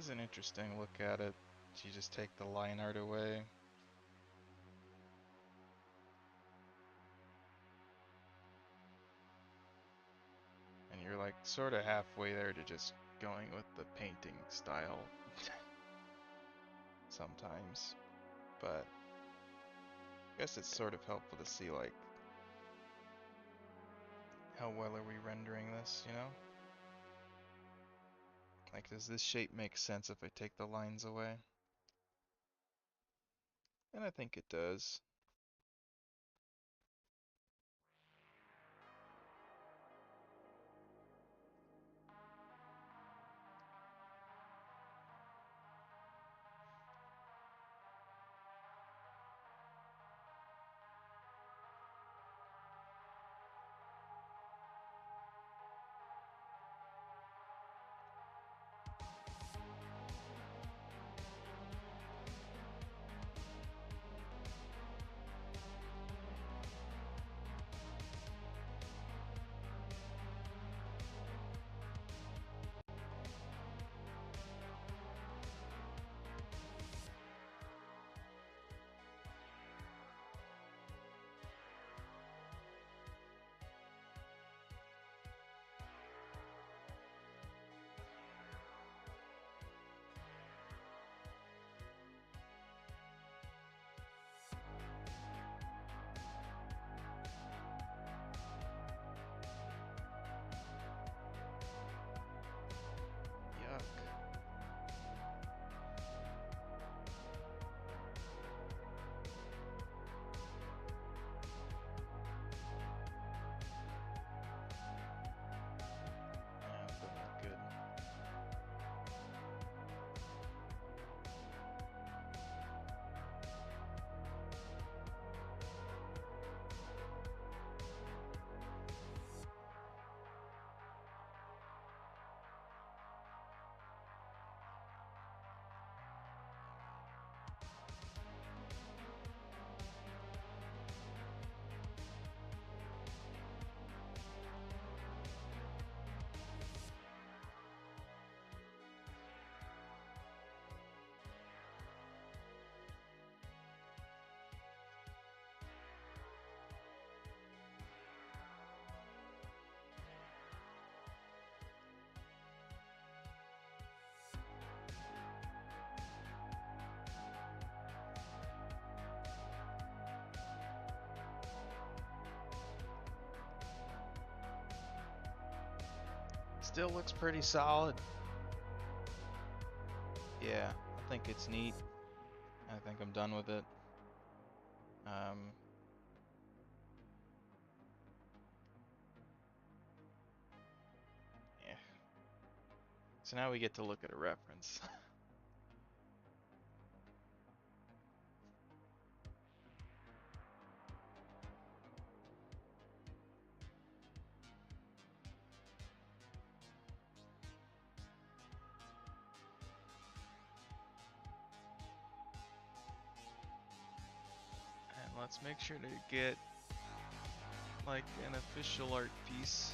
This is an interesting look at it. You just take the line art away. And you're like sort of halfway there to just going with the painting style sometimes. But I guess it's sort of helpful to see like how well are we rendering this, you know? Like, does this shape make sense if I take the lines away? And I think it does. Yuck. Yeah, that doesn't look good. Still looks pretty solid. Yeah, I think it's neat. I think I'm done with it. Yeah. So now we get to look at a reference. And let's make sure to get like an official art piece.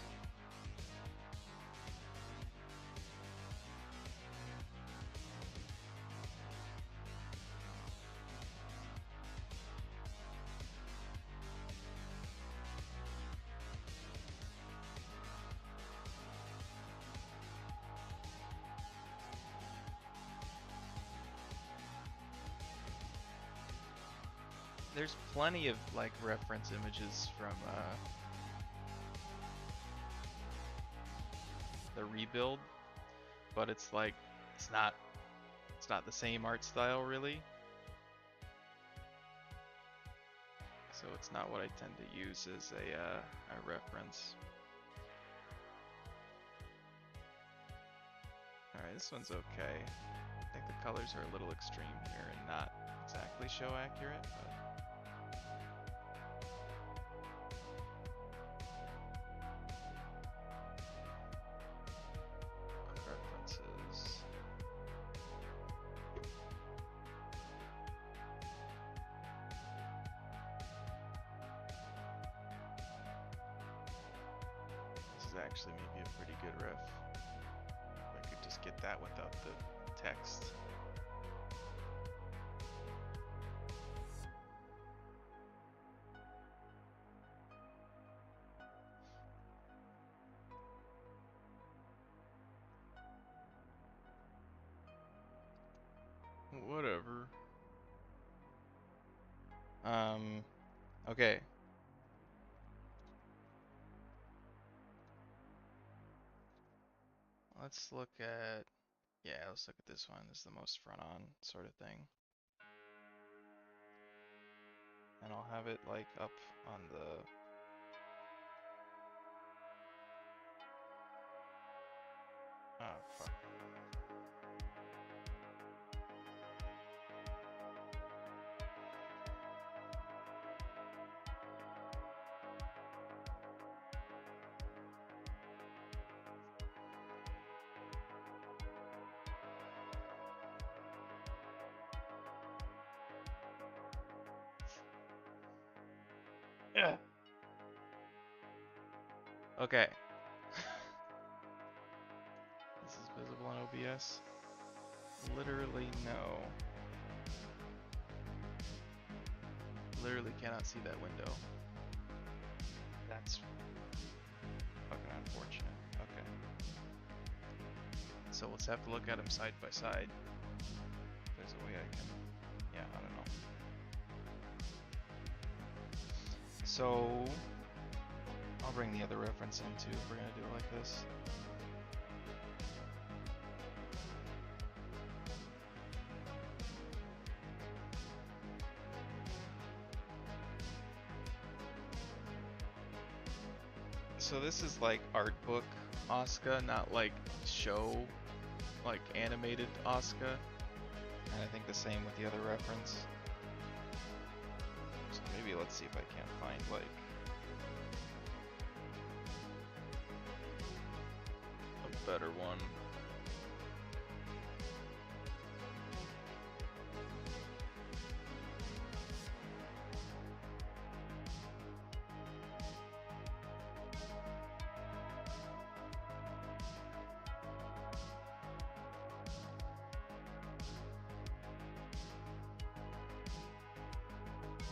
There's plenty of like reference images from the rebuild, but it's like it's not the same art style really. So it's not what I tend to use as a reference. Alright, this one's okay. I think the colors are a little extreme here and not exactly show accurate, but references. This is actually maybe a pretty good ref. I could just get that without the text. Whatever. Okay. Let's look at, yeah, let's look at this one. This is the most front on sort of thing. And I'll have it like up on the, oh fuck. Yeah. Okay. This is visible on OBS? Literally no. Literally cannot see that window. That's fucking unfortunate. Okay. So let's have to look at them side by side. There's a way I can, yeah, I don't know. So I'll bring the other reference in too if we're gonna do it like this. So this is like art book Asuka, not like show, like animated Asuka. And I think the same with the other reference. So maybe let's see if I can't find like a better one.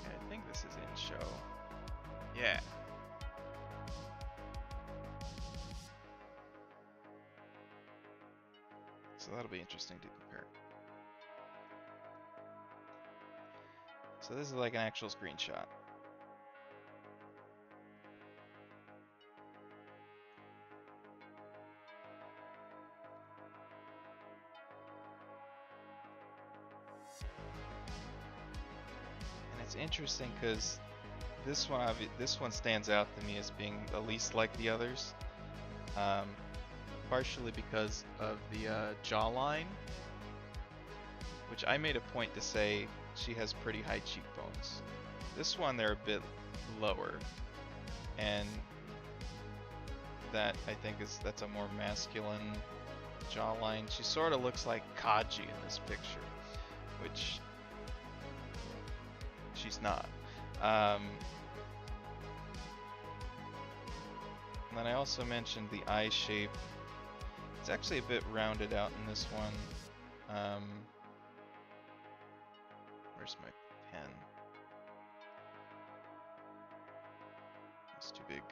I think this is in show. Yeah. So that'll be interesting to compare. So this is like an actual screenshot. And it's interesting because this one stands out to me as being the least like the others, partially because of the jawline, which I made a point to say she has pretty high cheekbones. This one they're a bit lower, and that I think that's a more masculine jawline. She sort of looks like Kaji in this picture, which she's not. And then I also mentioned the eye shape. It's actually a bit rounded out in this one. Where's my pen? It's too big.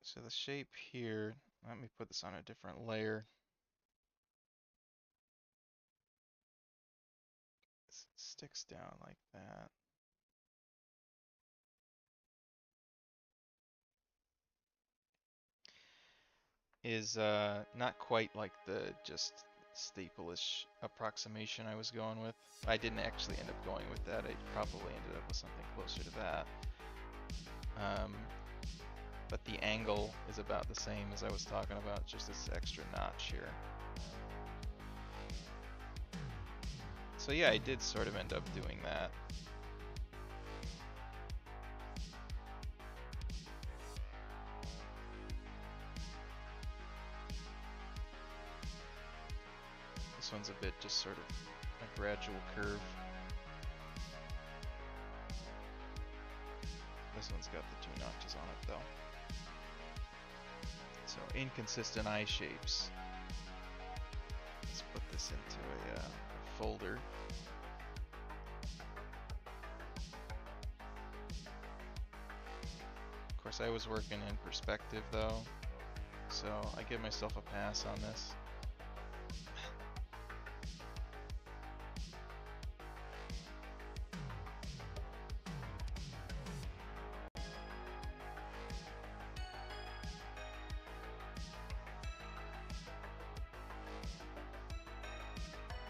So the shape here, let me put this on a different layer. It sticks down like that. Is not quite like the just staple-ish approximation I was going with. I didn't actually end up going with that. I probably ended up with something closer to that. But the angle is about the same as I was talking about, just this extra notch here. So yeah, I did sort of end up doing that. This one's a bit just sort of a gradual curve. This one's got the 2 notches on it though. So inconsistent eye shapes. Let's put this into a folder. Of course, I was working in perspective though, so I give myself a pass on this.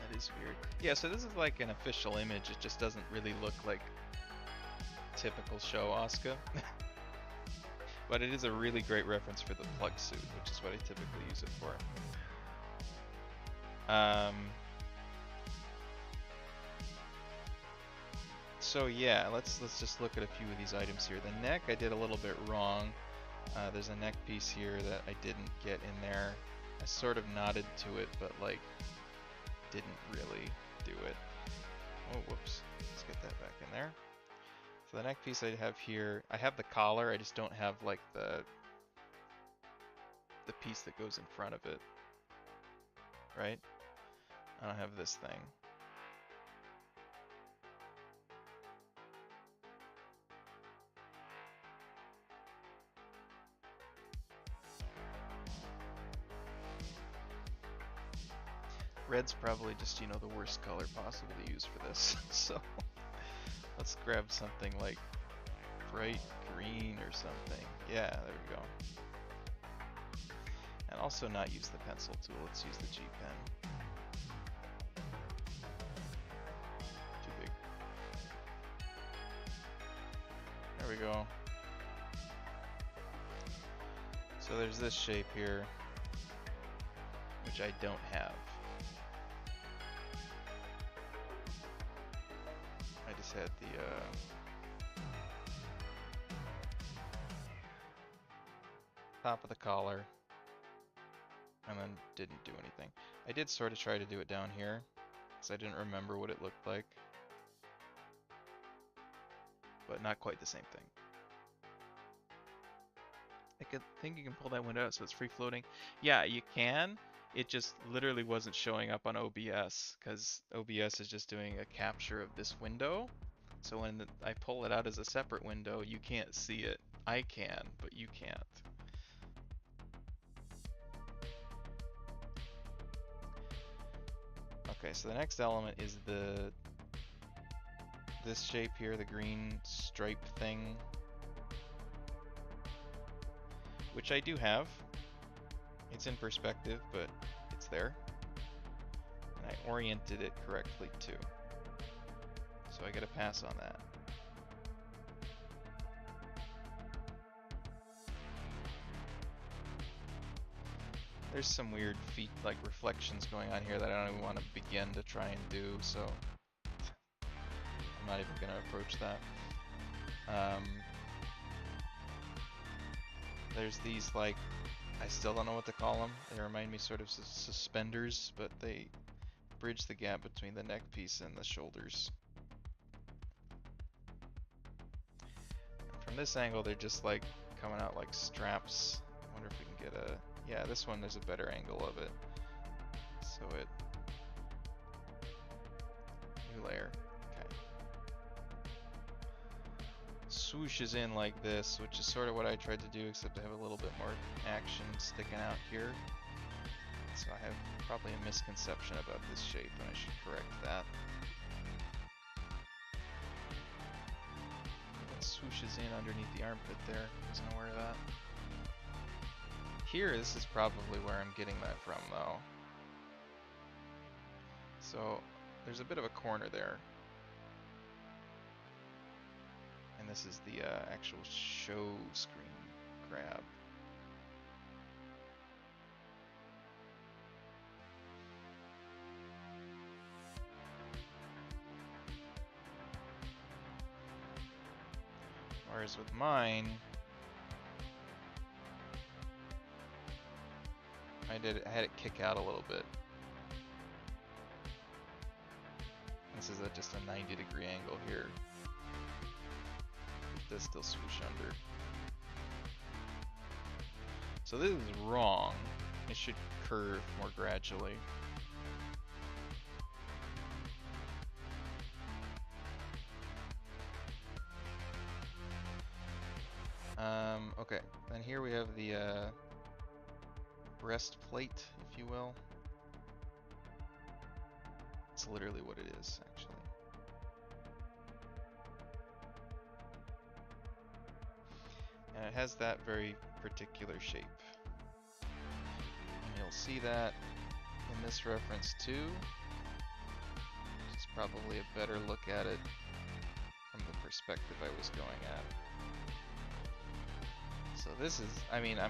That is weird. Yeah, so this is like an official image. It just doesn't really look like typical show Asuka. But it is a really great reference for the plug suit, which is what I typically use it for. So yeah, let's just look at a few of these items here. The neck I did a little bit wrong. There's a neck piece here that I didn't get in there. I sort of nodded to it, but like didn't really do it. Oh, whoops. Let's get that back in there. So the neck piece I have here, I have the collar, I just don't have like the piece that goes in front of it, right? I don't have this thing. Red's probably just, the worst color possible to use for this, so let's grab something like bright green or something. Yeah, there we go. And also not use the pencil tool, let's use the G pen. Too big. There we go. So there's this shape here, which I don't have. I just had the top of the collar and then didn't do anything. I did sort of try to do it down here because I didn't remember what it looked like, but not quite the same thing. I think you can pull that window out so it's free floating. Yeah, you can. It just literally wasn't showing up on OBS because OBS is just doing a capture of this window. So when I pull it out as a separate window, you can't see it. I can, but you can't. Okay, so the next element is this shape here, the green stripe thing, which I do have. It's in perspective, but it's there. And I oriented it correctly too. So I get a pass on that. There's some weird feet like reflections going on here that I don't even want to begin to try and do, so I'm not even going to approach that. There's these like, I still don't know what to call them. They remind me sort of suspenders, but they bridge the gap between the neck piece and the shoulders. And from this angle, they're just like coming out like straps. I wonder if we can get a, yeah, this one there's a better angle of it. So it, new layer, okay. Swooshes in like this, which is sort of what I tried to do, except I have a little bit more action sticking out here. So I have probably a misconception about this shape, and I should correct that. It swooshes in underneath the armpit there. Wasn't aware of that. Here, this is probably where I'm getting that from, though. So there's a bit of a corner there. And this is the actual show screen grab. Whereas with mine, I had it kick out a little bit. This is just a 90-degree angle here. It does still swoosh under. So this is wrong. It should curve more gradually. Okay, then here we have the breastplate, if you will. It's literally what it is, actually. And it has that very particular shape. And you'll see that in this reference too. It's probably a better look at it from the perspective I was going at. So this is, I mean, I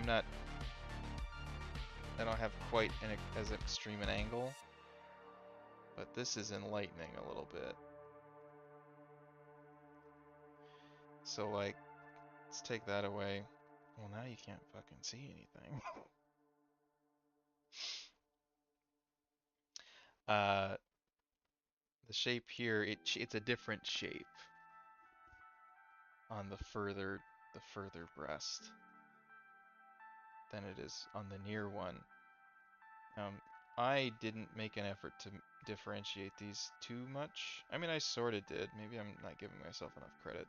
don't have quite as extreme an angle, but this is enlightening a little bit. So like, let's take that away. Well, now you can't fucking see anything. The shape here, it's a different shape on the further breast than it is on the near one. I didn't make an effort to differentiate these too much. I mean, I sort of did. Maybe I'm not giving myself enough credit.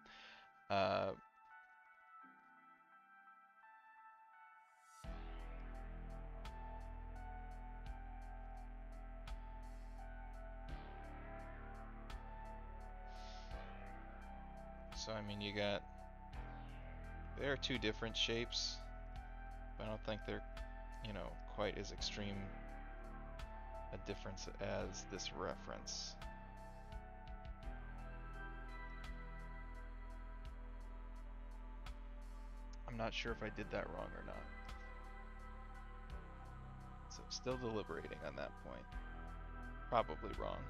So, I mean, there are two different shapes, but I don't think they're, quite as extreme a difference as this reference. I'm not sure if I did that wrong or not. So still deliberating on that point. Probably wrong.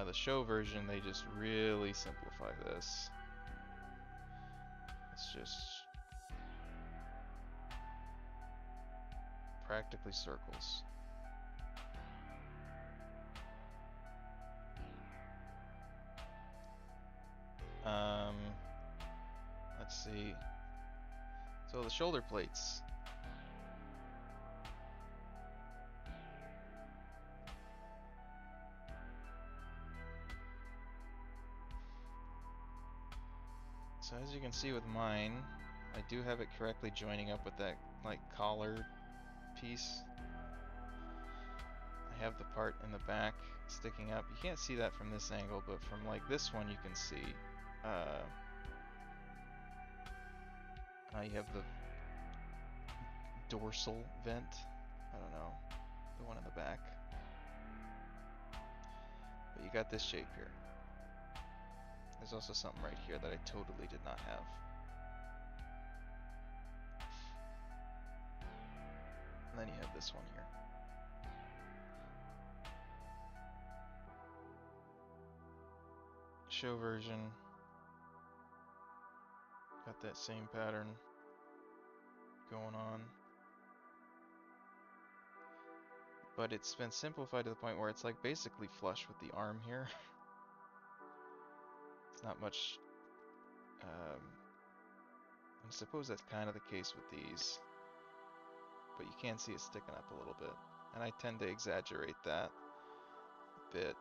The show version, they just really simplify this. It's just practically circles. Let's see. So the shoulder plates. So as you can see with mine, I do have it correctly joining up with that like collar piece. I have the part in the back sticking up. You can't see that from this angle, but from like this one you can see. You have the dorsal vent. I don't know, the one in the back. But you got this shape here. There's also something right here that I totally did not have. And then you have this one here. Show version. Got that same pattern going on. But it's been simplified to the point where it's like basically flush with the arm here. It's not much. I suppose that's kind of the case with these. But you can see it sticking up a little bit. And I tend to exaggerate that a bit.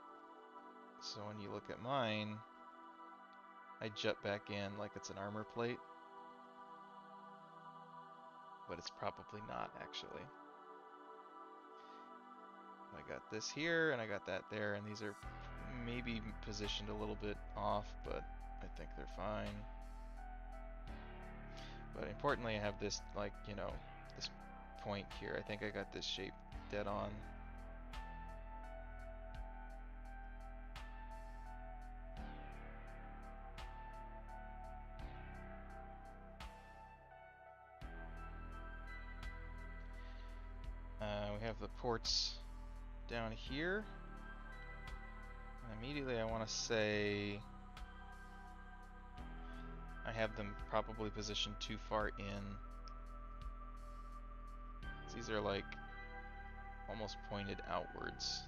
So when you look at mine, I jut back in like it's an armor plate. But it's probably not, actually. I got this here, and I got that there, and these are maybe positioned a little bit off, but I think they're fine. But importantly, I have this, like, this point here. I think I got this shape dead on. We have the ports down here. And immediately I want to say I have them probably positioned too far in. These are like almost pointed outwards.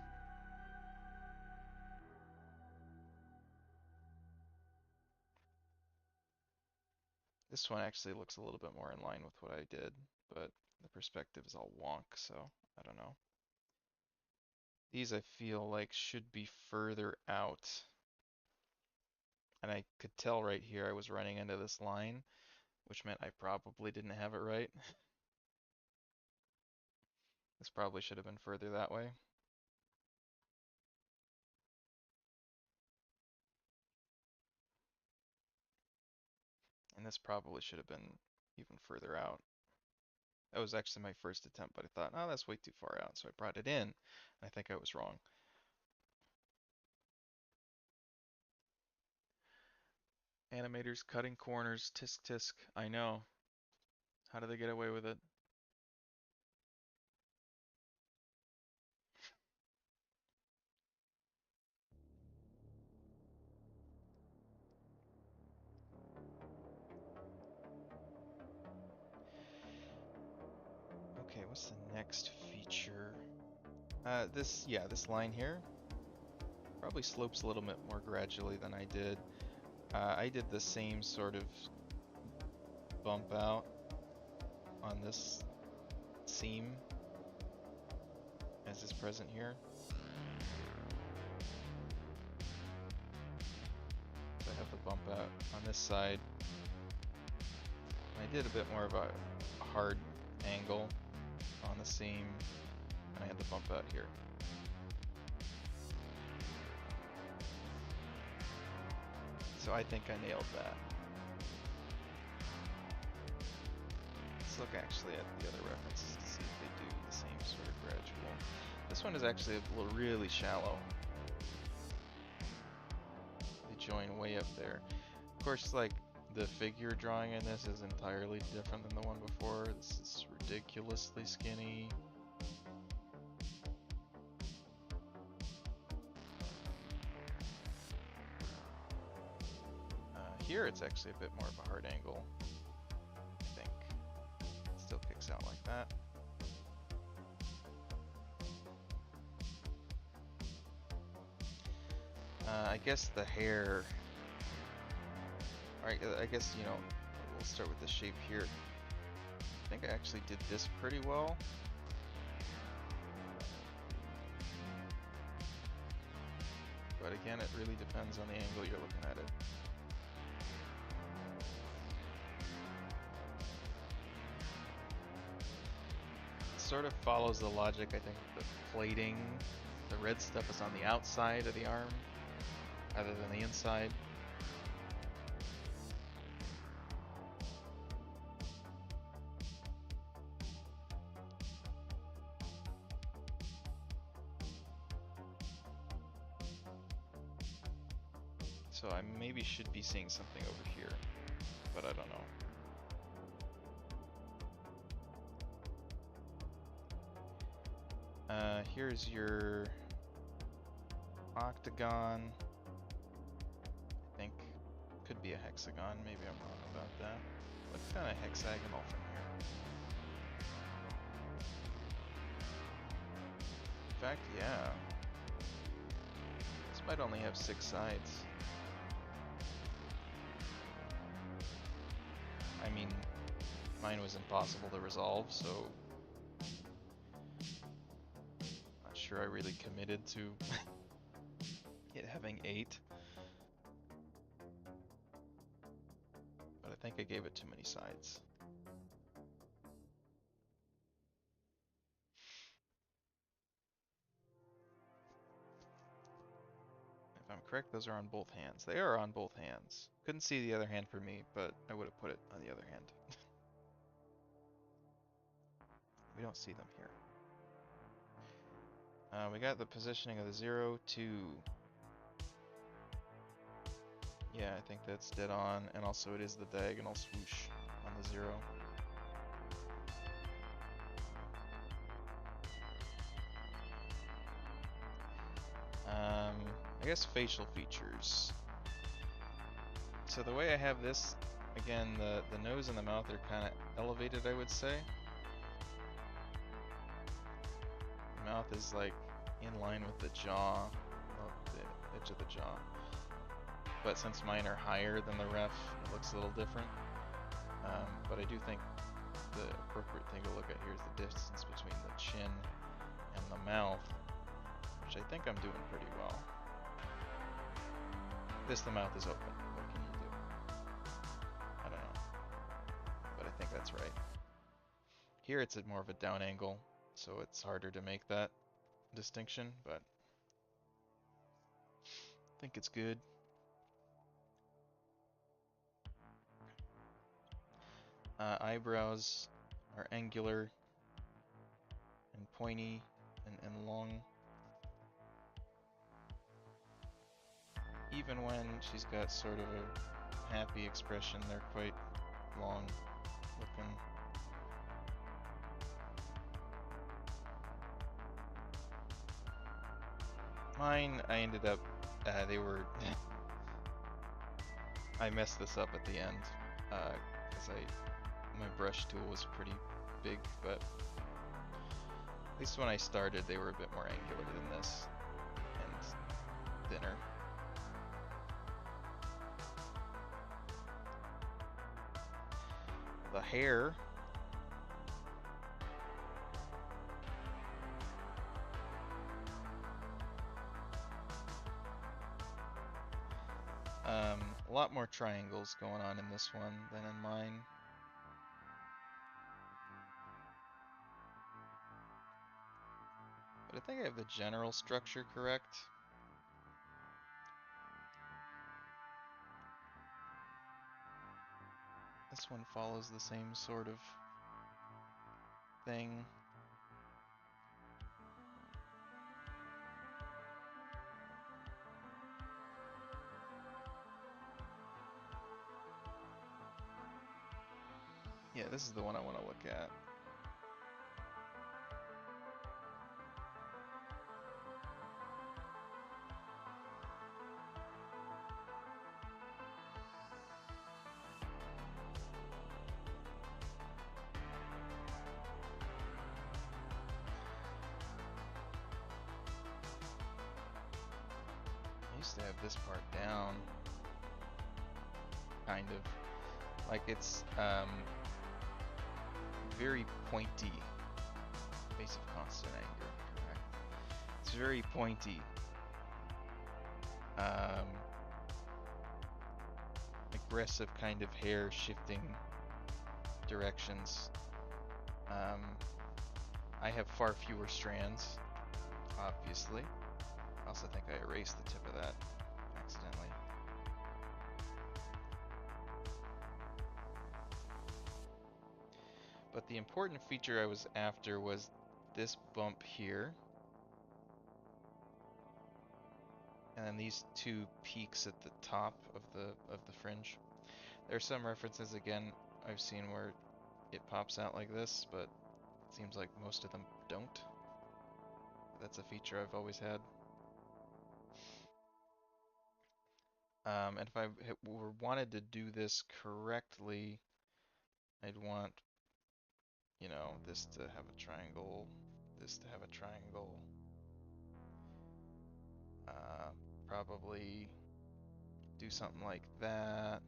This one actually looks a little bit more in line with what I did, but the perspective is all wonk, so I don't know. These I feel like should be further out. And I could tell right here I was running into this line, which meant I probably didn't have it right. This probably should have been further that way. And this probably should have been even further out. That was actually my first attempt, but I thought, oh, that's way too far out. So I brought it in, and I think I was wrong. Animators cutting corners, tisk tisk. I know. How do they get away with it? Okay, what's the next feature? This line here probably slopes a little bit more gradually than I did. I did the same sort of bump out on this seam as is present here. So I have the bump out on this side. I did a bit more of a hard angle on the seam, and I had the bump out here. So I think I nailed that. Let's look actually at the other references to see if they do the same sort of gradual. This one is actually a little really shallow. They join way up there. Of course, like, the figure drawing in this is entirely different than the one before. This is ridiculously skinny. Here it's actually a bit more of a hard angle, I think. It still kicks out like that. I guess the hair, alright, I guess, you know, we'll start with the shape here. I think I actually did this pretty well. But again, it really depends on the angle you're looking at it. Sort of follows the logic, I think, the plating, the red stuff is on the outside of the arm rather than the inside. So I maybe should be seeing something over here, but I don't know. Here's your octagon. I think could be a hexagon. Maybe I'm wrong about that. Looks kind of hexagonal from here. In fact, yeah. This might only have 6 sides. I mean, mine was impossible to resolve, so not sure I really committed to it having 8. But I think I gave it too many sides. If I'm correct, those are on both hands. They are on both hands. Couldn't see the other hand for me, but I would have put it on the other hand. We don't see them here. We got the positioning of the 0, 2. Yeah, I think that's dead on, and also it is the diagonal swoosh on the 0. I guess facial features. So the way I have this, again, the nose and the mouth are kind of elevated, I would say. The mouth is like in line with the jaw, well, the edge of the jaw. But since mine are higher than the ref, it looks a little different. But I do think the appropriate thing to look at here is the distance between the chin and the mouth, which I think I'm doing pretty well. The mouth is open. What can you do? I don't know. But I think that's right. Here it's at more of a down angle, so it's harder to make that distinction, but I think it's good. Eyebrows are angular and pointy and long. Even when she's got sort of a happy expression, they're quite long looking. Mine, I ended up, I messed this up at the end, because my brush tool was pretty big, but at least when I started, they were a bit more angular than this, and thinner. The hair, a lot more triangles going on in this one than in mine. But I think I have the general structure correct. This one follows the same sort of thing. Yeah, this is the one I want to look at. I used to have this part down, kind of. Like it's very pointy. Face of constant anger, correct. It's very pointy. Aggressive kind of hair shifting directions. I have far fewer strands, obviously. I also think I erased the tip of that accidentally. But the important feature I was after was this bump here. And then these two peaks at the top of the fringe. There are some references again I've seen where it pops out like this, but it seems like most of them don't. That's a feature I've always had. And if I wanted to do this correctly, I'd want, you know, this to have a triangle, this to have a triangle. Probably do something like that,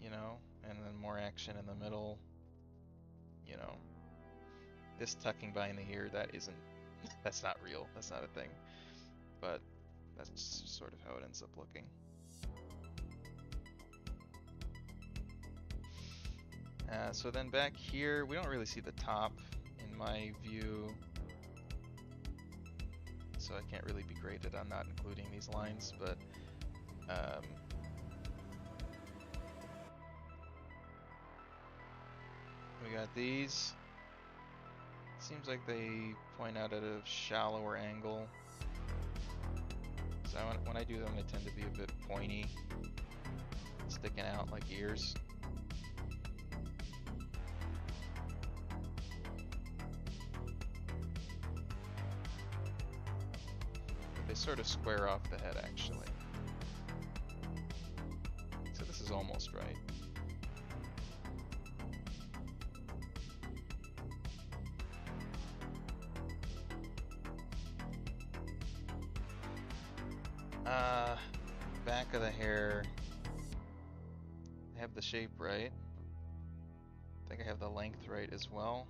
you know, and then more action in the middle, you know. This tucking behind the ear, that isn't, that's not real, that's not a thing, but that's sort of how it ends up looking. So then back here, we don't really see the top in my view, so I can't really be graded on not including these lines, but we got these. Seems like they point out at a shallower angle. So when I do them, they tend to be a bit pointy, sticking out like ears. But they sort of square off the head, actually. So this is almost right. Back of the hair, I have the shape right. I think I have the length right as well.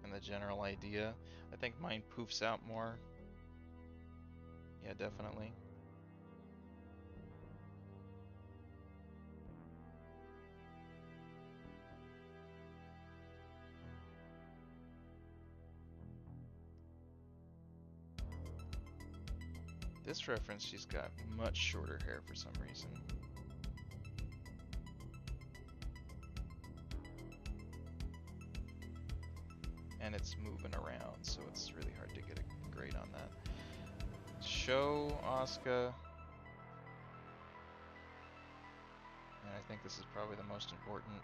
And the general idea. I think mine poofs out more. Yeah, definitely. This reference, she's got much shorter hair for some reason. And it's moving around, so it's really hard to get a grade on that. Show Asuka. And I think this is probably the most important.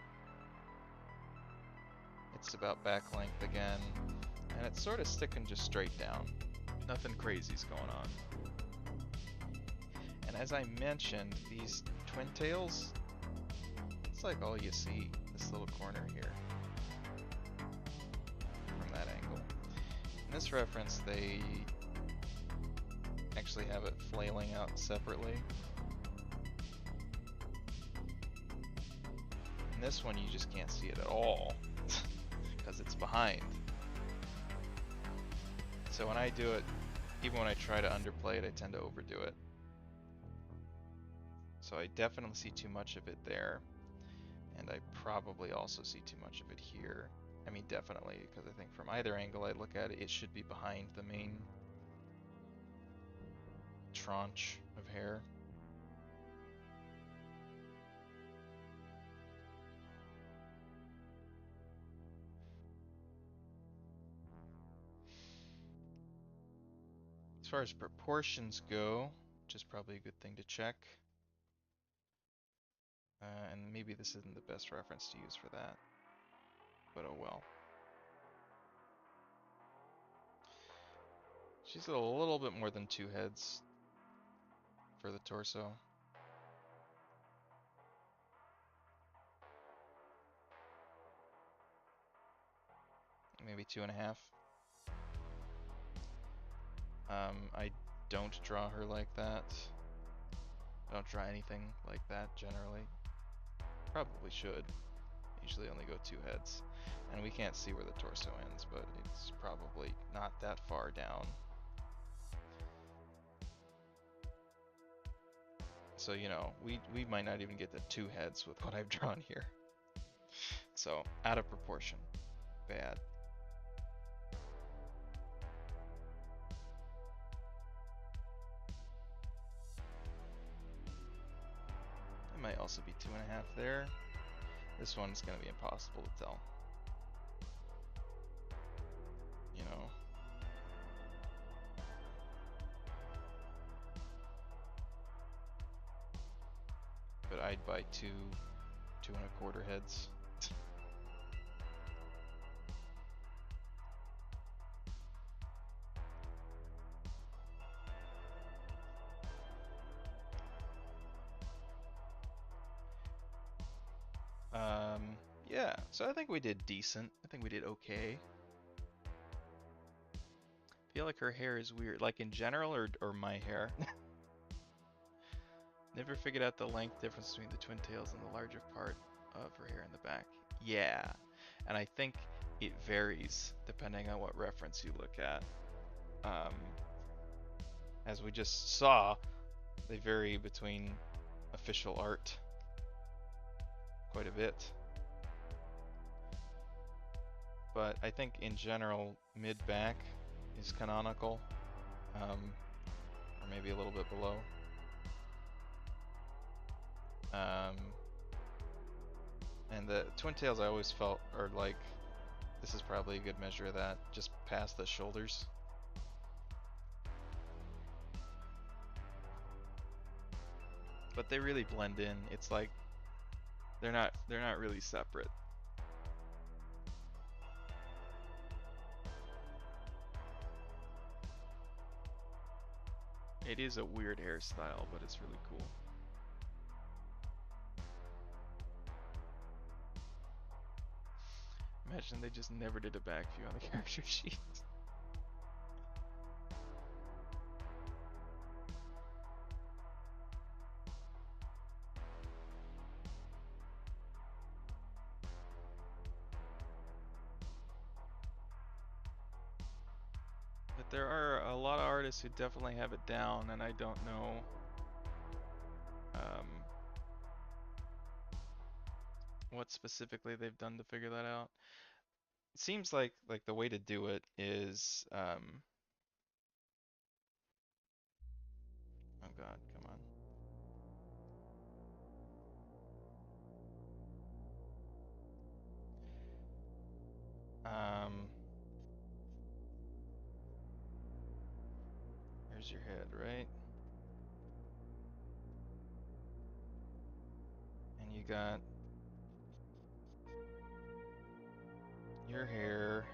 It's about back length again. And it's sort of sticking just straight down. Nothing crazy's going on. And as I mentioned, these twin tails, it's like all you see, this little corner here. From that angle. In this reference, they actually have it flailing out separately. In this one, you just can't see it at all, because it's behind. So when I do it, even when I try to underplay it, I tend to overdo it. So I definitely see too much of it there, and I probably also see too much of it here. I mean, definitely, because I think from either angle I look at it, it should be behind the main tranche of hair. As far as proportions go, which is probably a good thing to check, and maybe this isn't the best reference to use for that, but oh well. She's a little bit more than 2 heads for the torso. Maybe 2.5. I don't draw her like that. I don't draw anything like that generally. Probably should. Usually only go 2 heads. And we can't see where the torso ends, but it's probably not that far down. So, you know, we might not even get the 2 heads with what I've drawn here. So, out of proportion. Bad. It might also be 2.5 there. This one's gonna be impossible to tell. You know. But I'd buy 2.25 heads. Yeah, so I think we did decent. I think we did okay. I feel like her hair is weird, like in general or my hair. Never figured out the length difference between the twin tails and the larger part of her hair in the back. Yeah, and I think it varies depending on what reference you look at. As we just saw, they vary between official art quite a bit. But I think in general, mid-back is canonical, or maybe a little bit below. And the twin tails I always felt are like, this is probably a good measure of that, just past the shoulders. But they really blend in. It's like they're not really separate. It is a weird hairstyle, but it's really cool. Imagine they just never did a back view on the character sheet. But there are a lot of artists who definitely have it down, and I don't know what specifically they've done to figure that out. It seems like the way to do it is oh god, come on. Here's your head, right? And you got your hair.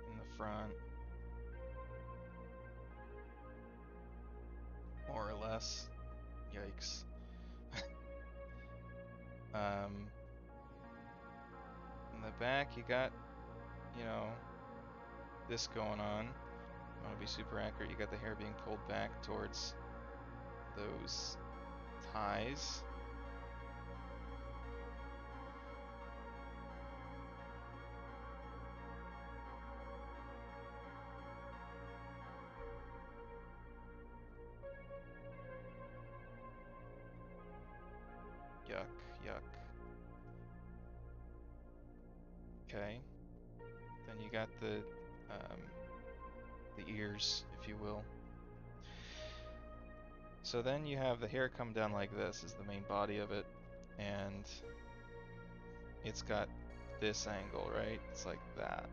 In the front. More or less. Yikes. In the back, you got, you know, this going on. You want to be super accurate, you got the hair being pulled back towards those ties. Yuck, yuck. Okay. Then you got the ears, if you will. So then you have the hair come down like this is the main body of it, and it's got this angle, right? It's like that.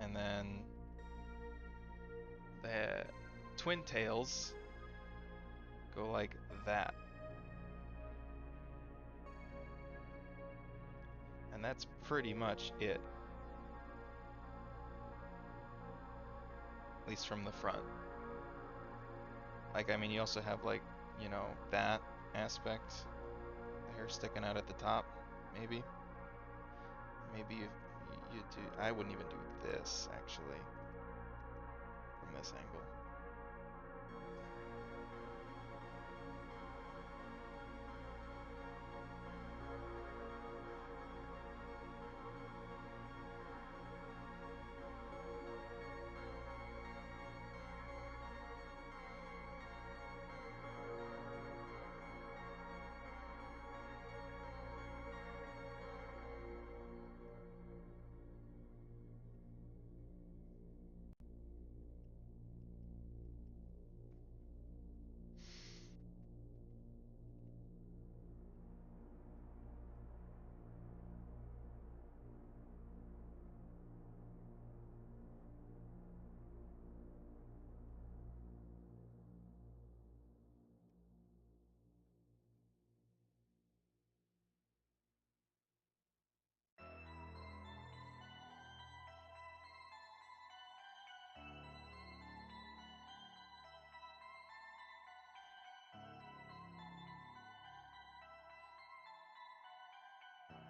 And then the twin tails go like that. And that's pretty much it. At least from the front. Like, I mean, you also have, like, you know, that aspect. The hair sticking out at the top, maybe. Maybe you do. I wouldn't even do this, actually. From this angle.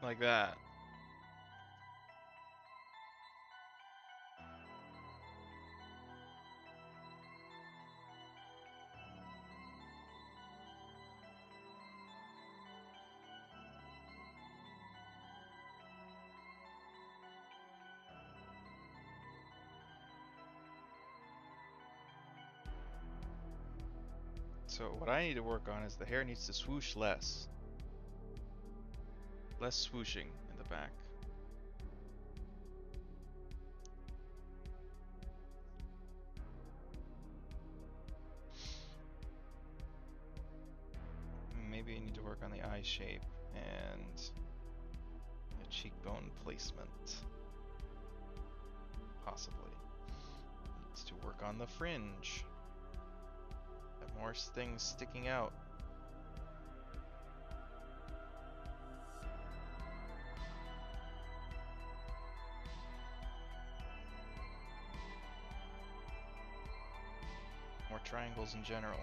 Like that. So what I need to work on is the hair needs to swoosh less. Less swooshing in the back. Maybe I need to work on the eye shape and the cheekbone placement. Possibly. Needs to work on the fringe. Have more things sticking out. More triangles in general.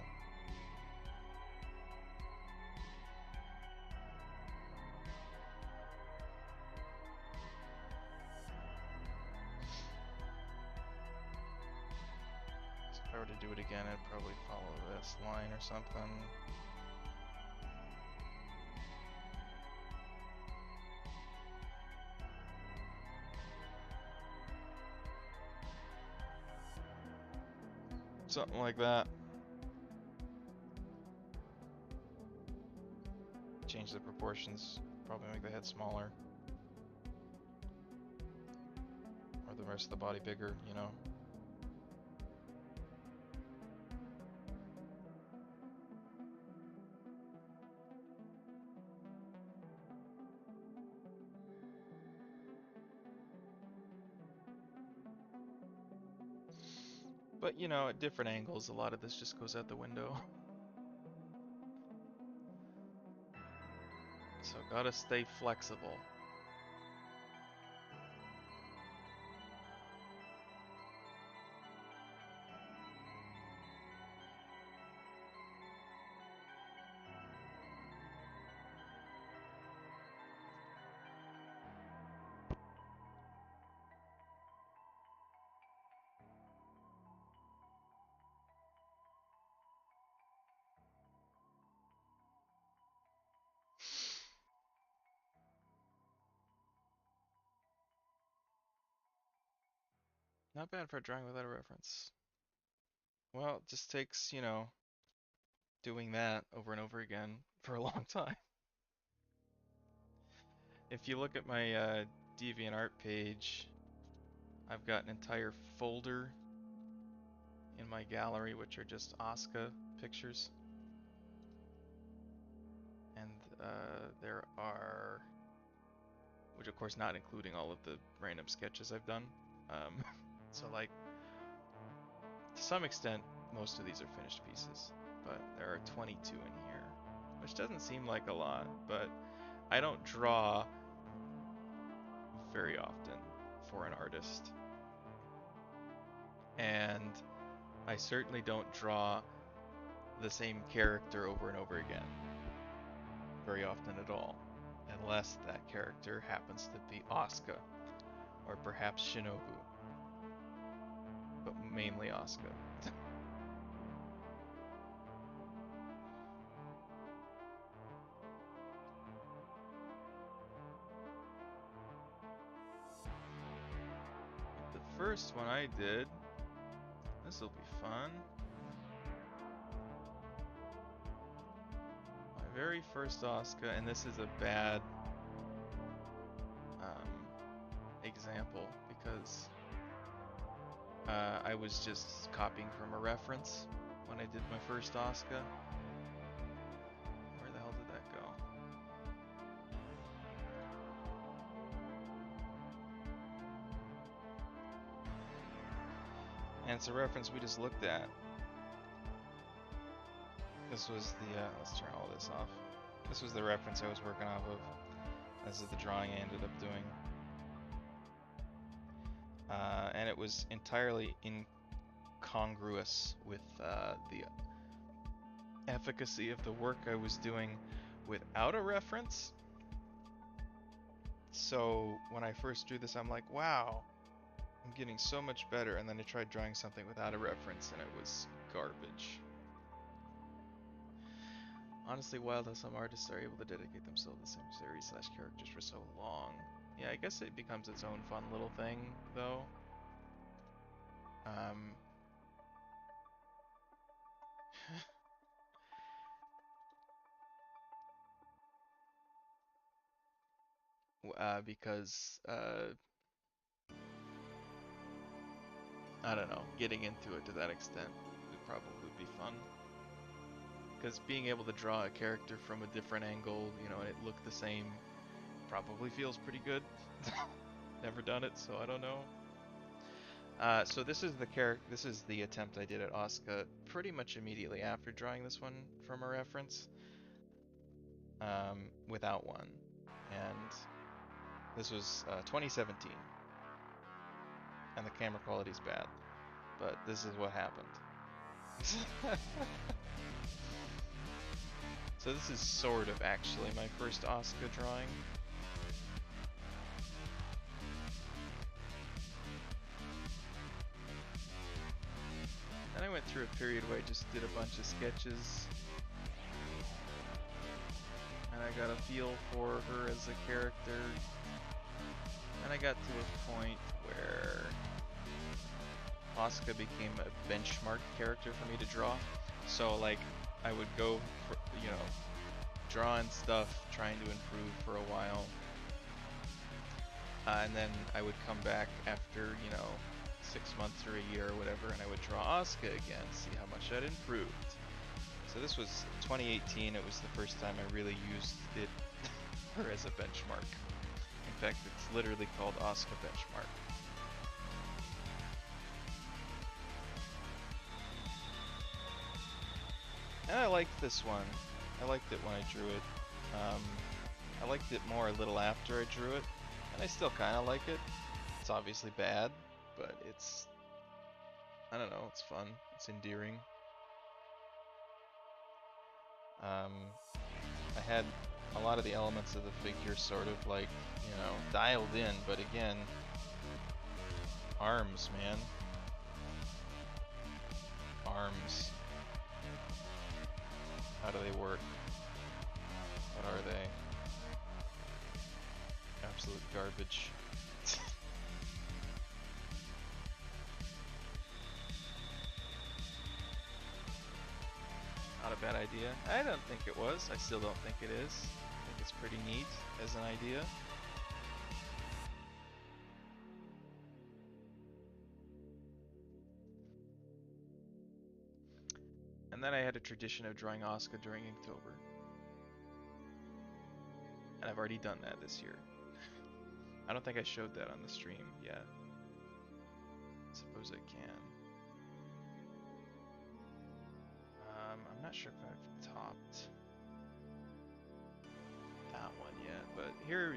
If I I were to do it again, I'd probably follow this line or something. Something like that. Change the proportions, probably make the head smaller. Or the rest of the body bigger, you know. But, you know, at different angles, a lot of this just goes out the window. So gotta stay flexible. Not bad for a drawing without a reference. Well, it just takes, you know, doing that over and over again for a long time. If you look at my DeviantArt page, I've got an entire folder in my gallery which are just Asuka pictures. And there are, which of course not including all of the random sketches I've done. So like, to some extent, most of these are finished pieces, but there are 22 in here, which doesn't seem like a lot, but I don't draw very often for an artist. And I certainly don't draw the same character over and over again very often at all, unless that character happens to be Asuka, or perhaps Shinobu, but mainly Asuka. The first one I did, this will be fun. My very first Asuka, and this is a bad example because I was just copying from a reference when I did my first Asuka. Where the hell did that go? And it's a reference we just looked at. This was the, let's turn all this off. This was the reference I was working off of. This is the drawing I ended up doing. And it was entirely incongruous with the efficacy of the work I was doing without a reference. So when I first drew this, I'm like, wow, I'm getting so much better. And then I tried drawing something without a reference and it was garbage. Honestly, wild how some artists are able to dedicate themselves to the same series / characters for so long. Yeah, I guess it becomes its own fun little thing, though. Because I don't know, getting into it to that extent would probably be fun. Because being able to draw a character from a different angle, you know, and it look the same, probably feels pretty good. Never done it, so I don't know. So this is the attempt I did at Asuka pretty much immediately after drawing this one from a reference, without one, and this was 2017, and the camera quality is bad, but this is what happened. So this is sort of actually my first Asuka drawing. Then I went through a period where I just did a bunch of sketches, and I got a feel for her as a character, and I got to a point where Asuka became a benchmark character for me to draw. So like I would go for, drawing stuff, trying to improve for a while, and then I would come back after 6 months or a year or whatever, and I would draw Asuka again, see how much I'd improved. So this was 2018. It was the first time I really used her as a benchmark. In fact, it's literally called Asuka Benchmark. And I liked this one. I liked it when I drew it. I liked it more a little after I drew it, and I still kind of like it. It's obviously bad, but I don't know, it's fun. It's endearing. I had a lot of the elements of the figure sort of like, dialed in, but again, arms, man. Arms. How do they work? What are they? Absolute garbage. Not a bad idea. I don't think it was. I still don't think it is. I think it's pretty neat as an idea. And then I had a tradition of drawing Asuka during Inktober. And I've already done that this year. I don't think I showed that on the stream yet. Suppose I can. I'm not sure if I've topped that one yet, but here,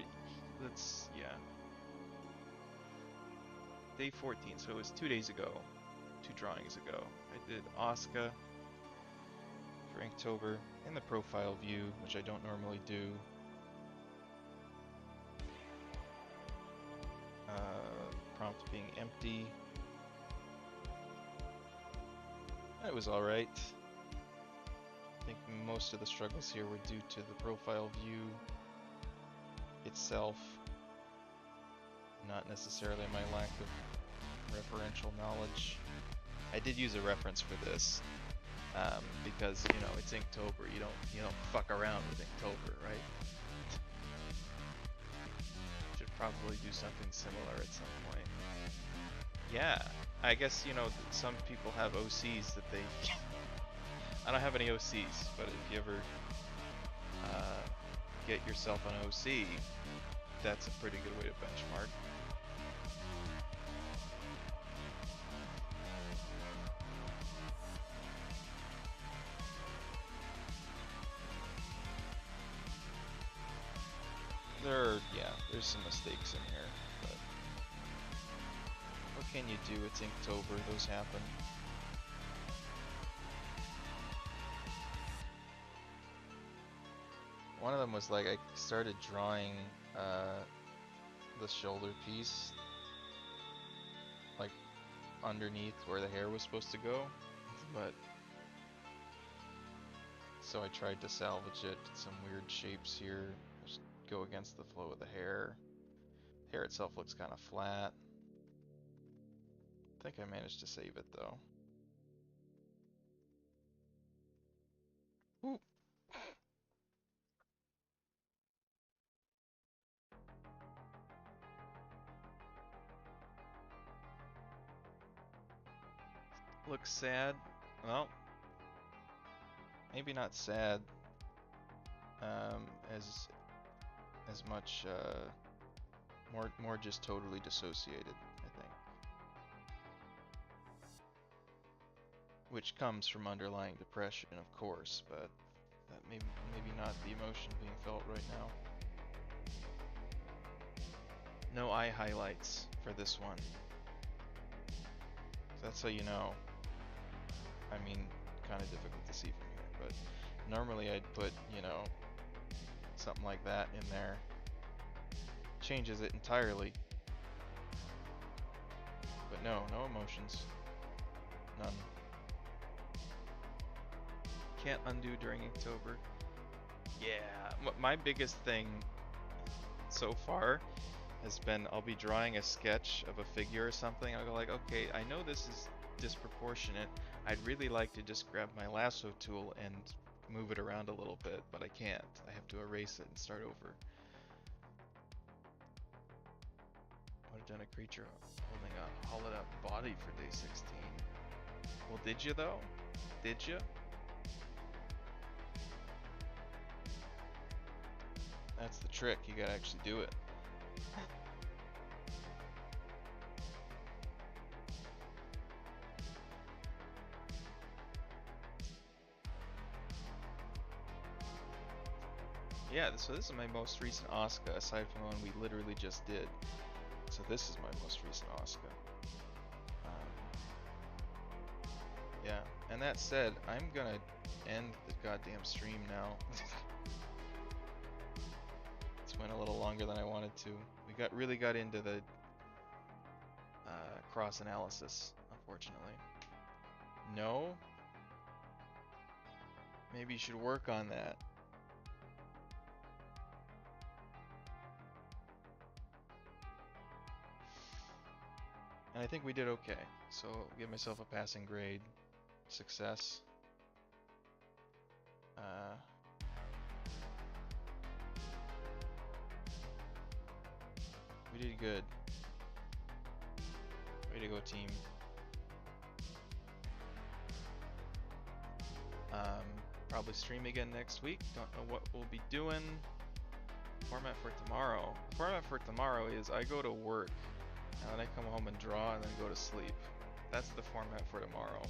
Day 14, so it was 2 days ago, 2 drawings ago. I did Asuka for Inktober in the profile view, which I don't normally do. Prompt being empty. It was alright. I think most of the struggles here were due to the profile view itself, not necessarily my lack of referential knowledge. I did use a reference for this because it's Inktober. You don't fuck around with Inktober, right? Should probably do something similar at some point. Yeah, I guess some people have OCs that they. I don't have any OCs, but if you ever get yourself an OC, that's a pretty good way to benchmark. There's some mistakes in here, but what can you do? It's Inktober, those happen. One of them was like I started drawing the shoulder piece like underneath where the hair was supposed to go, but so I tried to salvage it. Some weird shapes here just go against the flow of the hair. The hair itself looks kind of flat. I think I managed to save it though. Ooh. Looks sad. Well, maybe not sad as much more just totally dissociated, I think, which comes from underlying depression, of course, but that maybe not the emotion being felt right now. No eye highlights for this one. That's how you know. I mean, kind of difficult to see from here, but normally I'd put, something like that in there. Changes it entirely. But no emotions. None. can't undo during Inktober. Yeah, my biggest thing so far has been I'll be drawing a sketch of a figure or something. I'll go like, okay, I know this is disproportionate. I'd really like to just grab my lasso tool and move it around a little bit, but I can't. I have to erase it and start over. I would have done a creature holding a hollowed out body for day 16. Well, did you though? Did you? That's the trick. You gotta actually do it. Yeah, so this is my most recent Asuka, aside from the one we literally just did. So this is my most recent Asuka. Yeah, and that said, I'm gonna end the goddamn stream now. It's went a little longer than I wanted to. We really got into the cross analysis, unfortunately. No? Maybe you should work on that. And I think we did okay. So I'll give myself a passing grade. Success. We did good. Way to go, team. Probably stream again next week. Don't know what we'll be doing. Format for tomorrow. The format for tomorrow is I go to work, and then I come home and draw, and then go to sleep. That's the format for tomorrow.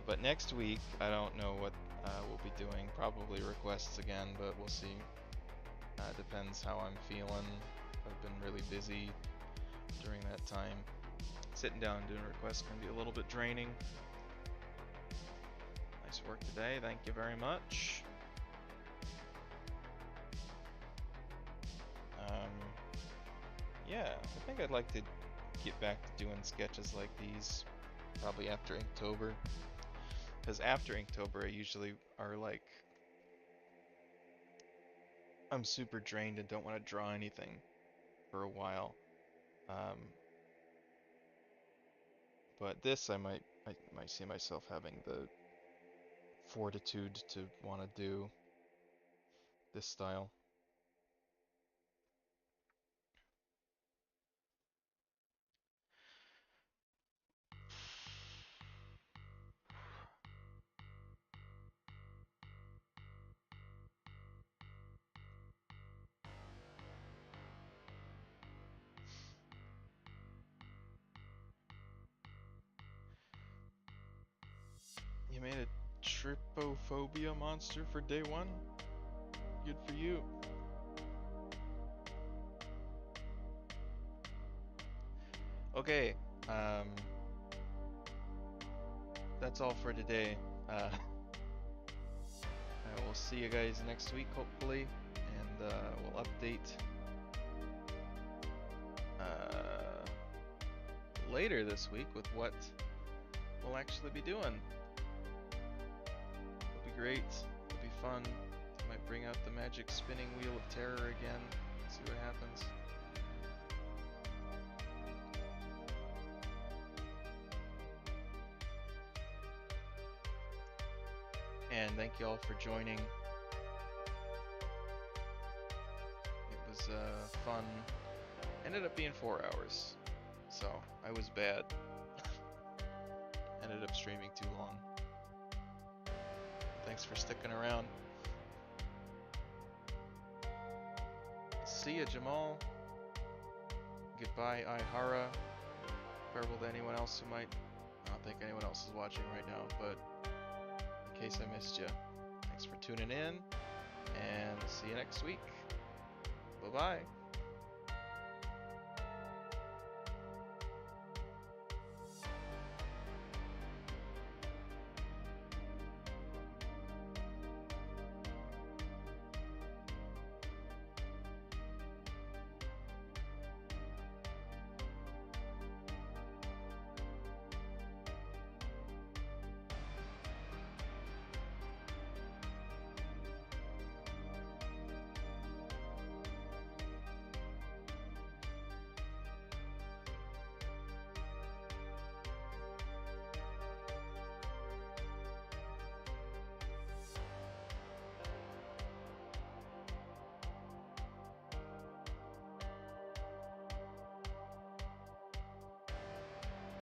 But next week, I don't know what we'll be doing. Probably requests again, but we'll see. Depends how I'm feeling. I've been really busy during that time. Sitting down and doing requests can be a little bit draining. Nice work today, thank you very much. Yeah, I think I'd like to get back to doing sketches like these, probably after Inktober. Because after Inktober, I usually are like, I'm super drained and don't want to draw anything for a while. But this, I might see myself having the fortitude to want to do this style. You made a trypophobia monster for day 1? Good for you. Okay, that's all for today. I will see you guys next week, hopefully, and we'll update later this week with what we'll actually be doing. It'll be great. It'll be fun. Might bring out the magic spinning wheel of terror again. See what happens. And thank you all for joining. It was fun. Ended up being 4 hours, so I was bad. Ended up streaming too long. Thanks for sticking around. See ya, Jamal. Goodbye, Ihara. Farewell to anyone else who might. I don't think anyone else is watching right now, but in case I missed you, thanks for tuning in, and see you next week. Bye-bye.